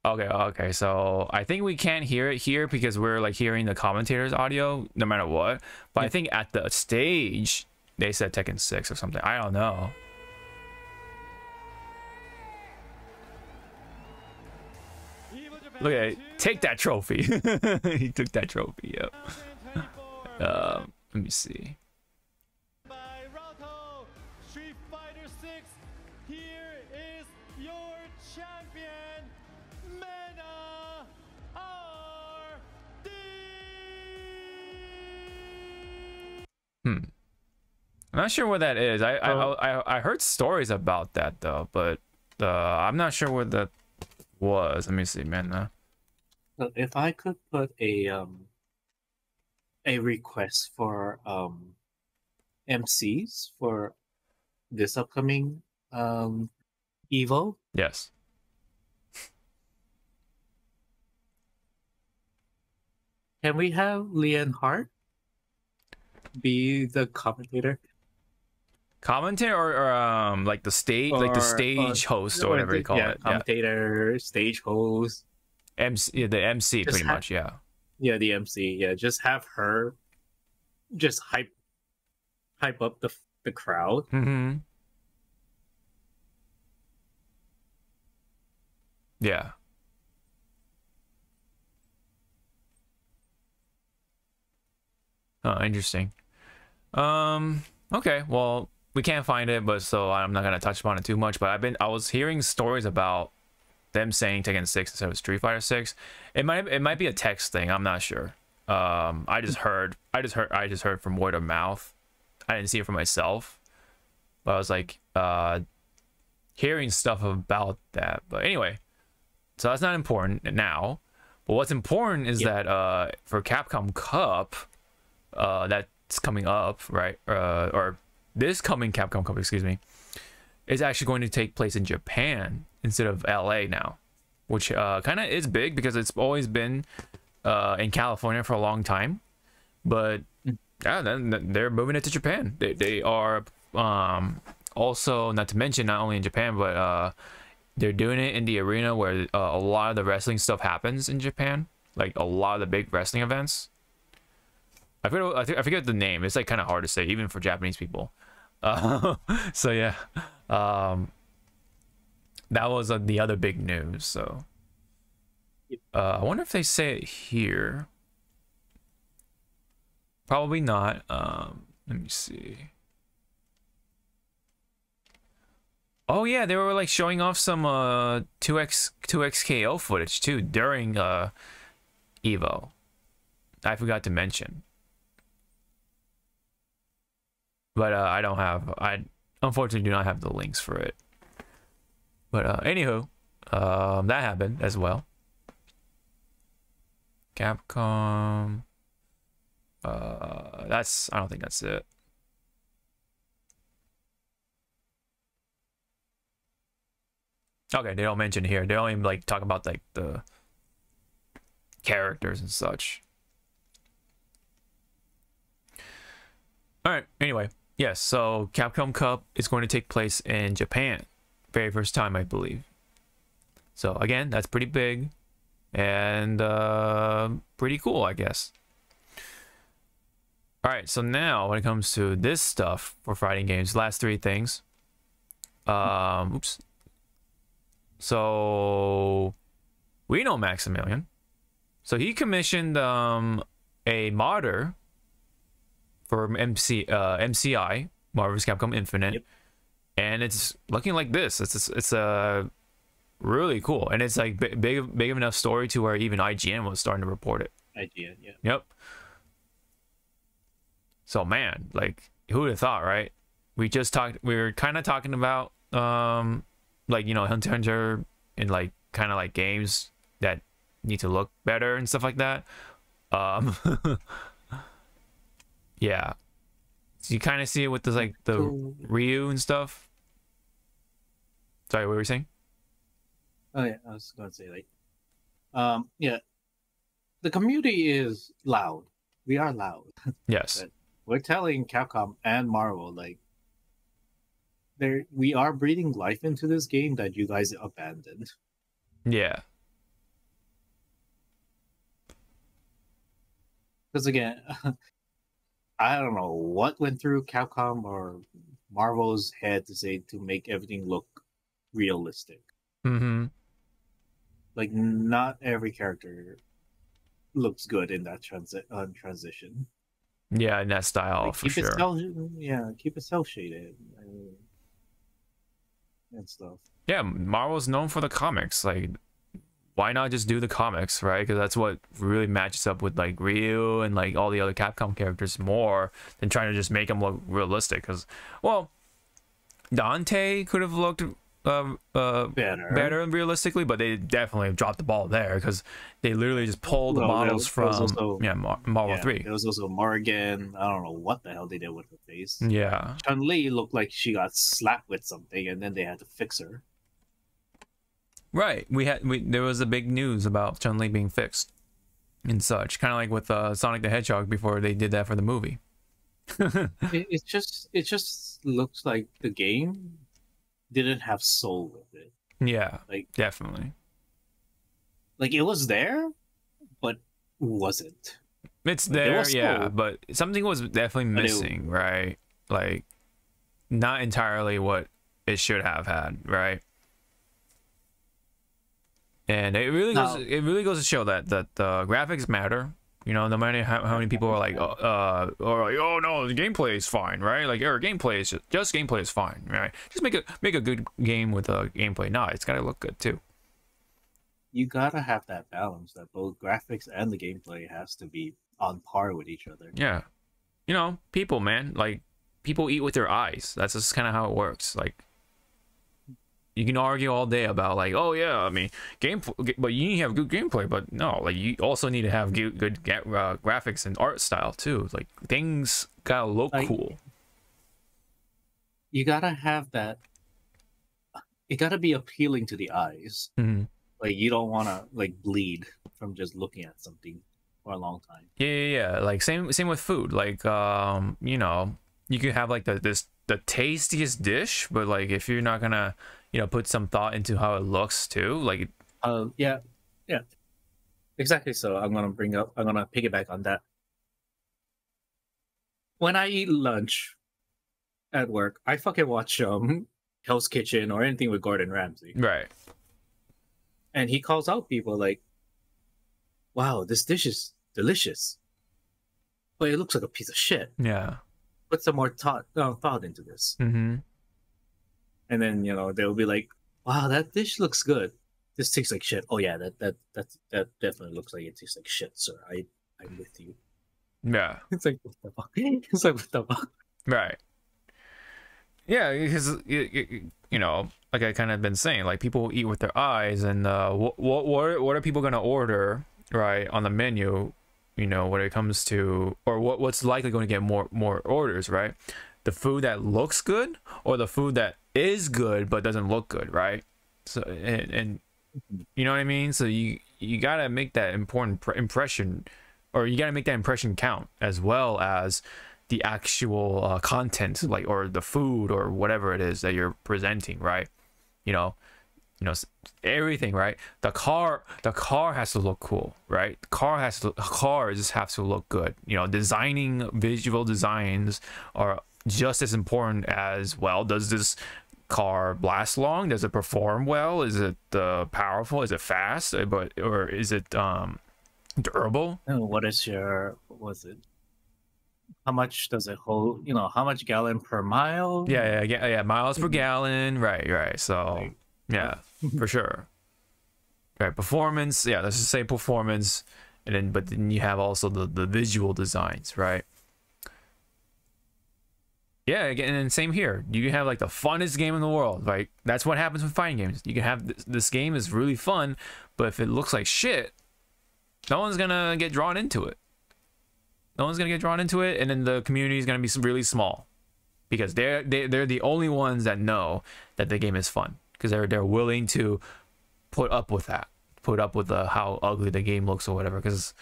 Okay, so I think we can't hear it here because we're like hearing the commentators audio no matter what, but I think at the stage they said Tekken 6 or something. I don't know. Look at it. Take that trophy. He took that trophy. Yep. Let me see. Street Fighter 6. Here is your champion, Mena RD. I'm not sure what that is. I heard stories about that though, but I'm not sure what that was. Let me see, man. So if I could put a request for MCs for this upcoming Evo. Yes. Can we have Leon Hart be the commentator? Commentator or like the stage, host or whatever you call it. Commentator, stage host. MC, the MC Just pretty much, yeah. Yeah, the MC. Yeah, just have her just hype up the crowd. Mm-hmm. Yeah. Oh, interesting. Okay, well, we can't find it, but so I'm not gonna touch upon it too much. But I was hearing stories about them saying Tekken 6 instead of Street Fighter 6. It might be a text thing. I'm not sure. I just heard from word of mouth. I didn't see it for myself, but I was like hearing stuff about that. But anyway, so that's not important now. But what's important is that for Capcom Cup, that's coming up, right? Or this coming Capcom Cup, excuse me, is actually going to take place in Japan instead of LA now, which kind of is big because it's always been in California for a long time, but yeah, then they're moving it to Japan. They are also, not to mention, not only in Japan, but they're doing it in the arena where a lot of the wrestling stuff happens in Japan, like a lot of the big wrestling events. I forget the name. It's like kind of hard to say even for Japanese people. So yeah, that was the other big news. So I wonder if they say it here. Probably not. Let me see. Oh yeah, they were like showing off some 2xKO footage too during EVO. I forgot to mention. But I unfortunately do not have the links for it. But anywho, that happened as well. Capcom. I don't think that's it. Okay, they don't mention it here. They only like talk about like the characters and such. All right. Anyway, yes. So Capcom Cup is going to take place in Japan, very first time, I believe. So again, that's pretty big, and pretty cool, I guess. All right. So now, when it comes to this stuff for fighting games, last three things. Oops. So we know Maximilian. So he commissioned a modder for MCI, Marvel's Capcom Infinite. Yep. And it's looking like this. It's really cool, and it's like big enough story to where even IGN was starting to report it. IGN, yeah. Yep. So man, like who would have thought, right? We were kind of talking about like, you know, Hunter x Hunter and like kind of like games that need to look better and stuff like that. Yeah. So you kind of see it with the like the Ryu and stuff. Sorry, what were you saying? Oh yeah, I was going to say like, yeah, the community is loud. We are loud. Yes. But we're telling Capcom and Marvel like, we are breathing life into this game that you guys abandoned. Yeah. Because again, I don't know what went through Capcom or Marvel's head to make everything look realistic. Mm-hmm. Like not every character looks good in that transition. Yeah, in that style, like, for sure. Keep it cel shaded and stuff. Yeah, Marvel's known for the comics. Like, why not just do the comics, right? Because that's what really matches up with like Ryu and like all the other Capcom characters more than trying to just make them look realistic. Because, well, Dante could have looked better realistically, but they definitely dropped the ball there because they literally just pulled the models from Marvel 3. There was also Morrigan. I don't know what the hell they did with her face. Yeah, Chun-Li looked like she got slapped with something, and then they had to fix her. Right. There was a big news about Chun-Li being fixed and such, kind of like with Sonic the Hedgehog before they did that for the movie. it just looks like the game didn't have soul with it. Yeah, like definitely. Like it was there, but wasn't. It's there, yeah, but something was definitely missing, right? Like not entirely what it should have had, right? And it really goes to show that graphics matter. You know, no matter how many people are like, oh no, the gameplay is fine, right? Like, gameplay is just gameplay is fine, right? Just make a good game with gameplay. Nah, it's gotta look good too. You gotta have that balance that both graphics and the gameplay has to be on par with each other. Yeah, you know, people, man, like people eat with their eyes. That's just kind of how it works. Like, you can argue all day about like, oh yeah, I mean, gameplay, but you need to have good gameplay. But no, like you also need to have good graphics and art style too. Like things gotta look cool. You gotta have that. It gotta be appealing to the eyes. Mm-hmm. Like you don't want to like bleed from just looking at something for a long time. Yeah. Like same with food. Like you know, you could have like the tastiest dish, but like if you're not gonna, you know, put some thought into how it looks too, like yeah, exactly. So I'm gonna piggyback on that. when I eat lunch at work, I fucking watch Hell's Kitchen or anything with Gordon Ramsay, Right. and he calls out people like, "Wow, this dish is delicious, but it looks like a piece of shit. Yeah. Put some more thought into this." Mm-hmm. And then they'll be like, "Wow, that dish looks good. This tastes like shit. Oh yeah, that definitely looks like it tastes like shit, sir. I'm with you." Yeah. It's like, what the fuck? It's like, what the fuck? Right. Yeah, because like I kind of been saying, like people eat with their eyes, and what are people gonna order, right, on the menu? When it comes to, or what's likely going to get more orders, right? The food that looks good, or the food that is good but doesn't look good, right? So and you know what I mean. So you gotta make that important impression, or you gotta make that impression count, as well as the actual content, like, or the food or whatever it is that you're presenting, right? Everything, right? The car has to look cool, right? Cars have to look good. Designing visual designs are just as important as, well, does this car last long? Does it perform well? Is it powerful? Is it fast? Or is it durable? What was it? How much does it hold? How much gallon per mile? Yeah. Miles per gallon. Right. So, yeah, for sure. Right. Performance. Yeah. Let's just say performance. But then you have also the visual designs, right? Yeah. Again, and then same here. You can have like the funnest game in the world, right? That's what happens with fighting games. You can have this game is really fun, but if it looks like shit, no one's gonna get drawn into it. And then the community is gonna be really small, because they're the only ones that know that the game is fun, because they're willing to put up with how ugly the game looks or whatever, because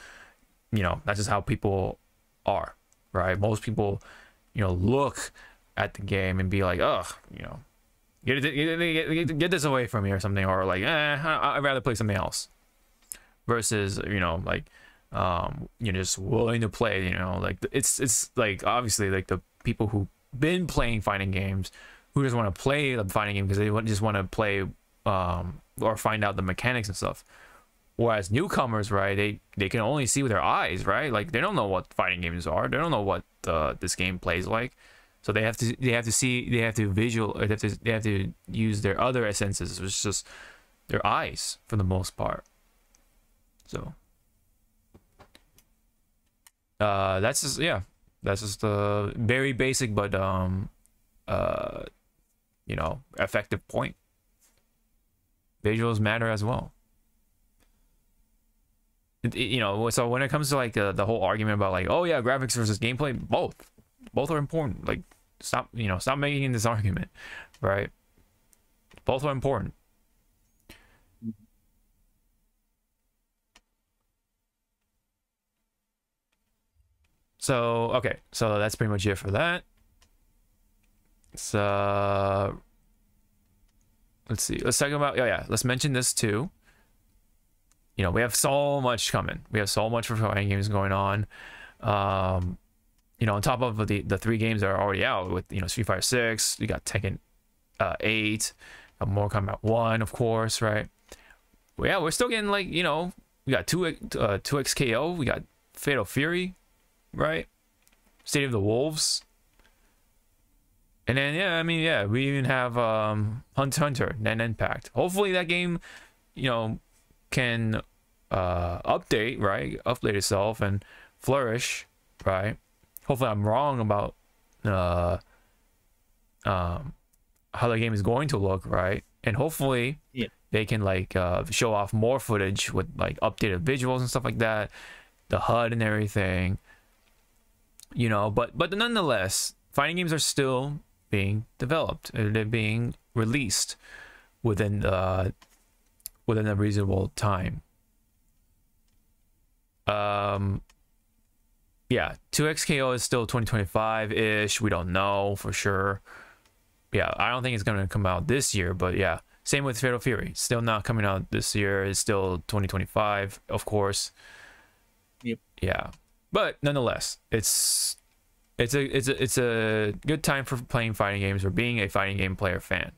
that's just how people are, right? Most people look at the game and be like, ugh, get this away from me or something, or like, I'd rather play something else, versus like just willing to play. Like it's like, obviously, like the people who've been playing fighting games, who just want to play the fighting game because they just want to play or find out the mechanics and stuff. Whereas newcomers, right, they can only see with their eyes, right? Like they don't know what fighting games are, they don't know what this game plays like, so they have to use their other senses, which is just their eyes for the most part. So that's just a very basic but effective point. Visuals matter as well. So when it comes to like the whole argument about like, oh yeah, graphics versus gameplay, both are important. Like stop making this argument, right? Both are important. So, okay, so that's pretty much it for that. So, let's see. Let's talk about, let's mention this too. We have so much coming. We have so much for fighting games going on. On top of the 3 games that are already out with, Street Fighter 6, we got Tekken 8, Mortal Kombat 1, of course, right? Well, yeah, we're still getting like, we got 2XKO, we got Fatal Fury, right? State of the Wolves. And then we even have Hunter x Hunter, Nen Impact. Hopefully that game, can update itself and flourish, right? Hopefully I'm wrong about how the game is going to look, right? And hopefully they can like show off more footage with like updated visuals and stuff like that, the HUD and everything. But nonetheless, fighting games are still being developed. They're being released within a reasonable time. 2XKO is still 2025-ish. We don't know for sure. I don't think it's going to come out this year, but same with Fatal Fury. Still not coming out this year. It's still 2025, of course. Yep. But nonetheless, it's it's a good time for playing fighting games or being a fighting game player fan.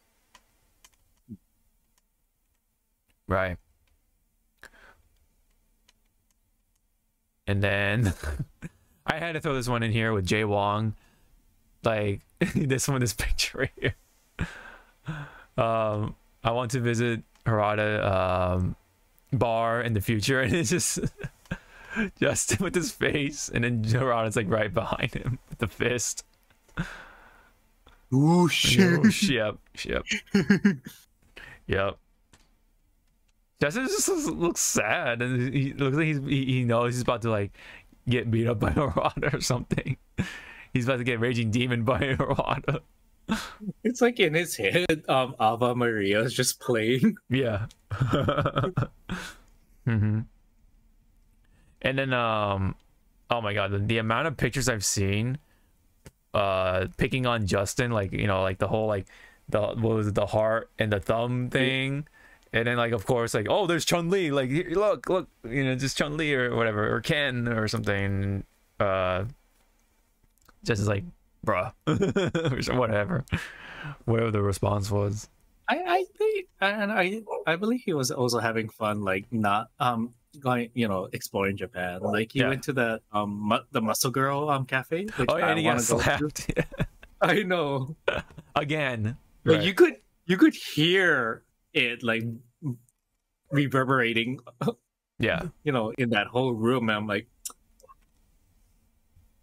Right. And then I had to throw this one in here with Jay Wong. Like this picture right here. I want to visit Harada bar in the future, and it's just Justin with his face, and then Harada's like right behind him with the fist. Ooh, shit. Yep. Yep. Justin just looks sad, and he looks like he knows he's about to like get beat up by Harada or something. He's about to get Raging Demon by Harada. It's like in his head, Ava Maria is just playing. Yeah. Mm-hmm. And then oh my god, the amount of pictures I've seen picking on Justin, like, you know, like the whole like what was it, the heart and the thumb thing. And then like of course like, oh, there's Chun-Li, like here, look, you know, just Chun-Li or whatever, or Ken or something. Just is like, bruh. Or whatever the response was. I think, and I believe he was also having fun, like not going, you know, exploring Japan. Like he went to the Muscle Girl cafe. Which Oh yeah, and he got slapped. I know. Again. Like Right. you could hear it like reverberating. Yeah. You know, in that whole room. And I'm like,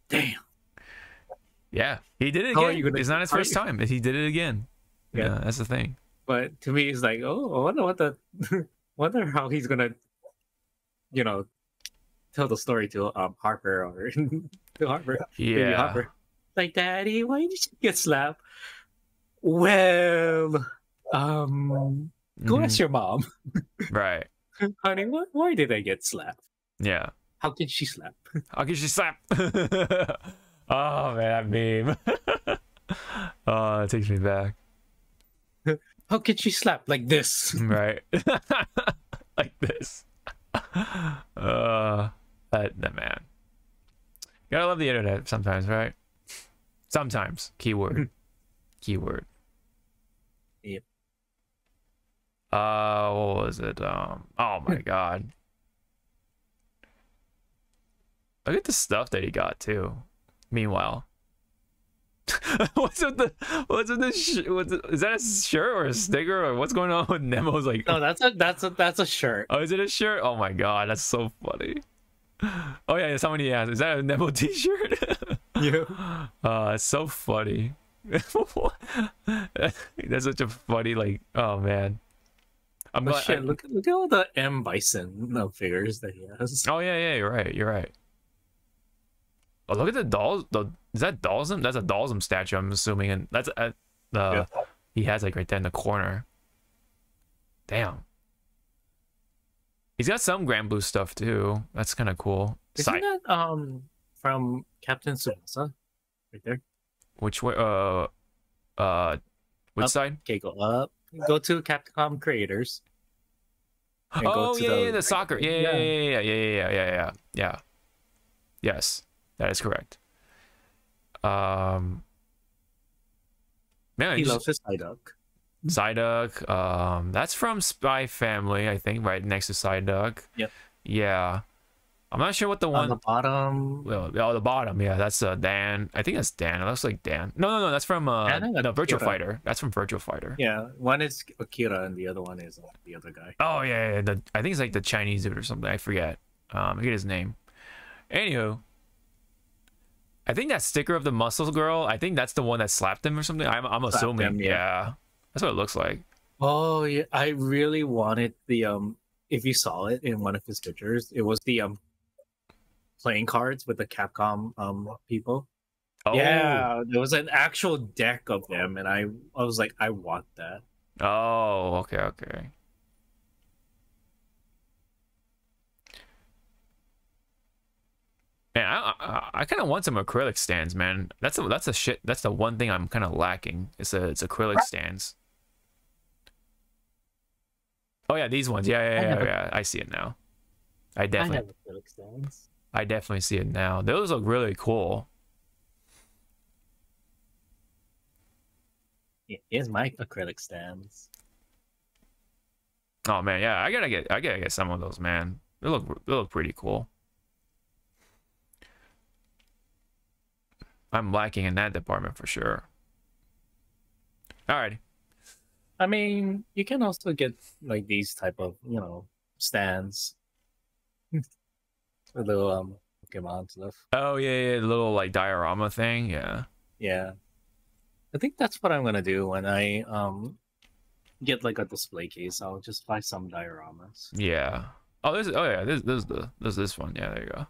damn. Yeah, he did it How are again. you gonna- It's not his first time. He did it again. Yeah. Yeah, that's the thing. But to me, it's like, oh, I wonder what the, wonder how he's gonna, you know, tell the story to Harper or to Harper, baby Yeah. Harper. Like, Daddy, why did you get slapped? Well, go ask your mom, Right. honey. Why did I get slapped? Yeah. How can she slap? How can she slap? Oh man, that meme. Oh, it takes me back. How can she slap like this? Right. Like this. That man. Gotta love the internet sometimes, right? Sometimes. Keyword. Keyword. Yep. What was it? Oh my god. Look at the stuff that he got too. Meanwhile. What's with the is that a shirt or a sticker or what's going on with Nemo's like? No, that's a shirt. Oh, is it a shirt? Oh my god, that's so funny. Oh yeah, somebody asked, is that a Nemo t-shirt? Yeah. It's so funny. That's such a funny, like, oh man. I'm But glad. shit, look at all the M Bison figures that he has. Oh yeah, you're right. Oh, look at the dolls. Is that Dalsum? That's a Dalsum statue, I'm assuming, and that's he has like right there in the corner. Damn. He's got some Grand Blue stuff too. That's kind of cool. Isn't that from Captain Tsubasa? Right there. Which way? Which side? Okay, go up. Go to Capcom Creators. and go Oh to yeah, the soccer. Yeah. Yes, that is correct. Man, He loves his Psyduck. Psyduck. That's from Spy Family, I think, right next to Psyduck. Yep. Yeah. I'm not sure what the one On the bottom. well, oh, the bottom, yeah, that's Dan. I think that's Dan. It looks like Dan. No, that's from Dan and no, Virtual Akira. Fighter. That's from Virtual Fighter. Yeah, one is Akira and the other one is the other guy. Oh yeah. I think it's like the Chinese dude or something. I forget. I forget his name. Anywho, I think that sticker of the muscle girl, I think that's the one that slapped him or something. I'm assuming. him, yeah. That's what it looks like. Oh yeah, I really wanted the if you saw it in one of his pictures, it was the playing cards with the Capcom people. Oh. Yeah, there was an actual deck of them, and I was like, I want that. Oh, okay. Man, I kind of want some acrylic stands, man. That's the one thing I'm kind of lacking. It's acrylic stands. Oh yeah, these ones. Yeah. I see it now. I have acrylic stands. I definitely see it now. Those look really cool. Here's my acrylic stands. Oh man, yeah, I gotta get some of those, man. They look pretty cool. I'm lacking in that department for sure. Alrighty. I mean, you can also get like these type of, stands. A little Pokemon stuff. Oh yeah, the little like diorama thing, yeah. Yeah. I think that's what I'm gonna do when I get like a display case. I'll just buy some dioramas. Yeah. There's this one. Yeah, there you go.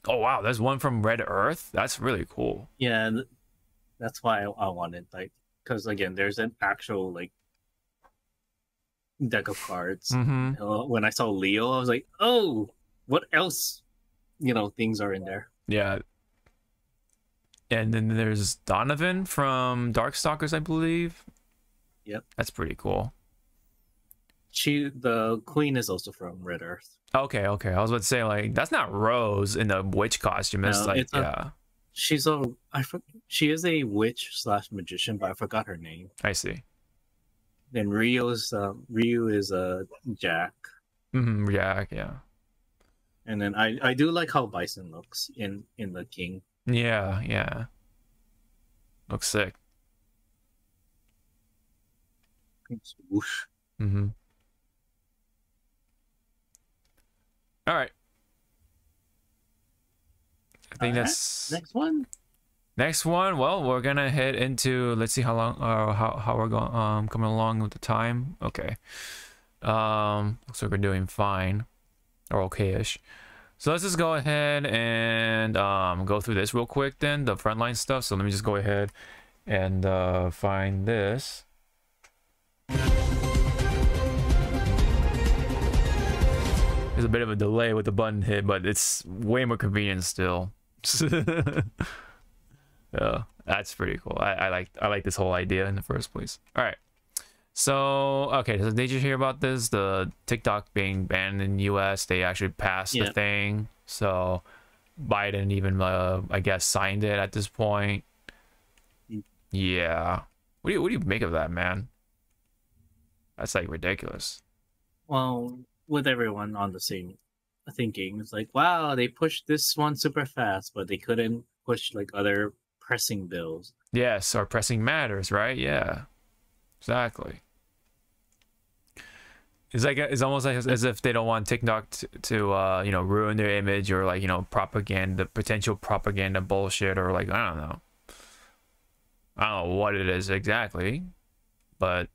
Oh wow, there's one from Red Earth. That's really cool. Yeah, that's why I wanted, like, because again, there's an actual like deck of cards. When I saw Leo, I was like, oh, what else? Things are in there. Yeah. And then there's Donovan from Darkstalkers, I believe. Yep. That's pretty cool. The queen is also from Red Earth. Okay. I was about to say, like, that's not Rose in the witch costume. It's she is a witch / magician, but I forgot her name. I see. Then Ryu is Jack. Jack, yeah. And then I do like how Bison looks in the king. Yeah. Looks sick. Whoosh. All right. I think that's next one. Next one. Well, we're gonna head into. Let's see how long. How we're going. Coming along with the time. Okay. Looks like we're doing fine, or okay-ish. So let's just go ahead and go through this real quick. Then the frontline stuff. So let me just go ahead and find this. There's a bit of a delay with the button hit, but it's way more convenient still. Yeah, that's pretty cool. I like this whole idea in the first place. All right. So, okay, so did you hear about this? The TikTok being banned in the US, they actually passed the thing. So Biden even, I guess, signed it at this point. Yeah. What do you make of that, man? That's like ridiculous. Well, with everyone on the same thinking, it's like, wow, they pushed this one super fast, but they couldn't push like other pressing bills. Yes, or pressing matters, right? Yeah. Exactly. It's almost like as if they don't want TikTok to ruin their image, or like, potential propaganda bullshit, or like, I don't know what it is exactly, but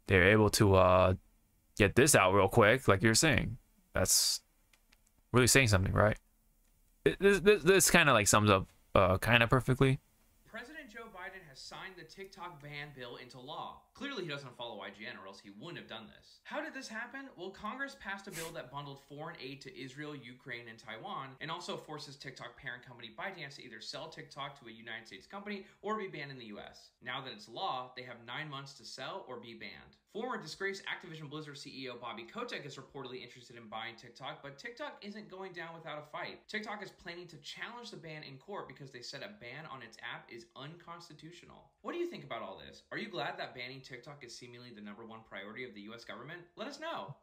they're able to get this out real quick, like you're saying. That's really saying something, right? This kind of like sums up kind of perfectly. President Joe Biden has signed the TikTok ban bill into law. Clearly he doesn't follow IGN, or else he wouldn't have done this. How did this happen? Well, Congress passed a bill that bundled foreign aid to Israel, Ukraine, and Taiwan, and also forces TikTok parent company ByteDance to either sell TikTok to a United States company or be banned in the US. Now that it's law, they have 9 months to sell or be banned. Former disgraced Activision Blizzard CEO Bobby Kotick is reportedly interested in buying TikTok, but TikTok isn't going down without a fight. TikTok is planning to challenge the ban in court because they said a ban on its app is unconstitutional. What do you think about all this? Are you glad that banning TikTok is seemingly the #1 priority of the US government? Let us know.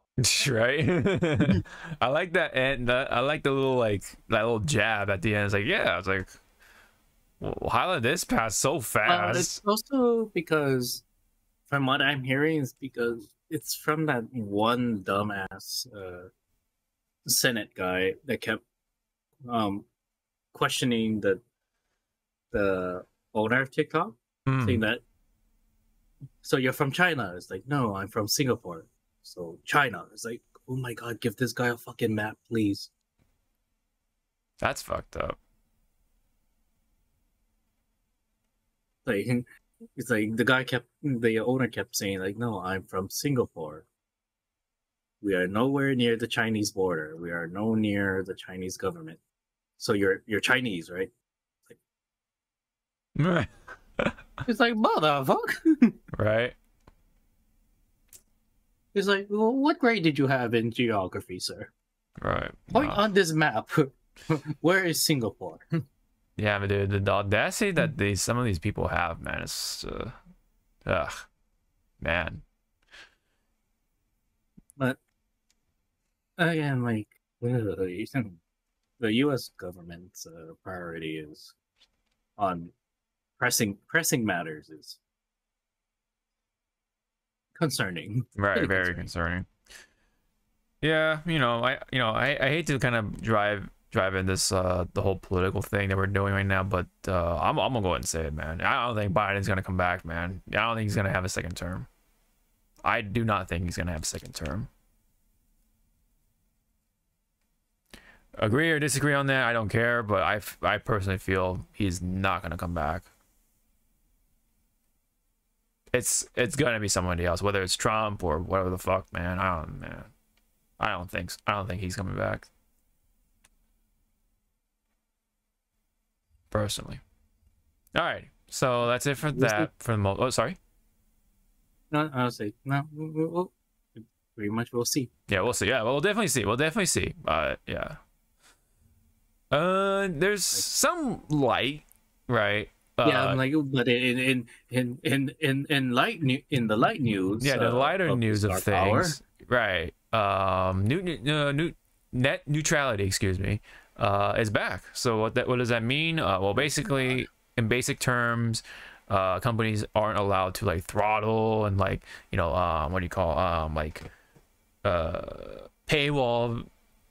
Right. I like that, and I like the little that little jab at the end. It's like, yeah, it's like, well, how did this pass so fast? It's also because, from what I'm hearing, is because it's from that one dumbass Senate guy that kept questioning the owner of TikTok, saying that, so you're from China? It's like, no, I'm from Singapore. So China. It's like, oh my god, give this guy a fucking map, please. That's fucked up. Like, it's like the owner kept saying like, no, I'm from Singapore. We are nowhere near the Chinese border. We are no near the Chinese government. So you're Chinese, right? Right. It's like, motherfucker. Right. It's like, well, what grade did you have in geography, sir? Right. Point on this map. Where is Singapore? Yeah, but dude, the audacity that some of these people have, man, is ugh, man. But again, like the U.S. government's priority is on pressing matters is concerning. Right, Really very concerning. Yeah, I hate to kind of drive in this the whole political thing that we're doing right now, but I'm gonna go ahead and say it, man. I don't think Biden's gonna come back, man. I don't think he's gonna have a second term. I do not think he's gonna have a second term. Agree or disagree on that, I don't care, but I personally feel he's not gonna come back. It's gonna be somebody else, whether it's Trump or whatever the fuck, man. I don't think he's coming back. Personally. All right, so that's it for that. For the most, oh, sorry. No, I'll say no. We'll pretty much we'll see. Yeah, we'll see. Yeah, we'll definitely see. We'll definitely see. Yeah. There's some light, right? Yeah, I'm like, but in the light news. Yeah, the lighter news of things, right? Net neutrality, excuse me, is back. So what does that mean? Well, basically, in basic terms, companies aren't allowed to like throttle and like what do you call paywall,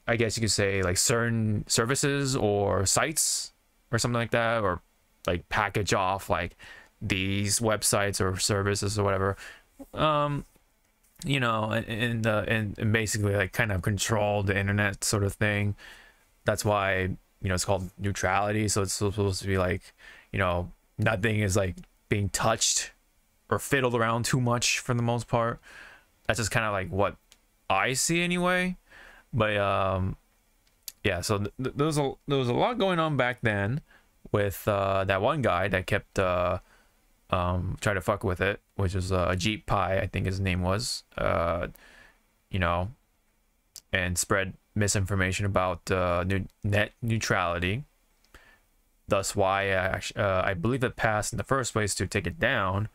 I guess you could say, like certain services or sites or something like that, or like package off like these websites or services or whatever, and basically like kind of control the internet sort of thing. That's why it's called neutrality. So it's supposed to be like nothing is like being touched or fiddled around too much for the most part. That's just kind of like what I see anyway. But yeah, so there was a lot going on back then with that one guy that kept trying to fuck with it, which was Ajit Pai, I think his name was, and spread misinformation about net neutrality. Thus why I believe it passed in the first place to take it down,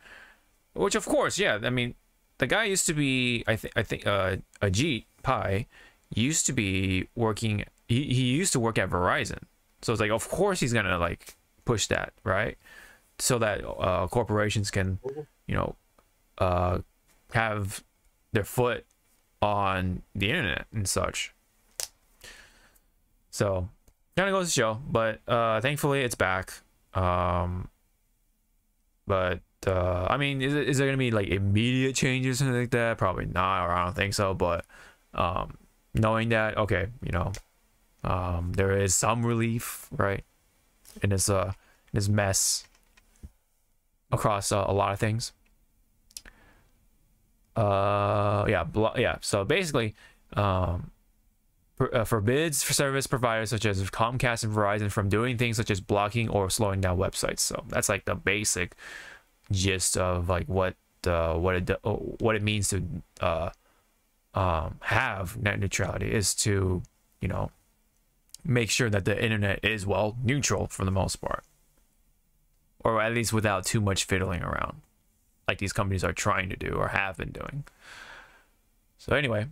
which of course, yeah, I mean, the guy used to be, I think Ajit Pai used to be working, he used to work at Verizon. So it's like, of course he's gonna like push that, right? So that corporations can, have their foot on the internet and such. So kind of goes to show, but thankfully it's back. But I mean, is there gonna be like immediate changes or something like that? Probably not, or I don't think so. But knowing that, okay, there is some relief, right, in this mess across a lot of things. Yeah. So basically, forbids for service providers such as Comcast and Verizon from doing things such as blocking or slowing down websites. So that's like the basic gist of like what it means to have net neutrality, is to make sure that the internet is neutral for the most part, or at least without too much fiddling around, like these companies are trying to do or have been doing. So anyway,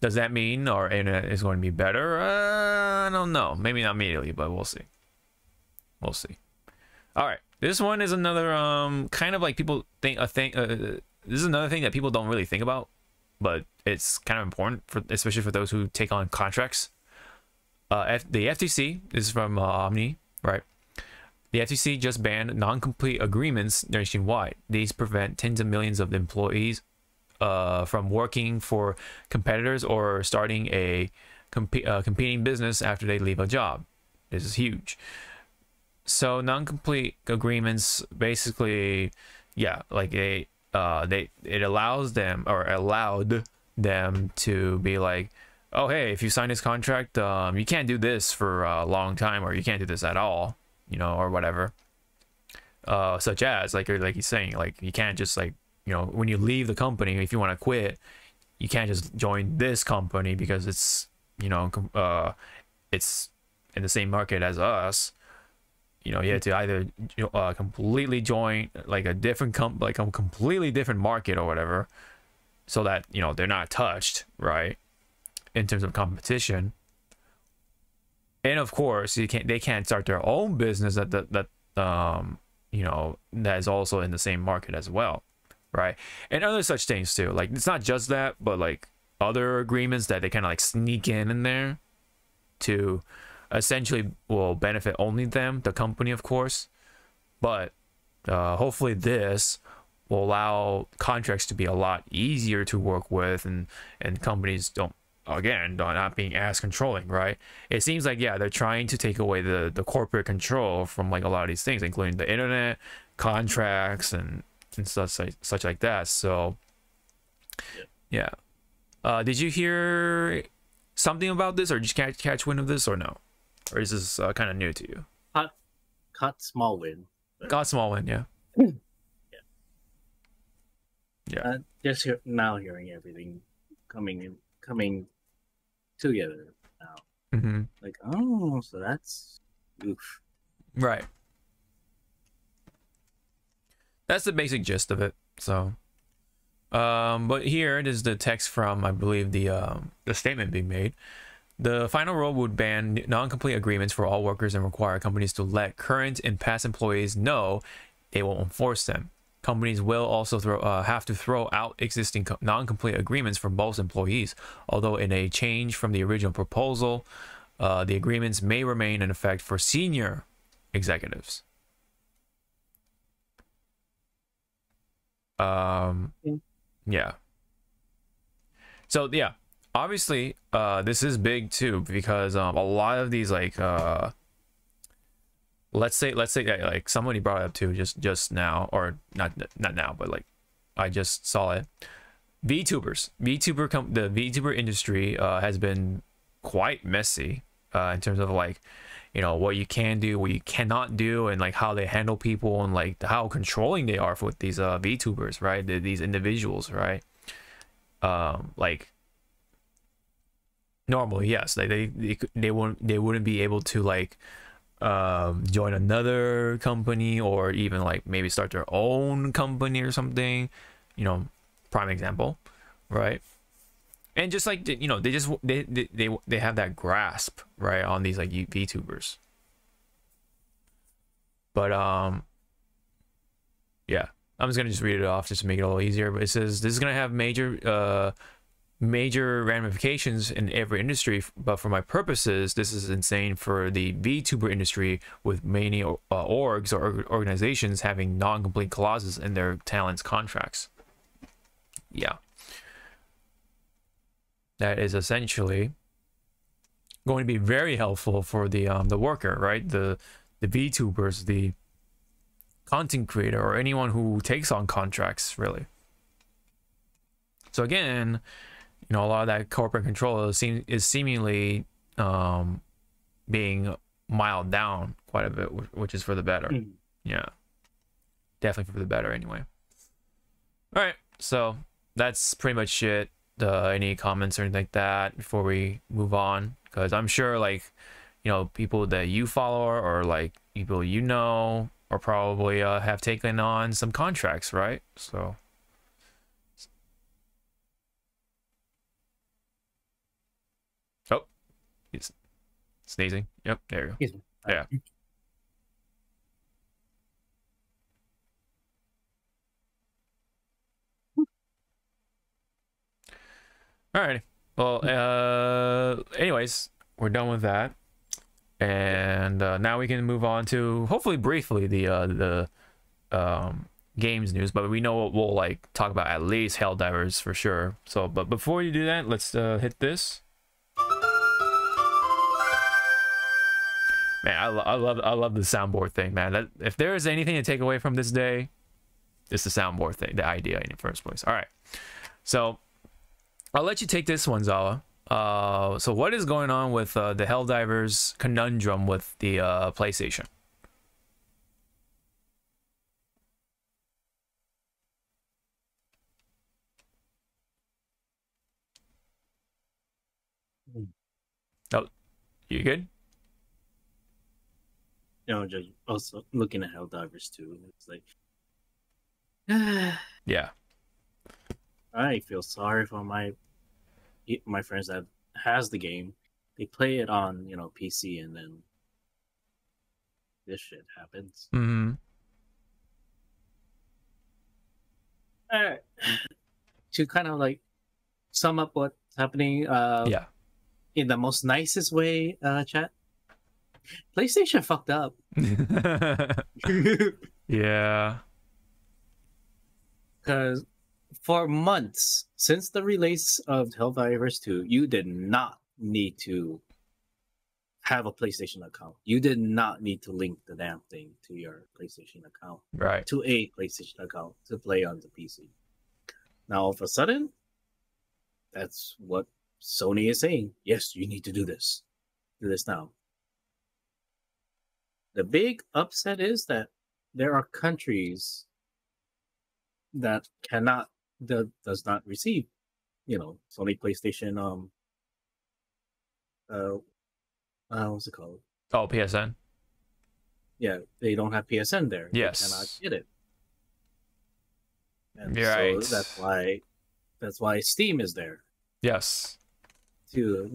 does that mean our internet is going to be better? I don't know. Maybe not immediately, but we'll see. We'll see. All right, this one is another kind of like people think this is another thing that people don't really think about, but it's kind of important especially for those who take on contracts. The FTC, this is from Omni, right? The FTC just banned non-complete agreements nationwide. These prevent tens of millions of employees from working for competitors or starting a competing business after they leave a job. This is huge. So non-complete agreements, basically, yeah, like it allows them, or allowed them to be like, oh hey, if you sign this contract, you can't do this for a long time, or you can't do this at all, or whatever. Such as like he's saying, like you can't just like, when you leave the company, if you want to quit, you can't just join this company because it's it's in the same market as us. you know, you had to either completely join like a different like a completely different market or whatever, so that, you know, they're not touched, right, in terms of competition. And of course, they can't start their own business that you know, that is also in the same market as well, right? And other such things too. Like, it's not just that, but like other agreements that they kind of like sneak in there to essentially will benefit only them, the company, of course. But hopefully this will allow contracts to be a lot easier to work with, and companies don't, again, not being as controlling, right? It seems like, yeah, they're trying to take away the corporate control from like a lot of these things, including the internet, contracts, and such like that. So yeah. Did you hear something about this, or did you catch wind of this, or no? Or is this kind of new to you? Cut small win. Got small win, yeah. Yeah. Just now hearing everything coming together now. Mm-hmm. Like, oh, so that's oof. Right. That's the basic gist of it. So, but here it is the text from, I believe, the statement being made. The final rule would ban non-complete agreements for all workers and require companies to let current and past employees know they will enforce them. Companies will also have to throw out existing non-complete agreements for most employees, although in a change from the original proposal, the agreements may remain in effect for senior executives. Yeah. So yeah, obviously, this is big too, because a lot of these, like, let's say like somebody brought it up too just now, or not now, but like I just saw it. The VTuber industry has been quite messy in terms of, like, you know, what you can do, what you cannot do, and like how they handle people, and like how controlling they are with these VTubers, right? These individuals, right? Like, normally, yes, they wouldn't be able to like join another company, or even like maybe start their own company or something, you know, prime example, right? And just like, you know, they have that grasp, right, on these like VTubers. But yeah, I'm just gonna just read it off just to make it a little easier. But it says this is gonna have major ramifications in every industry, but for my purposes, this is insane for the VTuber industry, with many orgs or organizations having non-complete clauses in their talents contracts. Yeah, that is essentially going to be very helpful for the worker, right? The VTubers, the content creator, or anyone who takes on contracts, really. So again, you know, a lot of that corporate control is seemingly being miled down quite a bit, which is for the better. Yeah, definitely for the better anyway. All right, so that's pretty much it. Any comments or anything like that before we move on? Because I'm sure, like, you know, people that you follow, or like people you know, are probably have taken on some contracts, right? So he's sneezing. Yep, there you go. Yeah. All right. Well, anyways, we're done with that, and now we can move on to, hopefully briefly, the games news. But we know we'll like talk about at least Helldivers for sure. So, but before you do that, let's hit this. Man, I love the soundboard thing, man. If there is anything to take away from this day, it's the soundboard thing, the idea in the first place. All right, so I'll let you take this one, Zawa. So what is going on with the Helldivers conundrum with the PlayStation? Oh, you good? just also looking at Helldivers too. It's like, Yeah. I feel sorry for my friends that has the game. They play it on PC, and then this shit happens. Mm-hmm. Alright. To kind of like sum up what's happening, Yeah. in the most nicest way, chat. PlayStation fucked up. Yeah. Because for months since the release of Helldivers 2, you did not need to have a PlayStation account. You did not need to link the damn thing to your PlayStation account, Right. to a PlayStation account to play on the PC. Now, all of a sudden, that's what Sony is saying. Yes, you need to do this. Do this now. The big upset is that there are countries that does not receive, Sony PlayStation. What's it called? Oh, PSN. Yeah, they don't have PSN there. Yes. They cannot get it. And Right. so that's why Steam is there Yes. to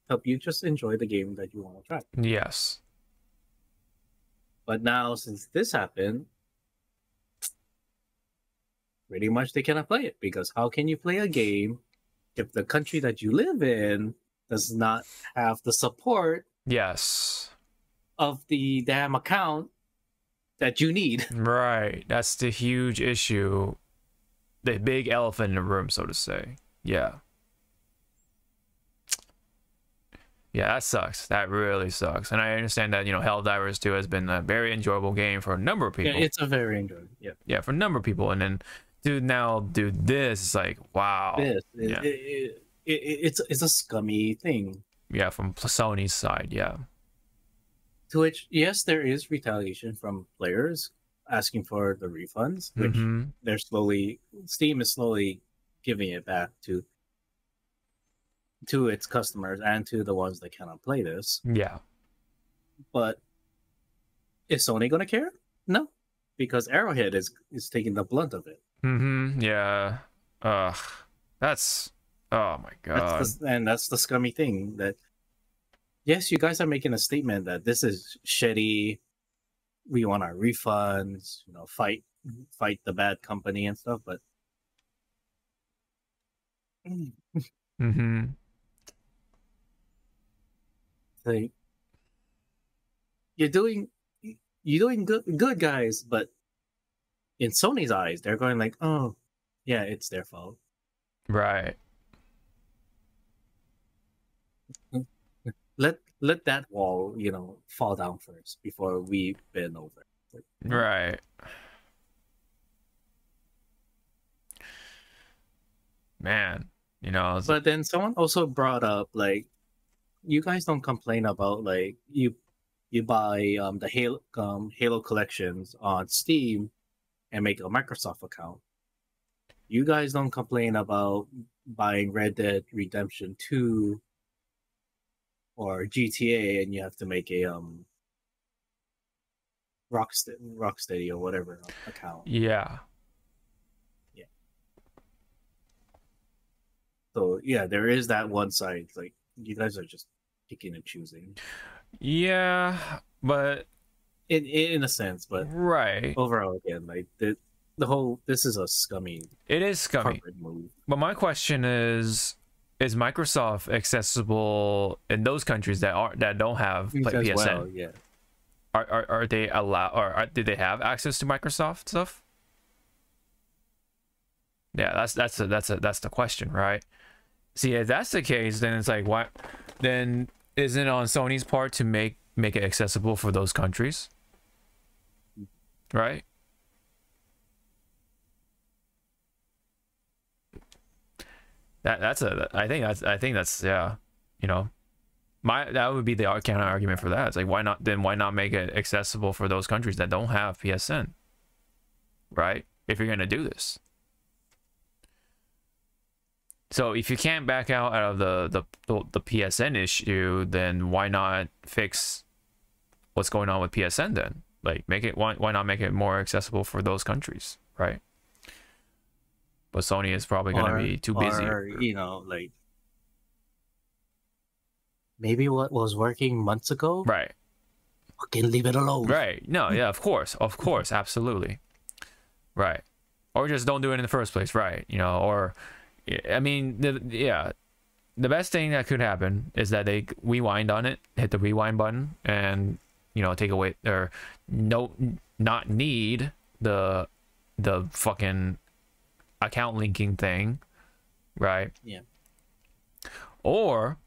help you just enjoy the game that you want to try. Yes. But now, since this happened, pretty much they cannot play it, because how can you play a game if the country that you live in does not have the support Yes. of the damn account that you need? Right. That's the huge issue. The big elephant in the room, so to say. Yeah. Yeah, that sucks. That really sucks. And I understand that, Helldivers 2 has been a very enjoyable game for a number of people. Yeah, it's a very enjoyable. Yeah. Yeah, for a number of people. And then to now do this, it's like, wow. Yeah. It's a scummy thing. Yeah, from Sony's side, yeah. To which, yes, there is retaliation from players asking for the refunds, which Steam is slowly giving it back to its customers and to the ones that cannot play this. Yeah. But is Sony gonna care? No, because Arrowhead is taking the blunt of it. Yeah. That's, oh my god. That's the scummy thing, that yes, you guys are making a statement that this is shitty. We want our refunds, fight the bad company and stuff, but like, you're doing good, guys, but in Sony's eyes, they're going like, oh, yeah, it's their fault. Right. Let that wall, fall down first before we bend over. Right. Man, But then someone also brought up, like, you guys don't complain about, like, you buy the Halo collections on Steam and make a Microsoft account. You guys don't complain about buying Red Dead Redemption 2 or GTA and you have to make a Rocksteady or whatever account. Yeah. So yeah, there is that one side. Like, you guys are just picking and choosing. Yeah, but in a sense, but right. Overall, again, like the whole, this is a scummy. It is scummy. Move. But my question is Microsoft accessible in those countries that don't have PSN? Well, yeah. Are they allowed, or do they have access to Microsoft stuff? Yeah, that's the question, right? See, if that's the case, then it's like, what? Then isn't it on Sony's part to make it accessible for those countries, right? I think that's yeah, that would be the counter argument for that. It's like, why not make it accessible for those countries that don't have PSN, right? If you're gonna do this. So if you can't back out of the PSN issue, then why not fix what's going on with PSN then? Like, make it, why not make it more accessible for those countries, right? But Sony is probably going to be too busy. Or, you know, like, maybe what was working months ago, Right. fucking leave it alone. Right. No, yeah, of course, absolutely. Right. Or just don't do it in the first place, right? You know, or, I mean, the best thing that could happen is that they rewind on it, hit the rewind button, and, you know, take away, or not need the fucking account linking thing, right? Yeah. Or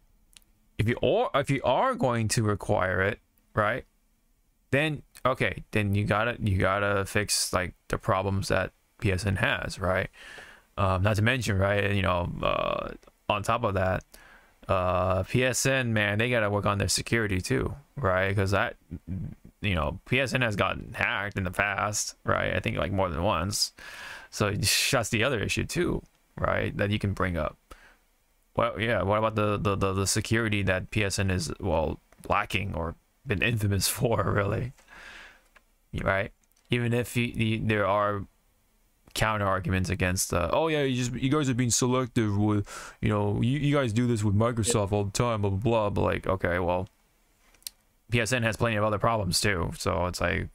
if you are going to require it, right? Then okay, then you gotta fix like the problems that PSN has, right? Not to mention, right? You know, on top of that, PSN, man, they gotta work on their security too, right? Because that, you know, PSN has gotten hacked in the past, right? I think like more than once. So that's the other issue too, right? That you can bring up. Well, yeah. What about the security that PSN is, well, lacking or been infamous for, really? Right? Even if there are counter arguments against, oh yeah, you guys are being selective with, you know, you guys do this with Microsoft all the time, blah blah blah. But like, okay, well, PSN has plenty of other problems too. So it's like,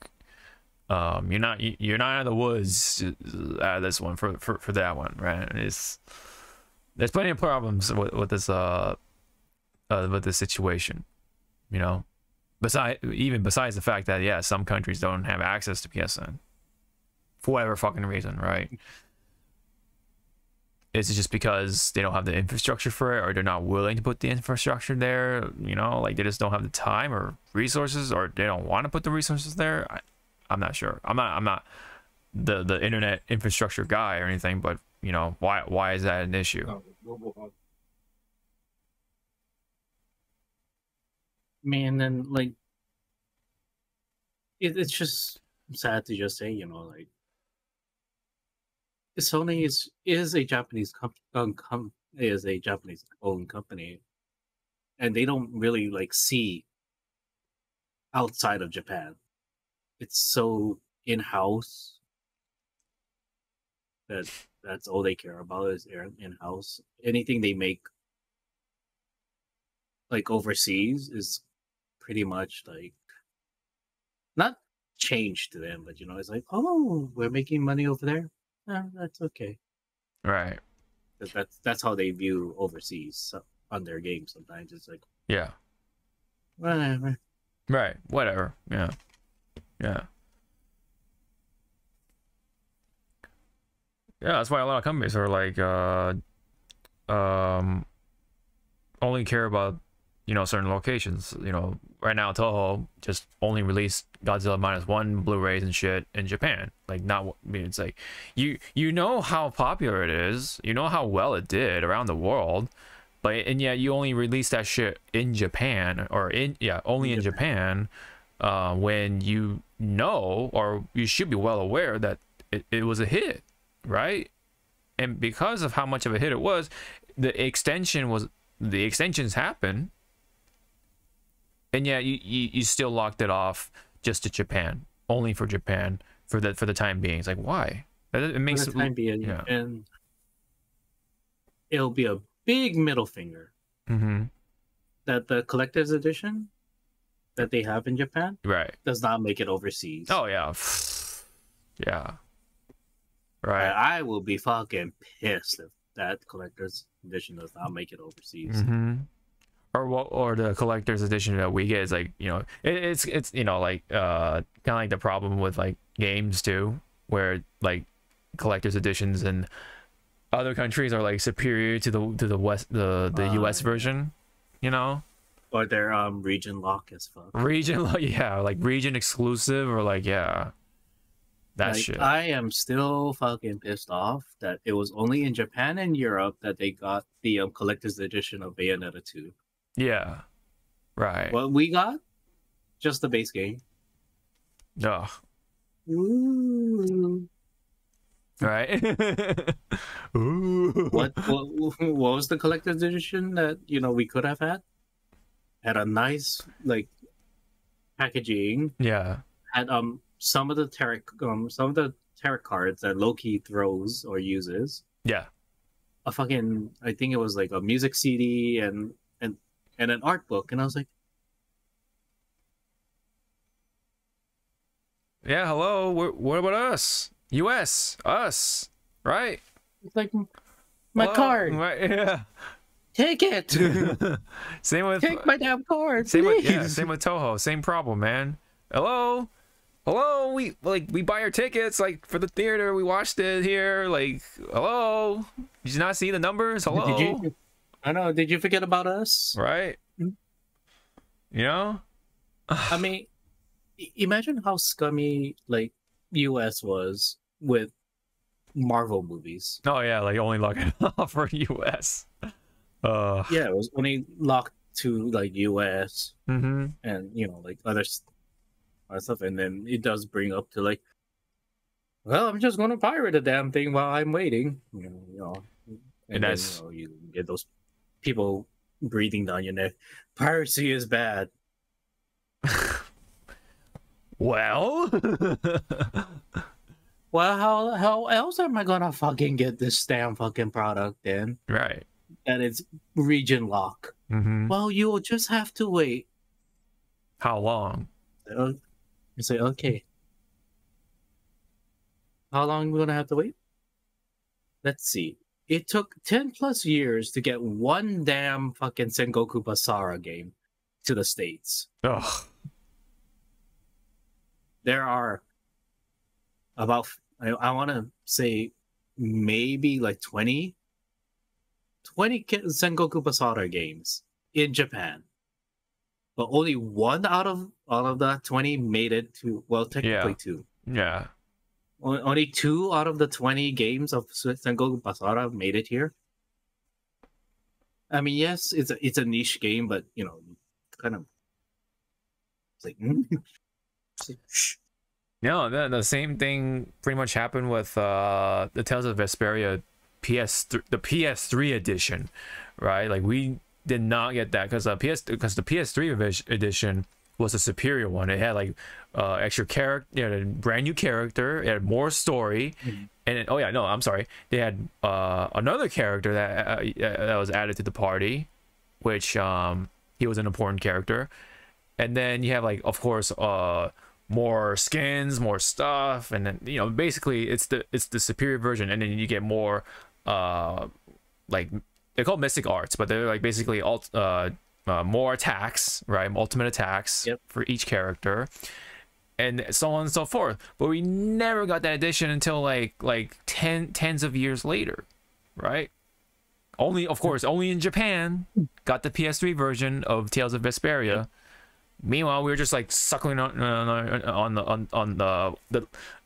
you're not out of the woods out of this one for that one, right? There's plenty of problems with this situation, you know. Besides the fact that, yeah, some countries don't have access to PSN for whatever fucking reason, right? Is it just because they don't have the infrastructure for it, or they're not willing to put the infrastructure there? You know, like they just don't have the time or resources, or they don't want to put the resources there. I'm not sure. I'm not the internet infrastructure guy or anything, but you know, why is that an issue? Man, then like it's just sad to just say, you know, like Sony is a Japanese is a Japanese owned company, and they don't really like see outside of Japan. It's so in-house that's all they care about is in-house. Anything they make like overseas is pretty much like not changed to them, but you know, it's like, oh, we're making money over there. That's okay. Right. That's how they view overseas on their games. Sometimes it's like, yeah, whatever. Right. Whatever. Yeah. Yeah. Yeah, that's why a lot of companies are like only care about, you know, certain locations. You know, right now Toho just only released Godzilla -1 Blu-rays and shit in Japan. Like, not, I mean, it's like you know how popular it is, you know how well it did around the world, and yet you only release that shit in Japan, or only in Japan, when you know, or you should be well aware that it was a hit, right? And because of how much of a hit it was, the extensions happen, and yeah, you still locked it off just to Japan, only for Japan for the time being. It's like, why? It makes for the time being, yeah. And it'll be a big middle finger that the collector's edition that they have in Japan, right, does not make it overseas. Oh yeah, yeah, right. I will be fucking pissed if that collector's edition does not make it overseas. Or the collector's edition that we get is like, you know, it's you know, like kind of like the problem with like games too, where like collector's editions in other countries are like superior to the US version, you know, or their region lock as fuck. Yeah, like region exclusive, or like, yeah, that like, shit. I am still fucking pissed off that it was only in Japan and Europe that they got the collector's edition of Bayonetta 2. Yeah, right. What we got? Just the base game. Ugh. Ooh. Right. Ooh. What was the collector's edition that, you know, we could have had? Had a nice, like, packaging Yeah. had some of the tarot cards that Loki throws or uses. Yeah. A fucking, I think it was like a music CD and an art book, and I was like, Yeah, hello. What about us? US, us, right? it's like my Hello? card, Right, yeah. take it, Same with take my damn card, same with please. same with Toho. Same problem, man. Hello, hello. We buy our tickets like for the theater. We watched it here. Like, hello. Did you not see the numbers? Hello. Did you? I know. Did you forget about us? Right. You know. I mean, imagine how scummy like US was with Marvel movies. Oh yeah, like only locking off for US. Yeah, it was only locked to like US Mm-hmm. and like other stuff, and then it does bring up to like, well, I'm just gonna pirate the damn thing while I'm waiting. And then, that's you get those people breathing down your neck. Piracy is bad. well. Well, how else am I gonna fucking get this damn fucking product then? Right. And it's region lock. Mm-hmm. Well, you'll just have to wait. How long? You say, okay. How long are we gonna have to wait? Let's see. It took 10 plus years to get one damn fucking Sengoku Basara game to the States. Ugh. There are about, I want to say, maybe like 20 Sengoku Basara games in Japan. But only one out of the 20 made it to, well, technically two. Yeah. Only 2 out of the 20 games of Sengoku Basara made it here. I mean, yes, it's a niche game, but kind of, it's like, it's like, shh. No, the same thing pretty much happened with the Tales of Vesperia the PS3 edition, right? Like we did not get that because the PS3 edition was a superior one. It had like extra character, a brand new character, it had more story, and they had another character that was added to the party, which he was an important character, and then you have like, of course, more skins, more stuff, and then basically it's the superior version, and then you get more like they're called mystic arts, but they're like basically more attacks, right? Ultimate attacks for each character, and so on and so forth. But we never got that edition until like tens of years later, right? Only in Japan got the PS3 version of Tales of Vesperia. Meanwhile, we were just like suckling on the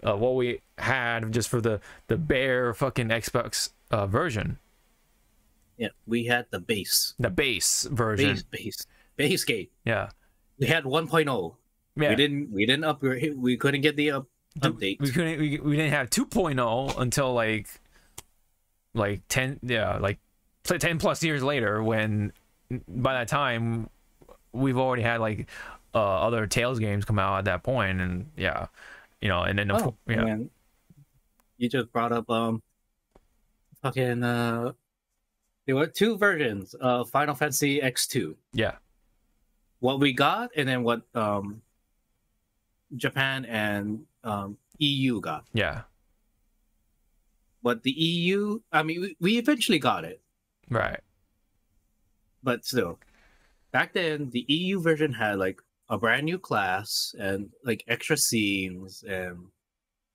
what we had just for the bare fucking Xbox version. Yeah, we had the base version. Base game. Yeah, we had 1.0. Yeah, we didn't upgrade. We couldn't get the update. We didn't have 2.0 until like 10 plus years later, when by that time we've already had like other Tales games come out at that point, and and then man. You just brought up fucking there were 2 versions of Final Fantasy X2. Yeah, what we got, and then what Japan and EU got. Yeah, but the EU, I mean, we eventually got it, right? But still, back then the EU version had like a brand new class and like extra scenes and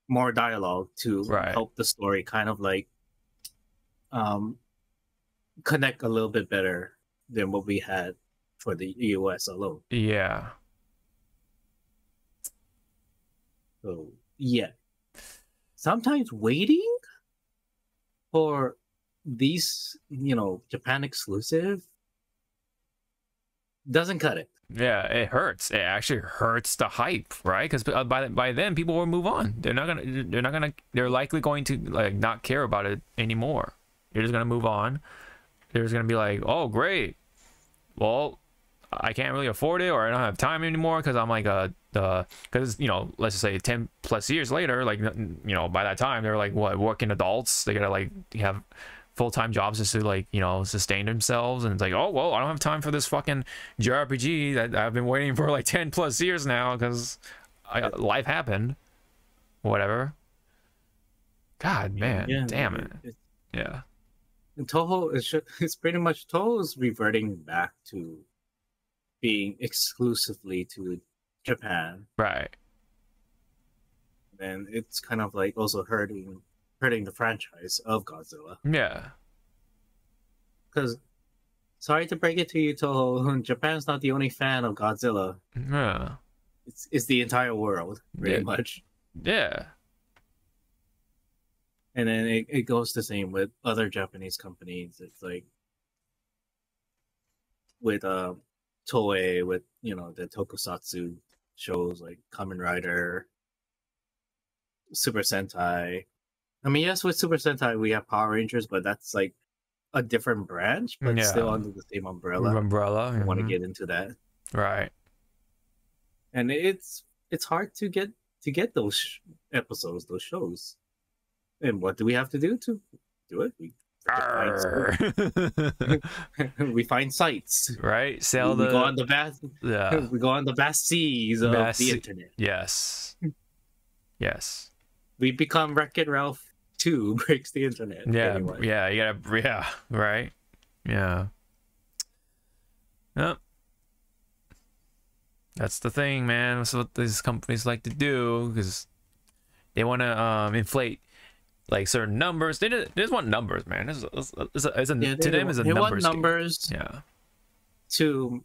more dialogue to help the story kind of like connect a little bit better than what we had for the US alone. Yeah. So yeah, sometimes waiting for these Japan exclusive doesn't cut it. Yeah, it hurts. It actually hurts the hype, right? Because by then people will move on. They're likely going to like not care about it anymore. They're just gonna move on. They're just gonna be like, oh great, well, I can't really afford it, or I don't have time anymore because I'm like because you know, let's just say 10 plus years later, like, you know, by that time they're like what, working adults, they gotta like have full-time jobs just to like, you know, sustain themselves, and it's like, oh well, I don't have time for this fucking JRPG that I've been waiting for like 10 plus years now because life happened, whatever. God, man, Yeah, damn it. Yeah. And Toho it's pretty much Toho's reverting back to being exclusively to Japan, Right. and it's kind of like also hurting the franchise of Godzilla. Yeah. Because, sorry to break it to you, Toho, Japan's not the only fan of Godzilla. Yeah. It's the entire world, pretty much. Yeah. And then it goes the same with other Japanese companies. It's like with Toei, with, you know, the tokusatsu shows like Kamen Rider, Super Sentai. I mean, yes, with Super Sentai we have Power Rangers, but that's like a different branch, but still under the same umbrella. I want to get into that. Right. And it's hard to get those episodes, those shows. And what do we have to do to do it? We find sites. Right. We go on the vast, we go on the vast seas of the internet. Yes. Yes. We become Wreck-It Ralph 2 breaks the internet. Yeah. Anyway. Yeah. You gotta. Yeah. Right. Yeah. Yep. That's the thing, man. That's what these companies like to do, because they want to inflate like certain numbers. They just want numbers, man. To them is a they numbers. Want numbers. Game. Yeah. To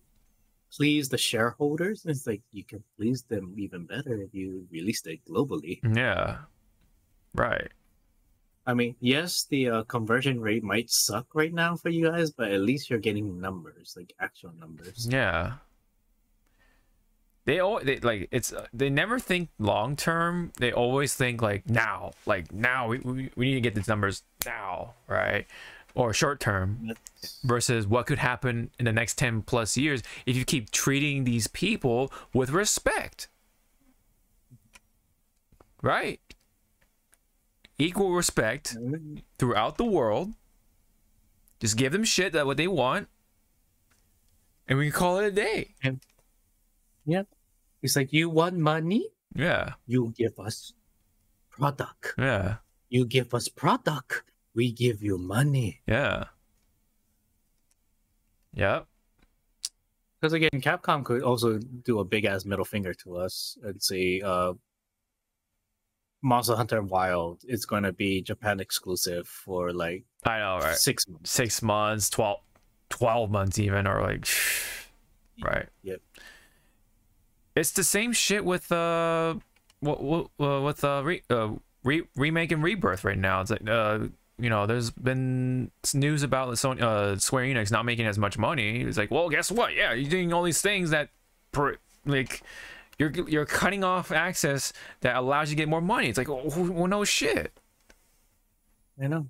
please the shareholders. It's like you can please them even better if you release it globally. Yeah. Right. I mean, yes, the conversion rate might suck right now for you guys, but at least you're getting numbers, like actual numbers. Yeah. They never think long term. They always think like now we need to get these numbers now, right? Or short term versus what could happen in the next 10 plus years if you keep treating these people with respect, right? Equal respect throughout the world. Just give them shit that what they want, and we can call it a day. Yep. It's like, you want money? Yeah. You give us product. Yeah. You give us product. We give you money. Yeah. Yep. Because again, Capcom could also do a big ass middle finger to us and say, Monster Hunter Wild is going to be Japan exclusive for like, I know, right? 6 months. 6 months, 12 months even, or like, right? Yep. It's the same shit with remake and rebirth right now. It's like you know, there's been news about Sony, Square Enix not making as much money. It's like, well, guess what? Yeah, you're doing all these things that like you're cutting off access that allows you to get more money. It's like, well, no shit. I know.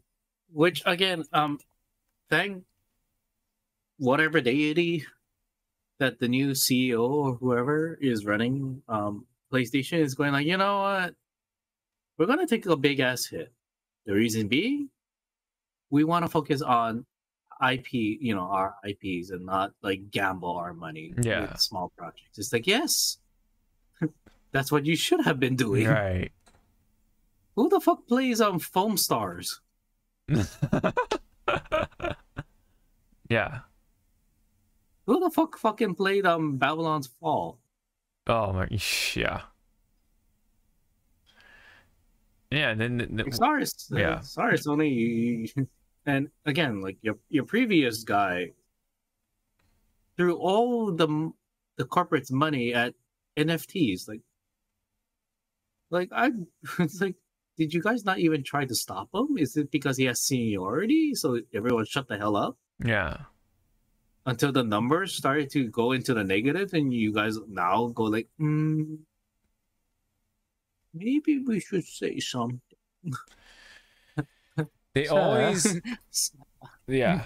Which again, thank whatever deity that the new CEO or whoever is running PlayStation is going like, you know what? We're going to take a big ass hit. The reason being, we want to focus on IP, you know, our IPs, and not like gamble our money with small projects. It's like, yes, that's what you should have been doing. Right. Who the fuck plays on Foam Stars? Yeah. Who the fuck fucking played Babylon's Fall? Oh my, yeah. Yeah, and then Sorry, Sony. And again, like your previous guy threw all the corporate's money at NFTs. Like it's like, did you guys not even try to stop him? Is it because he has seniority, so everyone shut the hell up? Yeah. Until the numbers started to go into the negative, and you guys now go like, maybe we should say something. They always, yeah.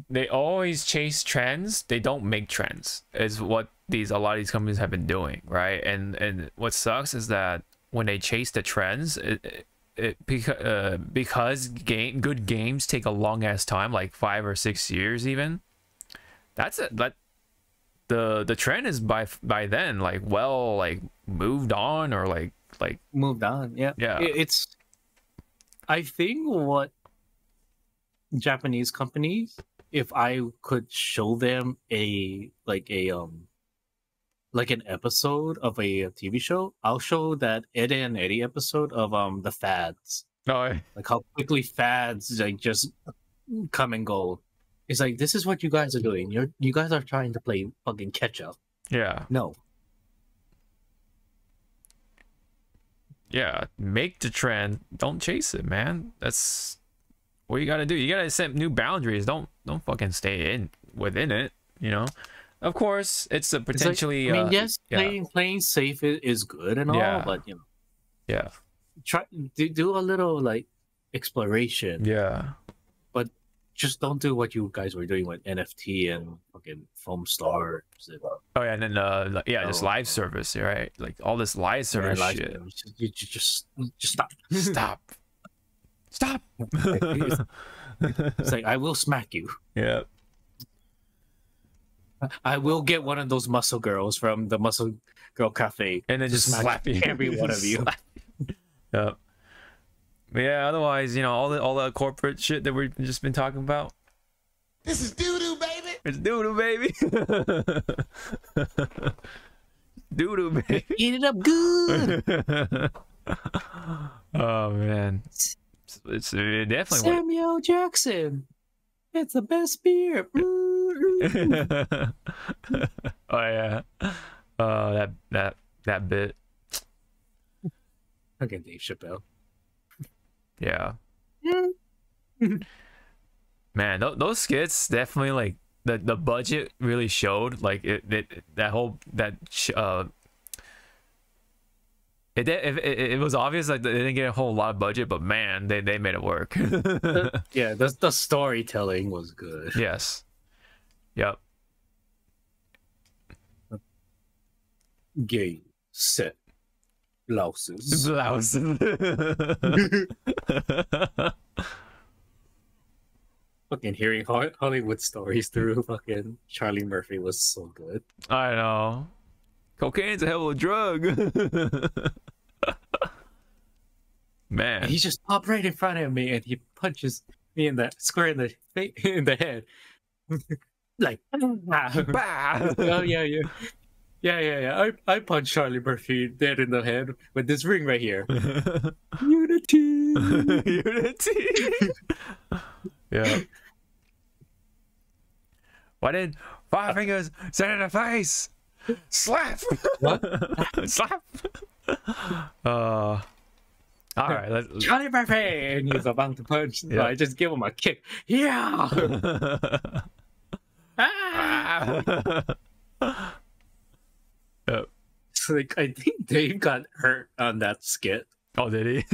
they always chase trends. They don't make trends. Is what a lot of these companies have been doing, right? And what sucks is that when they chase the trends, because good games take a long ass time, like 5 or 6 years even. That's it. That the trend is by then like moved on, or like moved on. Yeah. It's, I think what Japanese companies, if I could show them an episode of a TV show, I'll show that Ed and Eddie episode of the fads. Oh, like how quickly fads like just come and go. It's like, this is what you guys are doing. You guys are trying to play fucking catch up. Yeah. No. Yeah, make the trend. Don't chase it, man. That's what you gotta do. You gotta set new boundaries. Don't fucking stay within it. You know. Of course, it's a potentially. It's like, I mean, yes, playing safe is good and all, but you know. Yeah. Try do a little like exploration. Yeah. But just don't do what you guys were doing with NFT and fucking foam stars. Oh yeah, and then just live service, right? Like all this live service shit. You just stop. Stop. It's like, I will smack you. Yeah. I will get one of those muscle girls from the Muscle Girl Cafe and then just slap you. Every one of you. Yeah. Yeah, otherwise, you know, all the corporate shit that we've just been talking about. This is doo-doo, baby. It's doo-doo, baby. Doo-doo, baby. Eat it up good. Oh, man. It's definitely Samuel Jackson. It's the best beer. Oh, yeah. That bit. Okay, Dave Chappelle. Yeah. Man, those skits definitely, like, the budget really showed, like it was obvious like they didn't get a whole lot of budget, but man, they made it work. Yeah, the storytelling was good. Yes. Yep. Game, set, blouses. Fucking hearing Hollywood stories through fucking Charlie Murphy was so good. I know. Cocaine's a hell of a drug. Man. He just popped right in front of me and he punches me in the square in the head. Like, Bah! Oh yeah. I punched Charlie Murphy dead in the head with this ring right here. Unity. Unity. Yeah. Why did Five Fingers send in the face? Slap. What? Slap. All right. Charlie Murphy, and he's about to punch. So I just give him a kick. Yeah. Yep. So, like, I think Dave got hurt on that skit. Oh, did he?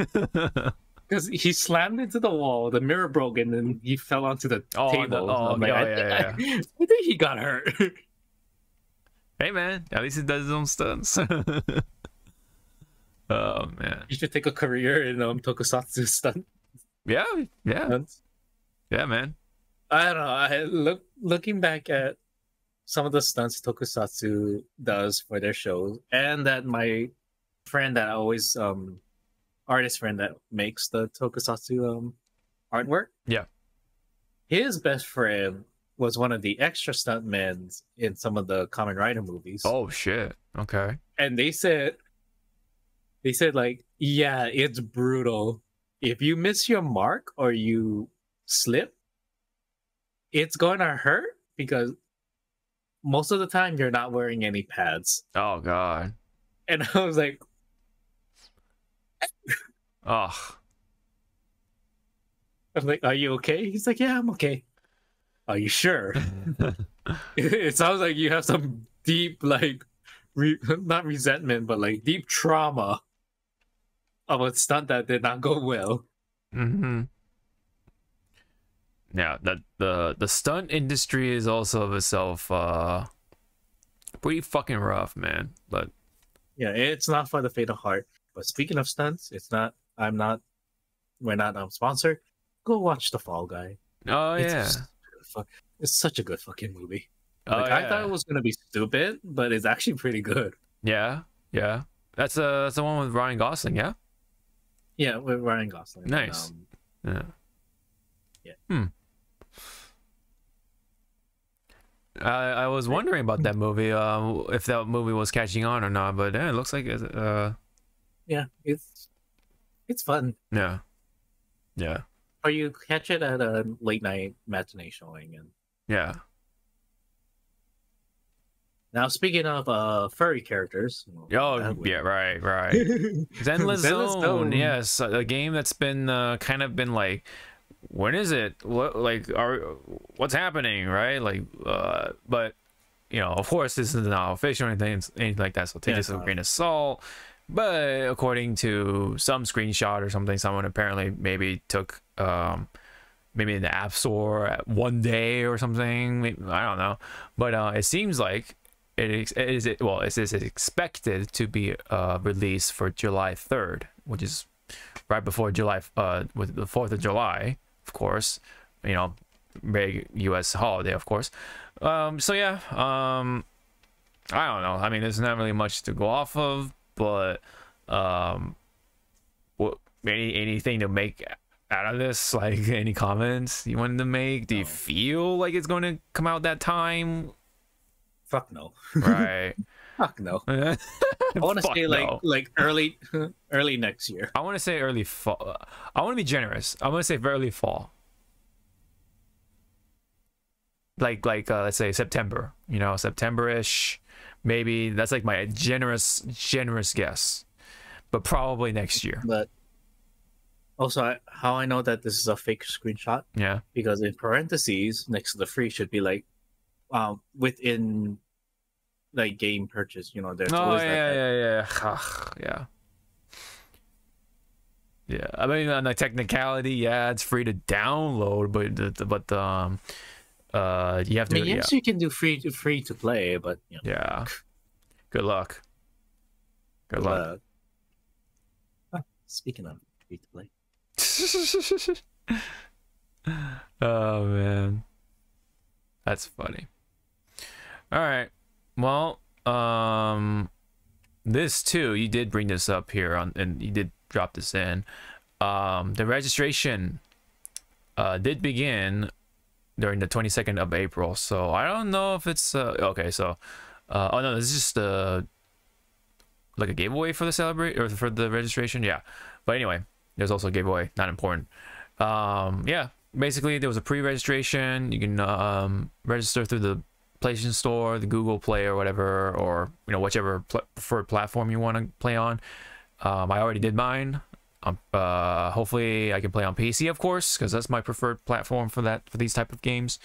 Because he slammed into the wall, the mirror broke, and then he fell onto the table. I think he got hurt. Hey, man, at least he does his own stunts. Oh, man. You should take a career in tokusatsu stunt. Yeah. Stunts. Yeah, man. I don't know. Looking back at some of the stunts tokusatsu does for their shows, and that my friend that always artist friend that makes the tokusatsu artwork. Yeah. His best friend was one of the extra stuntmen in some of the Kamen Rider movies. Oh shit. Okay. And they said like, yeah, it's brutal. If you miss your mark or you slip, it's gonna hurt because most of the time you're not wearing any pads. Oh god. And I was like, oh. I'm like, are you okay? He's like, yeah, I'm okay. Are you sure? It sounds like you have some deep, like, not resentment, but like deep trauma of a stunt that did not go well. Mm-hmm. Yeah, that the stunt industry is also of itself pretty fucking rough, man. But Yeah, it's not for the faint of heart. But speaking of stunts, it's not. We're not sponsored. Go watch The Fall Guy. oh It's yeah, just- it's such a good fucking movie. oh Like, yeah, I thought it was gonna be stupid, but it's actually pretty good. yeah, yeah. That's the one with Ryan Gosling, yeah. Yeah, with Ryan Gosling. and, Nice. Yeah. Yeah. I was wondering about that movie, if that movie was catching on or not, but yeah, it looks like it. Yeah, it's fun. Yeah, yeah, Or you catch it at a late night matinee showing. And yeah. now, speaking of furry characters, Oh, yeah, right, right. Zenless Zone, yes, a game that's been kind of been like, when is it? What's happening, right? Like, but you know, of course, this is not official or anything like that, so take this with a grain of salt. But according to some screenshot or something, someone apparently maybe took maybe in the App Store at one day or something. I don't know, but it seems like it is expected to be released for July 3rd, which is right before July with the 4th of July, of course, you know, big US holiday, of course. So yeah, I don't know, I mean, there's not really much to go off of, but anything to make out of this, like any comments you wanted to make? Do you feel like it's going to come out that time? Fuck no. Right. Fuck no. I want to Fuck say no. like early next year. I want to say early fall. I want to be generous. I want to say early fall. Like let's say September. You know, September-ish. Maybe that's like my generous guess. But probably next year. But also, how I know that this is a fake screenshot? Yeah. Because in parentheses next to the free should be like, within like game purchase. You know, there's Oh always yeah. Yeah. I mean, on the technicality, yeah, it's free to download, but you have to. I mean, yes, you can do free to play, but you know, Yeah. Good luck. Good luck. Speaking of free to play, Oh man, that's funny. All right, well, this too, you did bring this up here on, and you did drop this in. The registration did begin during the 22nd of April, so I don't know if it's okay. So oh no, this is just like a giveaway for the celebrate or for the registration. Yeah, but anyway, there's also a giveaway, not important. Yeah, basically there was a pre-registration. You can register through the PlayStation Store, the Google Play, or whatever, or you know, whichever preferred platform you want to play on. I already did mine. Hopefully I can play on PC, of course, because that's my preferred platform for these type of games.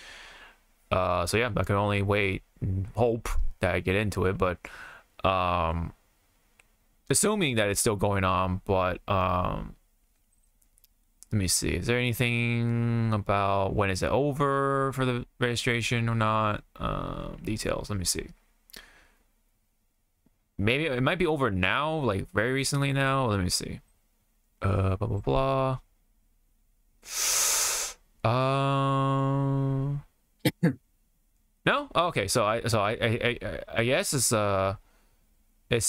So yeah, I can only wait and hope that I get into it, but assuming that it's still going on. But let me see, is there anything about when is it over for the registration or not? Details, let me see. Maybe it might be over now, like very recently now. Let me see. Blah blah blah. No. Oh, okay. So I guess it's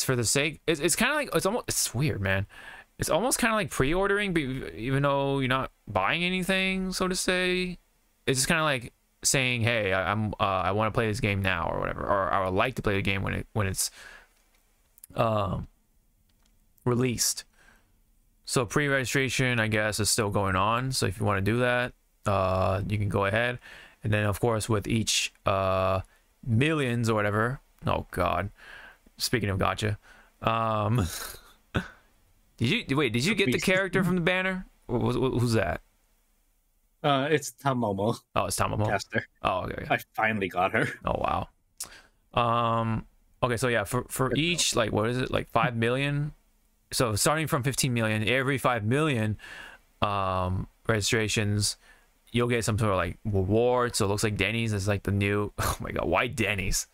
for the sake. It's kind of like it's weird, man. It's almost kind of like pre-ordering, but even though you're not buying anything, so to say. It's just kind of like saying, "Hey, I want to play this game now," or whatever, or I would like to play the game when it's released. So pre-registration, I guess, is still going on. So if you want to do that, you can go ahead. And then, of course, with each millions or whatever. Oh God! Speaking of gotcha, did you get the character from the banner? Who's that? It's Tamomo. Oh, it's Tamomo. Caster. Oh, okay. I finally got her. Oh wow. Okay, so yeah, for each, like, what is it, like 5 million? So starting from 15 million, every 5 million registrations, you'll get some sort of like reward. So it looks like Denny's is like the new. Oh my god, why Denny's?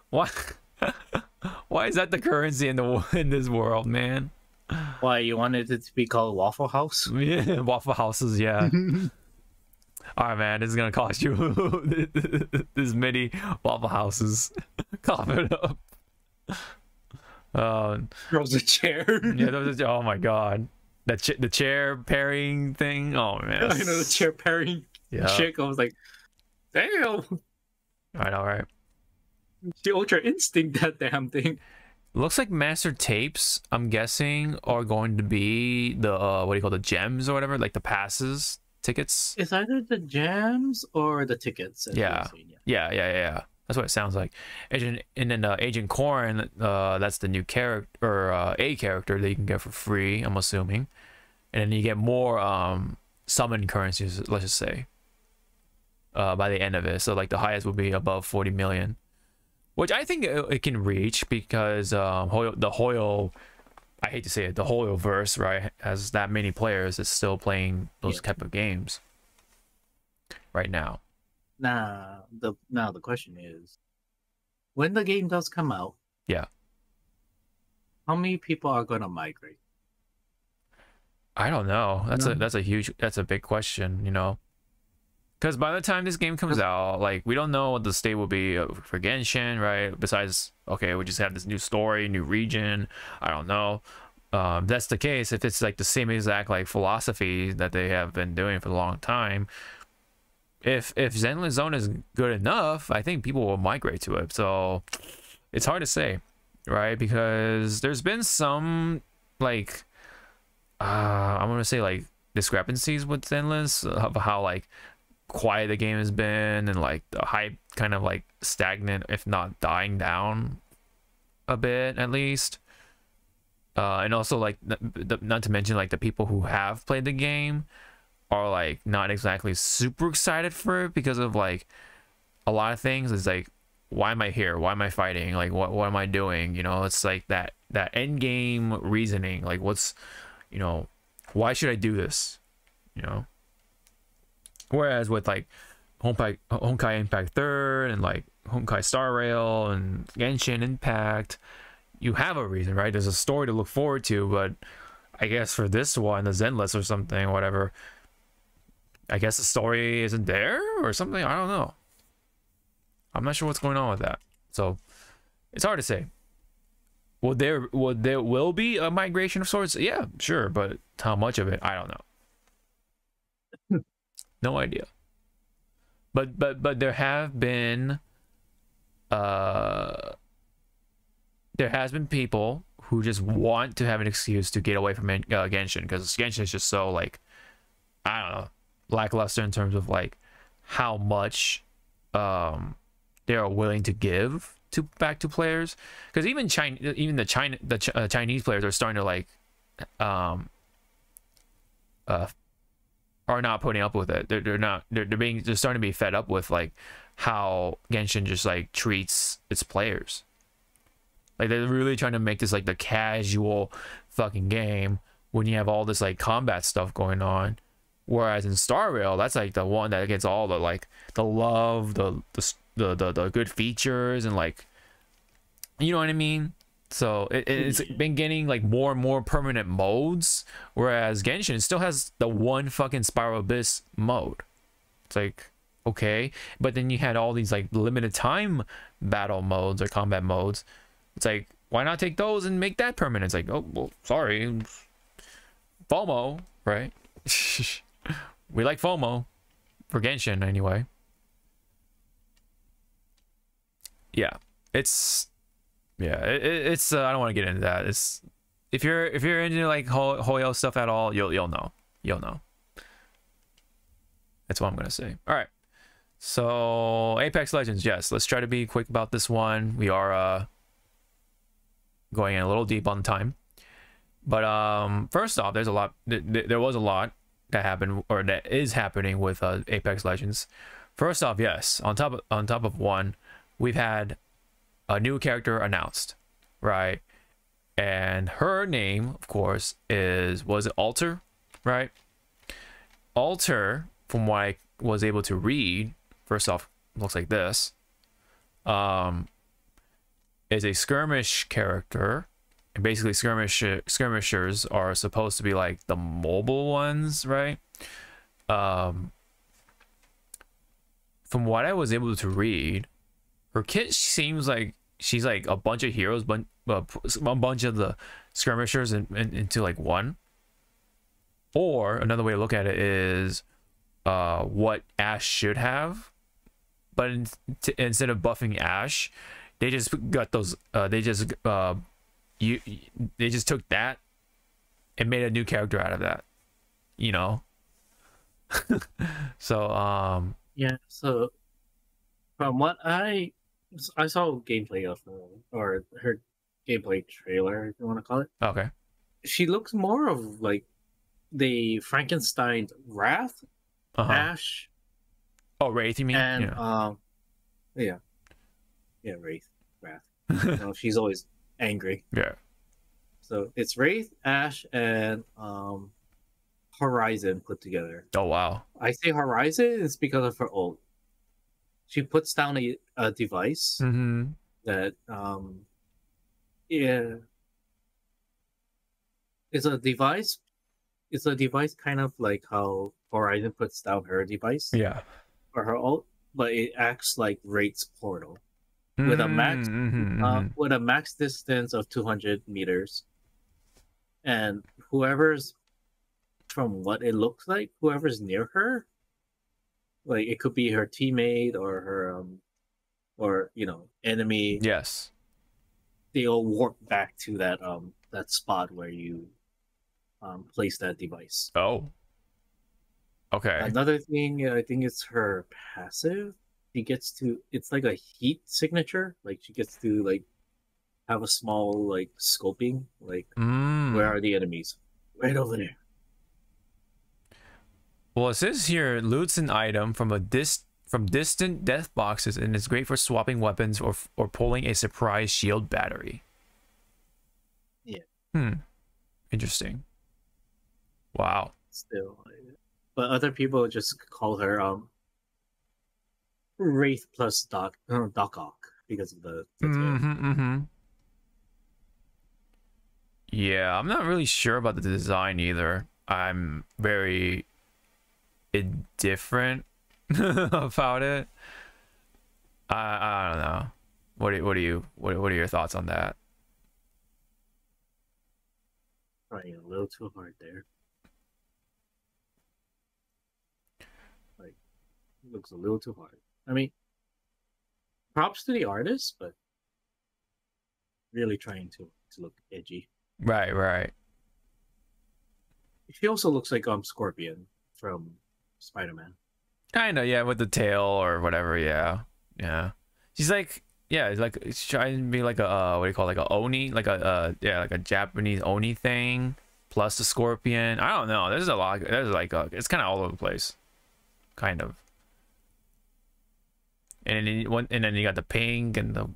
Why? Why is that the currency in this world, man? Why you wanted it to be called Waffle House? Yeah, Waffle Houses, yeah. All right, man, this is gonna cost you this many Waffle Houses. Cough it up. Throws a chair. Yeah, oh my god, the chair pairing thing. Oh man, I know the chair pairing chick. I was like, damn. I know, right? She ultra instinct that damn thing. Looks like master tapes, I'm guessing, are going to be the what do you call the gems or whatever, like the passes, tickets. It's either the gems or the tickets. Yeah. That's what it sounds like. And then Agent Corrin, that's the new character, or a character that you can get for free, I'm assuming. And then you get more summon currencies, let's just say, by the end of it. So like the highest will be above 40 million. Which I think it can reach because the Hoyo, I hate to say it, the Hoyo verse, right, has that many players that's still playing those type of games right now. Now the question is, when the game does come out, how many people are going to migrate? I don't know. That's a big question, you know. Because by the time this game comes out, like, we don't know what the state will be for Genshin, right? Besides, okay, we just have this new story, new region. I don't know. That's the case. If it's like the same exact like philosophy that they have been doing for a long time, if Zenless Zone is good enough, I think people will migrate to it. So it's hard to say, right? Because there's been some like I'm gonna say like discrepancies with Zenless of how like quiet the game has been, and like the hype kind of like stagnant, if not dying down a bit at least. And also like not to mention like the people who have played the game are like not exactly super excited for it because of like a lot of things. It's like, why am I here? Why am I fighting? Like what am I doing? You know, it's like that end game reasoning, like what's, you know, why should I do this, you know? Whereas with like Honkai Impact 3rd and like Honkai Star Rail and Genshin Impact, you have a reason, right? There's a story to look forward to. But I guess for this one, the Zenless or something, whatever, I guess the story isn't there or something. I don't know. I'm not sure what's going on with that. So it's hard to say. There will be a migration of sorts? Yeah, sure, but how much of it? I don't know. No idea. But there have been there has been people who just want to have an excuse to get away from Genshin, because Genshin is just so like, I don't know, lackluster in terms of like how much they are willing to give back to players. Because even the Chinese players are starting to like are not putting up with it. They're starting to be fed up with like how Genshin just like treats its players. Like they're really trying to make this like the casual fucking game when you have all this like combat stuff going on. Whereas in Star Rail, that's like the one that gets all the like the love, the good features, and like, you know what I mean? So it's been getting like more and more permanent modes, whereas Genshin still has the one fucking Spiral Abyss mode. It's like, okay, but then you had all these like limited time battle modes or combat modes. It's like, why not take those and make that permanent? It's like, oh well, sorry, FOMO, right? We like FOMO for Genshin anyway. Yeah, it's I don't want to get into that. It's if you're into like Hoyo stuff at all, you'll know. That's what I'm gonna say. All right, so Apex Legends, yes, let's try to be quick about this one. We are going in a little deep on time, but first off, there's a lot. There was a lot that happened, or that is happening with Apex Legends. First off, yes, on top of one, we've had a new character announced, right? And her name, of course, was it Alter, right? Alter, from what was able to read, first off, looks like this. Is a skirmish character. And basically skirmishers are supposed to be like the mobile ones, right? From what I was able to read, her kit seems like she's like a bunch of heroes, but a bunch of the skirmishers into like one. Or another way to look at it is what Ash should have, but instead of buffing Ash, they just got those. They just took that and made a new character out of that. You know. So yeah. So from what I saw gameplay of or her gameplay trailer, if you want to call it. Okay. She looks more of like the Frankenstein Wrath, Ash. Oh, Wraith, you mean? And Wraith, Wrath. No, she's always angry. Yeah. So it's Wraith, Ash, and Horizon put together. Oh wow. I say Horizon is because of her ult. She puts down a device that it's a device. It's a device kind of like how Horizon puts down her device. Yeah. Or her ult, but it acts like Wraith's portal. With a max distance of 200 meters, and whoever's, from what it looks like, whoever's near her, like it could be her teammate or her or enemy. Yes, they all warp back to that spot where you place that device. Oh, okay. Another thing, I think it's her passive. She gets to, it's like a heat signature, like she gets to like have a small like scoping, like where are the enemies? Right over there. Well, it says here loots an item from distant death boxes, and it's great for swapping weapons or pulling a surprise shield battery. Yeah. Interesting. Wow. Still, but other people just call her Wraith plus Doc Ock because of the Yeah, I'm not really sure about the design either. I'm very indifferent about it. I don't know. What are your thoughts on that? Trying a little too hard there. Like, it looks a little too hard. I mean, props to the artist, but really trying to look edgy. Right. She also looks like Scorpion from Spider-Man. Kinda, yeah, with the tail or whatever. Yeah. She's like, she's trying to be like a what do you call it? Like a Oni, like a Japanese Oni thing, plus the Scorpion. I don't know. There's a lot. There's like it's kind of all over the place, kind of. And then you got the pink and the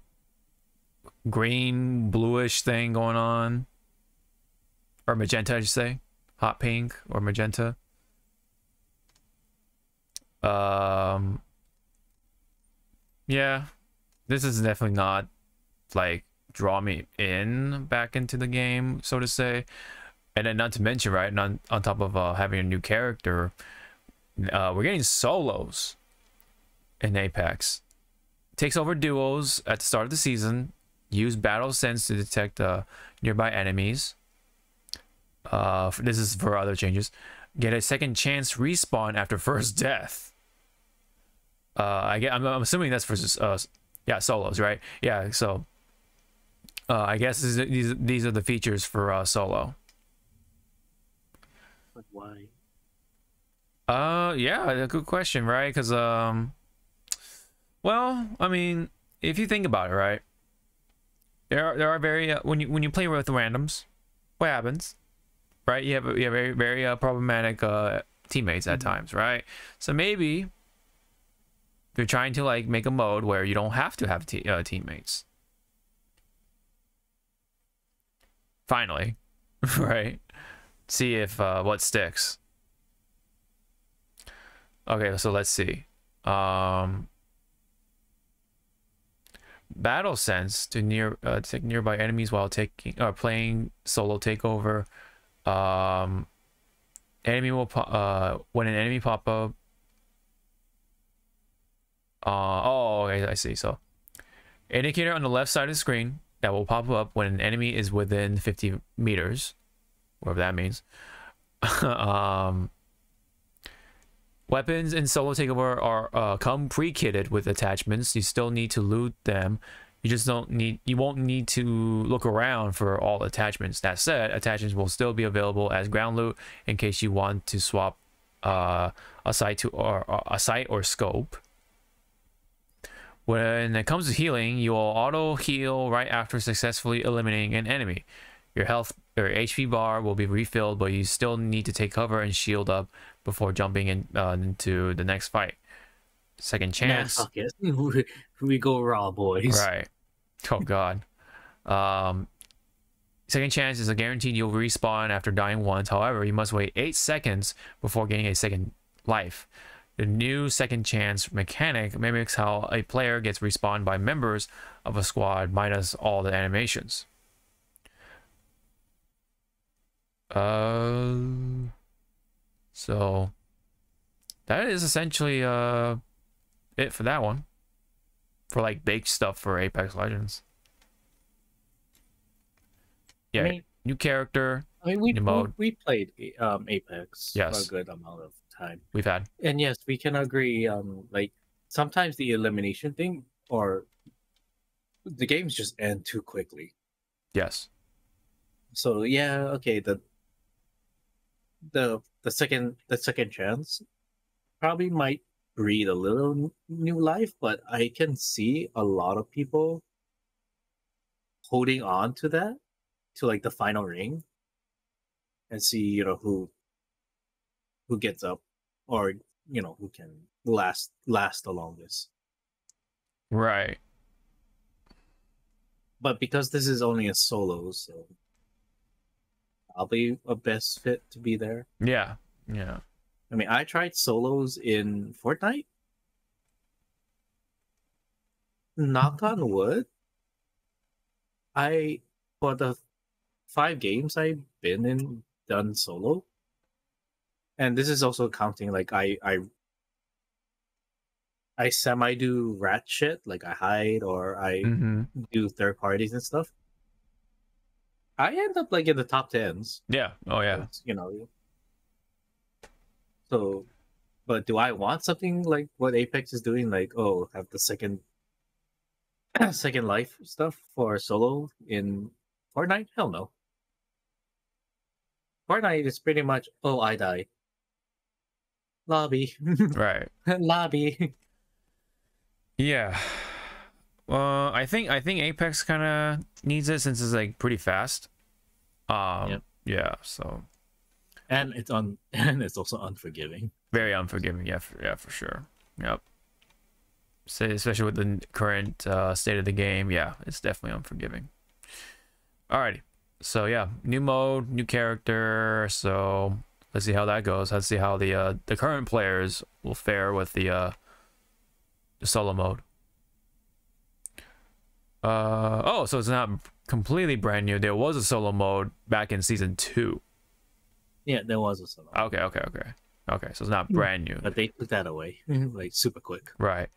green, bluish thing going on, or magenta, I should say, hot pink or magenta. Yeah, this is definitely not like draw me in back into the game, so to say. And then not to mention, right, on top of having a new character, we're getting solos in Apex. Takes over duos at the start of the season. Use battle sense to detect nearby enemies. This is for other changes. Get a second chance respawn after first death. I'm assuming that's for solos, right? Yeah, so I guess these are the features for solo. But why? Yeah, good question, right? Because well, I mean, if you think about it, right, there are very when you play with randoms, what happens, right? You have very very problematic teammates at times, right? So maybe you're trying to like make a mode where you don't have to have teammates. Finally, right? See if what sticks. Okay, so let's see. Battle sense to take nearby enemies while playing solo takeover. Enemy will when an enemy pop up. Oh, okay, I see. So, indicator on the left side of the screen that will pop up when an enemy is within 50 meters, whatever that means. Weapons in solo takeover are come pre-kitted with attachments. You still need to loot them. You won't need to look around for all attachments. That said, attachments will still be available as ground loot in case you want to swap a sight or scope. When it comes to healing, you will auto heal right after successfully eliminating an enemy. Your health or HP bar will be refilled, but you still need to take cover and shield up before jumping into the next fight. Second chance. Nah, fuck it. We go raw, boys. Right. Oh god. Second chance is a guaranteed you'll respawn after dying once. However, you must wait 8 seconds before getting a second life. The new second chance mechanic mimics how a player gets respawned by members of a squad minus all the animations. So that is essentially it for that one. For like big stuff for Apex Legends. Yeah, I mean, new character. I mean, new mode. we played Apex Yes. for a good amount of time. We've had. And yes, we can agree. Like sometimes the elimination thing or the games just end too quickly. Yes. So yeah, okay. The second chance probably might breathe a little new life, but I can see a lot of people holding on to that to like the final ring and see who gets up or who can last the longest. Right. But because this is only a solo, so I'll be a best fit to be there. Yeah. Yeah. I mean, I tried solos in Fortnite. Knock on wood. For the 5 games I've been in, done solo. And this is also counting like I semi do rat shit, like I hide or I do third parties and stuff. I end up like in the top 10s. Yeah. Oh yeah. So, but do I want something like what Apex is doing? Like, have the second life stuff for solo in Fortnite? Hell no. Fortnite is pretty much, I die. Lobby. Right. Lobby. Yeah. I think Apex kind of needs it since it's like pretty fast. Yep. Yeah. So. And it's also unforgiving. Very unforgiving. Yeah. For sure. Yep. So, especially with the current state of the game. Yeah, it's definitely unforgiving. Alrighty. So yeah, new mode, new character. So let's see how that goes. Let's see how the current players will fare with the solo mode. So it's not completely brand new. There was a solo mode back in season 2. Yeah, there was a solo. Okay, so it's not brand new. But they took that away like super quick. Right.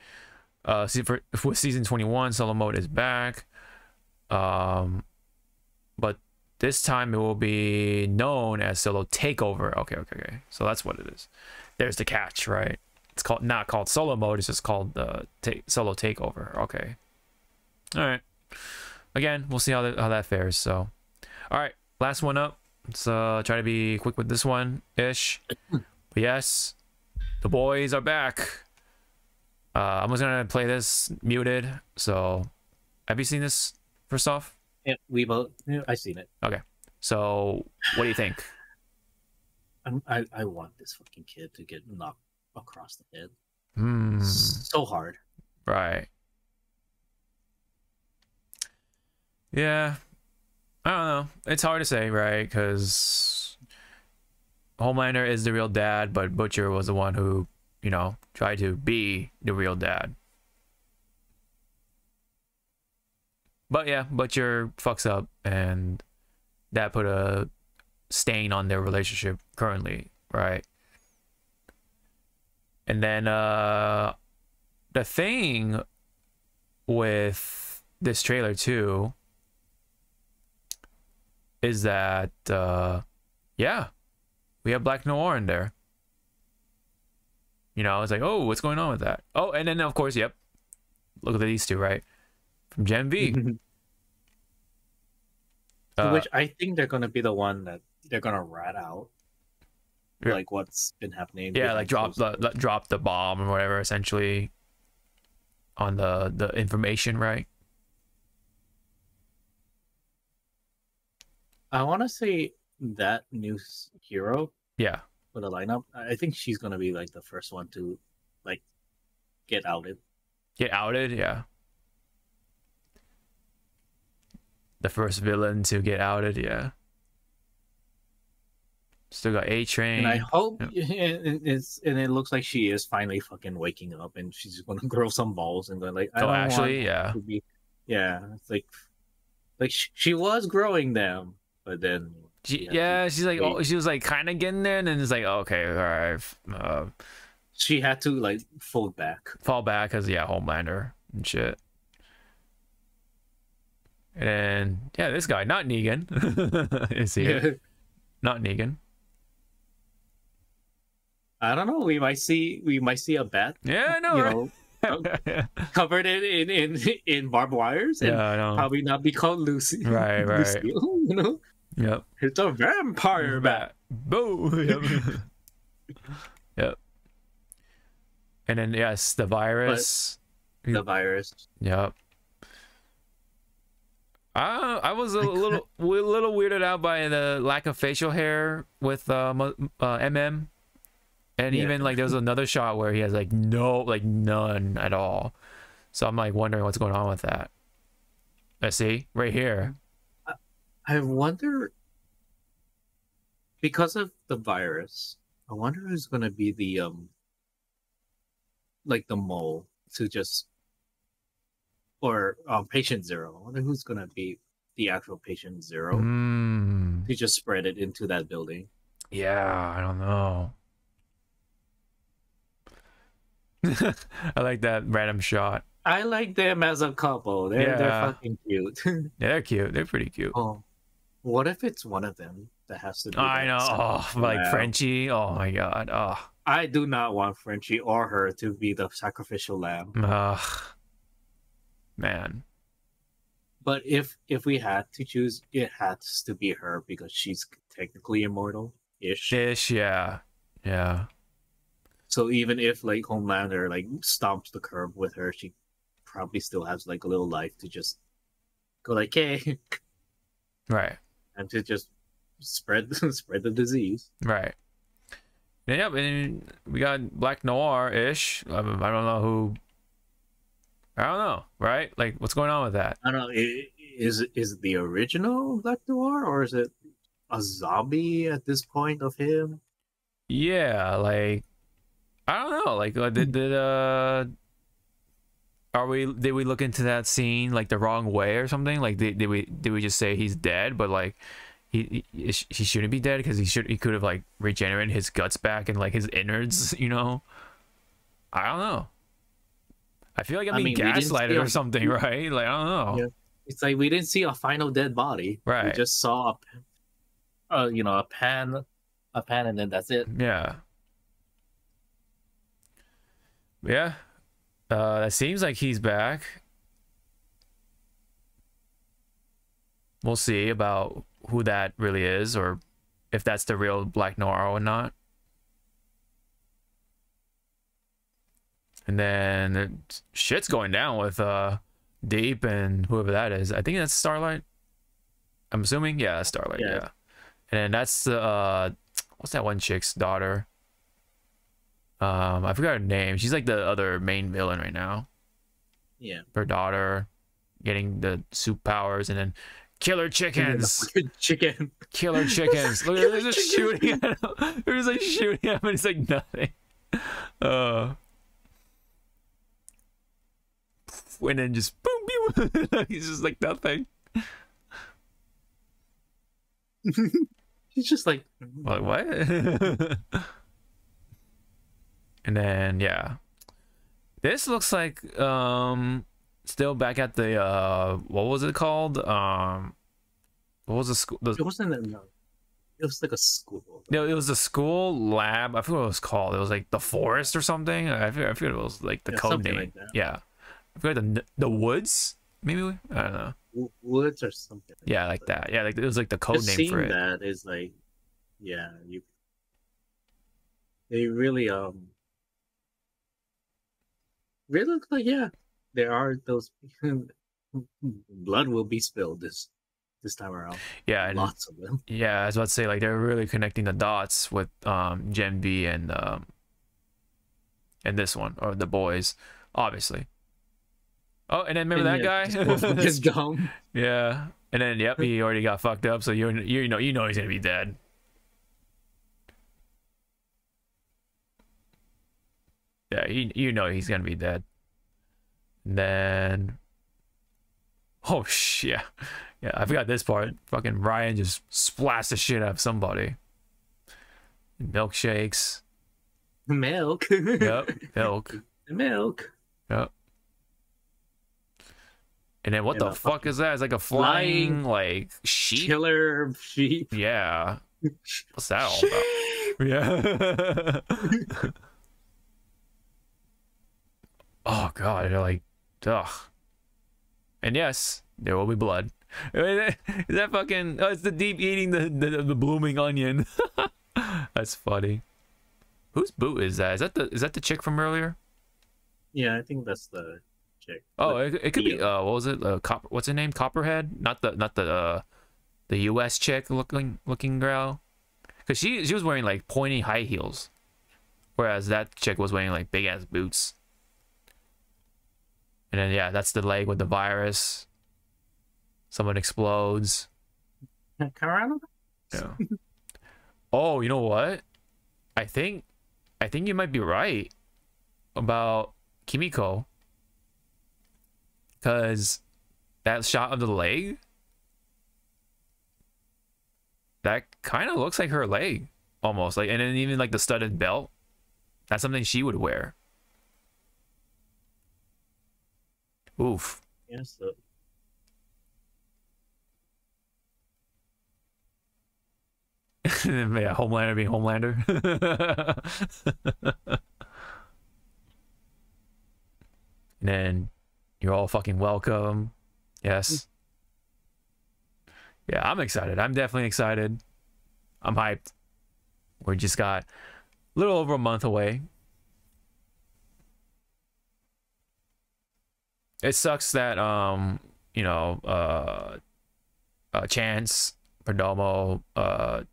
For season 21, solo mode is back. But this time it will be known as solo takeover. Okay. So that's what it is. There's the catch, right? It's not called solo mode. It's just called solo takeover. Okay. All right. Again, we'll see how that fares. So, all right, last one up. Let's try to be quick with this one ish. But yes, the boys are back. I'm just gonna play this muted. So, have you seen this first off? Yeah, we both. Yeah, I've seen it. Okay. So, what do you think? I want this fucking kid to get knocked across the head. So hard. Right. Yeah. I don't know. It's hard to say, right? Because Homelander is the real dad, but Butcher was the one who, you know, try to be the real dad. But yeah, Butcher fucks up, and that put a stain on their relationship currently, right? And then the thing with this trailer too is that yeah, we have Black Noir in there. You know, it's like, oh, what's going on with that? Oh, and then of course, yep, look at these two, right, from Gen V. Which I think they're gonna be the one that they're gonna rat out, like what's been happening. Yeah, like drop the bomb or whatever, essentially, on the information, right? I want to say that new hero, Yeah, for the lineup, I think she's gonna be like the first one to like get outed. get outed. Yeah, the first villain to get outed. Yeah. Still got A-Train. And I hope it looks like she is finally fucking waking up, and she's gonna grow some balls and going like, I don't actually, want yeah, to be, yeah, it's like she was growing them, but then she's like, oh, she was like kind of getting there, and then it's like, okay, all right, she had to like fall back because yeah, Homelander and shit. And yeah, this guy, not Negan. Is he? Not Negan. I don't know. We might see a bat. Yeah, I know. You know, covered in barbed wires. And Yeah, I know. probably not be called Lucy. Right. Lucille, you know. Yep. It's a vampire bat. Boo. Yep. Yep. And then yes, the virus. The virus. Yep. I was a little weirded out by the lack of facial hair with MM. And even like there was another shot where he has like none at all. So I'm like wondering what's going on with that. Let's see right here. I wonder, because of the virus, I wonder who's gonna be the like the mole to just, or patient zero. I wonder who's gonna be the actual patient zero to just spread it into that building. Yeah, I don't know. I like that random shot. I like them as a couple. They're fucking cute. They're cute. They're pretty cute. Oh, what if it's one of them that has to do I know. that? Oh, like Frenchie. Oh my god. Oh. I do not want Frenchie or her to be the sacrificial lamb. Man. But if we had to choose, it has to be her because she's technically immortal-ish. Yeah. Yeah. So even if like Homelander like stomps the curb with her, she probably still has like a little life to just go like, hey, right, and to just spread the disease. Right. Yeah, and we got Black Noir-ish. I don't know who. I don't know, right? Like, what's going on with that? I don't know. Is it the original Black Noir, or is it a zombie at this point of him? Yeah, like I don't know. Like, did we look into that scene like the wrong way or something? Like, did we just say he's dead, but like he shouldn't be dead because he could have like regenerated his guts back and like his innards, you know? I don't know. I feel like I'm being gaslighted or something, right? Like, I don't know. Yeah. It's like we didn't see a final dead body. Right. We just saw a pan, and then that's it. Yeah. Yeah. It seems like he's back. We'll see about who that really is, or if that's the real Black Noir or not. And then shit's going down with Deep and whoever that is. I think that's Starlight. I'm assuming, yeah, that's Starlight. Yeah. And then that's what's that one chick's daughter? I forgot her name. She's like the other main villain right now. Yeah. Her daughter getting the soup powers, and then killer chickens. Chicken. Killer chickens. Look, they're just shooting at him. They're just like shooting at him, and it's like nothing. And then just boom, boom. He's just like nothing. He's just like What? And then yeah, this looks like still back at the what was it called? What was the school? it wasn't it was like a school. No, it was the school lab. I forget what it was called. It was like the forest or something. I forget it was like the code name. Like that. Yeah, I forgot the woods. Maybe I don't know. Woods or something. Yeah, like that. Yeah, like it was like the code Just name for seeing it. that is like, yeah, they really look like, yeah, there are those blood will be spilled this time around. Yeah, and Lots of them. yeah, I was about to say like they're really connecting the dots with Gen V and this one or the boys, obviously. Oh, and then remember that guy? His gum. Yeah, and then yep, he already got fucked up. So you know he's gonna be dead. Yeah, you know he's gonna be dead. And then, oh shit, yeah, I forgot this part. Fucking Ryan just splashed the shit out of somebody. Milkshakes. Milk. Yep, milk. Milk. Yep. And then what the fuck is that? It's like a flying like sheep. Killer sheep. Yeah. What's that all about? Yeah. Oh god, they're like, ugh. And yes, there will be blood. Is that fucking? Oh, it's the deep eating the blooming onion. That's funny. Whose boot is that? Is that the chick from earlier? Yeah, I think that's the chick. Oh, it could be. What was it? What's her name? Copperhead? Not the U.S. chick looking girl. Because she was wearing like pointy high heels, whereas that chick was wearing like big ass boots. And then yeah, that's the leg with the virus. Someone explodes. Carano? Yeah. Oh, you know what? I think you might be right about Kimiko. Because that shot of the leg, that kind of looks like her leg almost. Like, and then even like the studded belt, that's something she would wear. Oof. Yes. Yeah, Homelander being Homelander. And then you're all fucking welcome. Yes. Yeah, I'm excited. I'm definitely excited. I'm hyped. We just got a little over a month away. It sucks that Chance Perdomo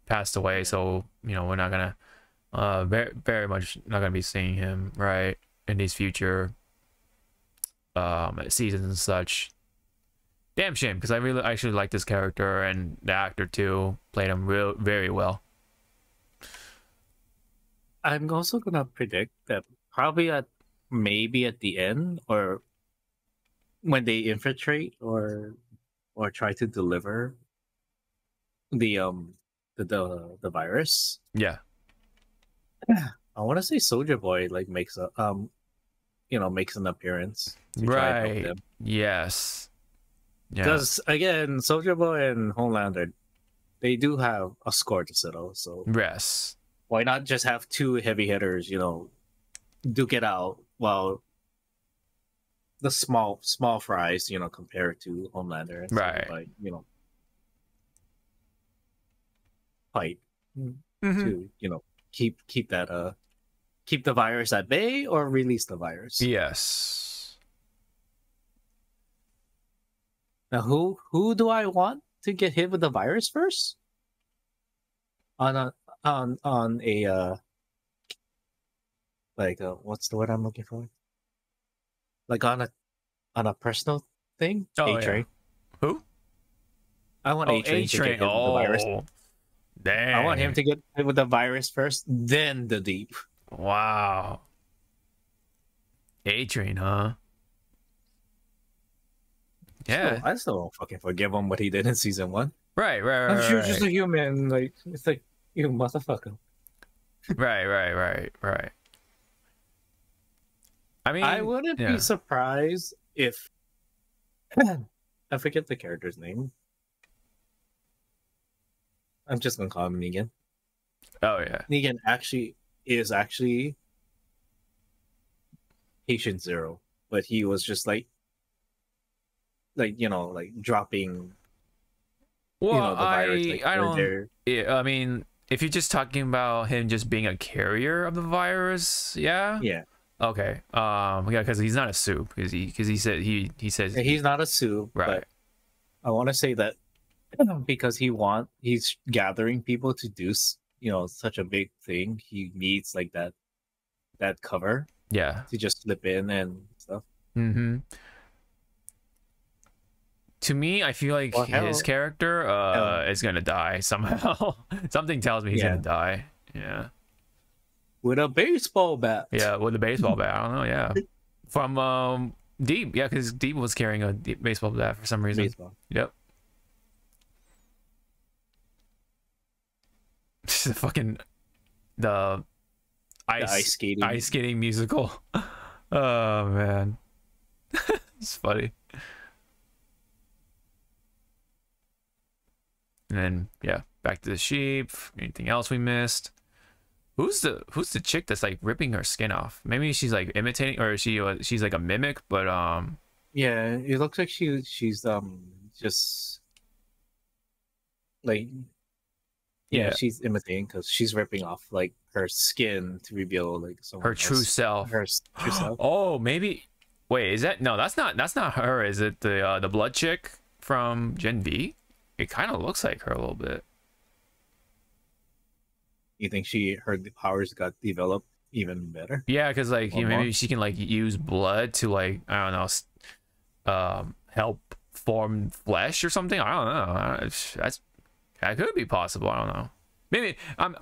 passed away, so we're not gonna very much not gonna be seeing him right in these future seasons and such. Damn shame, because I really actually like this character, and the actor too played him very well. I'm also gonna predict that probably maybe at the end, or when they infiltrate or try to deliver the virus. Yeah. I want to say Soldier Boy like makes an appearance to try and help Right. them. Yes. Yeah. Because again, Soldier Boy and Homelander, they do have a score to settle. So Yes. why not just have two heavy hitters, duke it out while the small fries, compared to Homelander and Right. Soldier Boy, fight Mhm. to keep that keep the virus at bay or release the virus. Yes. Now who do I want to get hit with the virus first? On a what's the word I'm looking for? Like on a personal thing? Oh, A-Train. yeah. Who? I want A-Train to get hit with the virus. Damn. I want him to get hit with the virus first, then the Deep. Wow. A Train, huh? Yeah. I still don't fucking forgive him what he did in season 1. Right, right, I'm right, sure right. just a human. Like it's like you motherfucker. Right, right, right, right. I mean, I wouldn't yeah. be surprised if I forget the character's name. I'm just gonna call him Negan. Oh yeah. Negan is actually Patient Zero, but he was just like dropping Well, the virus like I here and don't. there. Yeah, I mean, if you're just talking about him just being a carrier of the virus, yeah. Yeah. Okay. Yeah, because he's not a soup. Because he said he says Yeah, he's not a soup, right. but I want to say that because he's gathering people to do such a big thing. He needs like that cover Yeah. to just slip in and stuff. Mm-hmm. To me, I feel like his character is gonna die somehow. Something tells me he's gonna die. Yeah. With a baseball bat. Yeah, with a baseball bat. I don't know. Yeah. From Deep. Yeah, because Deep was carrying a baseball bat for some reason. Baseball. Yep. The fucking the ice skating musical. Oh man. It's funny. And then yeah, back to the sheep. Anything else we missed? Who's the chick that's like ripping her skin off? Maybe she's like imitating, or she's like a mimic, but yeah, it looks like she's just like she's imitating because she's ripping off like her skin to reveal like her true self. Her true self. Oh, maybe. Wait, is that no? That's not her. Is it the blood chick from Gen V? It kind of looks like her a little bit. You think her powers got developed even better? Yeah, because like maybe she can like use blood to like I don't know, help form flesh or something. I don't know. That could be possible. I don't know. Maybe I'm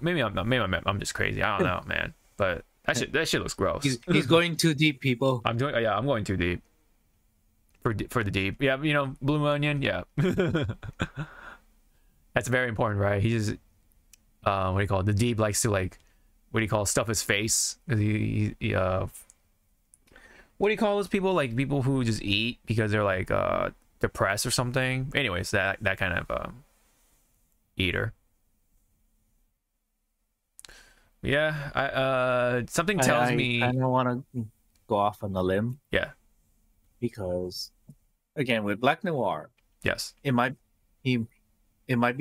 just crazy. I don't know, man. But that shit looks gross. He's going too deep, people. I'm going too deep. For the deep. Yeah, Blue Onion. Yeah. That's very important, right? He just what do you call it? The Deep likes to like, what do you call it? Stuff his face. What do you call those people? Like people who just eat because they're like depressed or something. Anyways, that kind of eater. Yeah, something tells me I don't want to go off on a limb. Yeah. Because again, with Black Noir, yes, it might be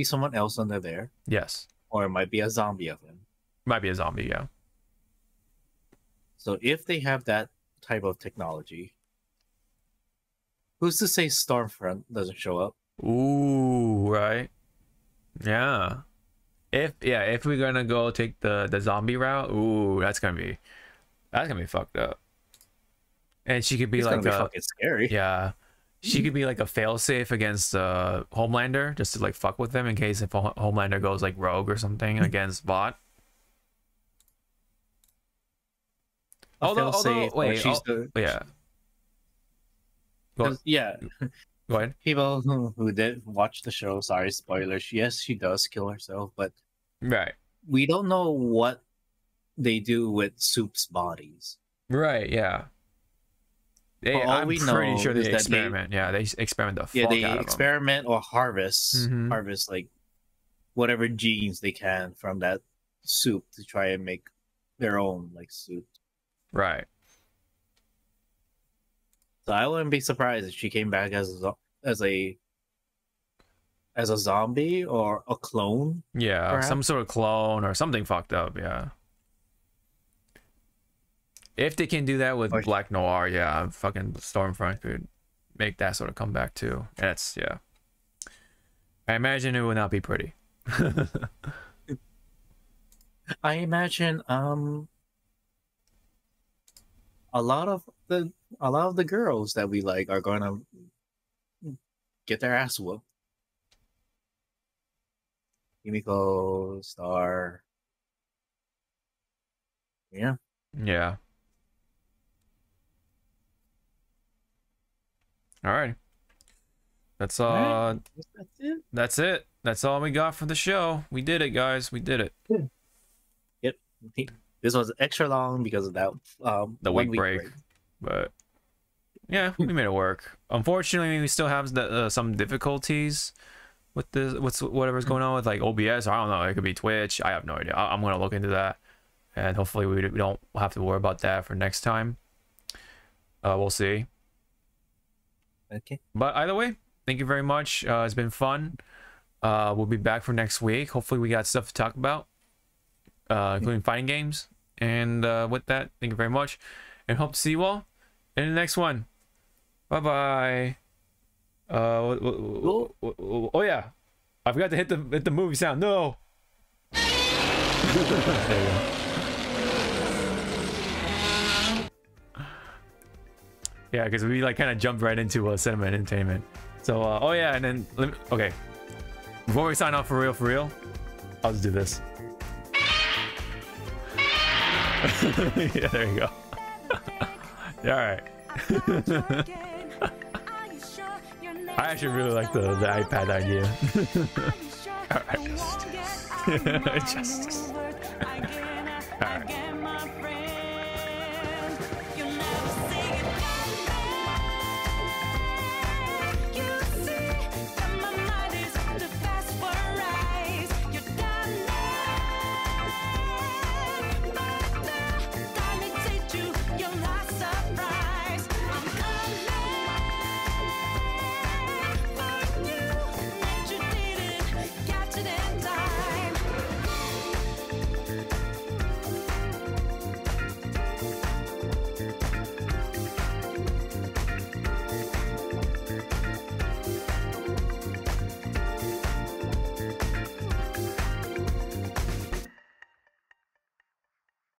someone else under there. Yes. Or it might be a zombie of him. Might be a zombie, yeah. So if they have that type of technology, who's to say Stormfront doesn't show up? Ooh, right. Yeah. If we're gonna go take the zombie route, ooh, that's gonna be fucked up. And she could be like gonna be fucking scary. Yeah. She could be like a failsafe against Homelander, just to like fuck with them in case if Homelander goes like rogue or something against Bot. Although wait, yeah. Yeah. Go ahead. People who did watch the show, sorry, spoilers. Yes, she does kill herself, but right. We don't know what they do with Soup's bodies. Right, yeah. I'm pretty sure they experiment. They experiment the fuck out of them. Yeah, they experiment or harvest like whatever genes they can from that soup to try and make their own like soup. Right. So I wouldn't be surprised if she came back as a zombie or a clone. Yeah, perhaps? Some sort of clone or something fucked up. Yeah. If they can do that with Black Noir, yeah, fucking Stormfront could make that sort of comeback too. That's yeah. I imagine it would not be pretty. I imagine a lot of the girls that we like are gonna get their ass whooped. Kimiko, Star. Yeah. Yeah. All right. That's Alright, that's it. That's it. That's all we got for the show. We did it, guys. We did it. Yep. This was extra long because of that The 1 week break. But yeah, we made it work. Unfortunately, we still have some difficulties with whatever's going on with like OBS. I don't know. It could be Twitch. I have no idea. I'm gonna look into that, and hopefully we don't have to worry about that for next time. We'll see. Okay. But either way, thank you very much. It's been fun. We'll be back for next week. Hopefully we got stuff to talk about, including fighting games. And with that, thank you very much, and hope to see you all in the next one. Bye bye. Oh yeah, I forgot to hit the movie sound. No. There you go. Yeah, because we like kind of jumped right into cinema and entertainment. So oh yeah, and then okay, before we sign off for real, I'll just do this. Yeah, there you go. All right. I actually really like the iPad idea. All right. Just. All right.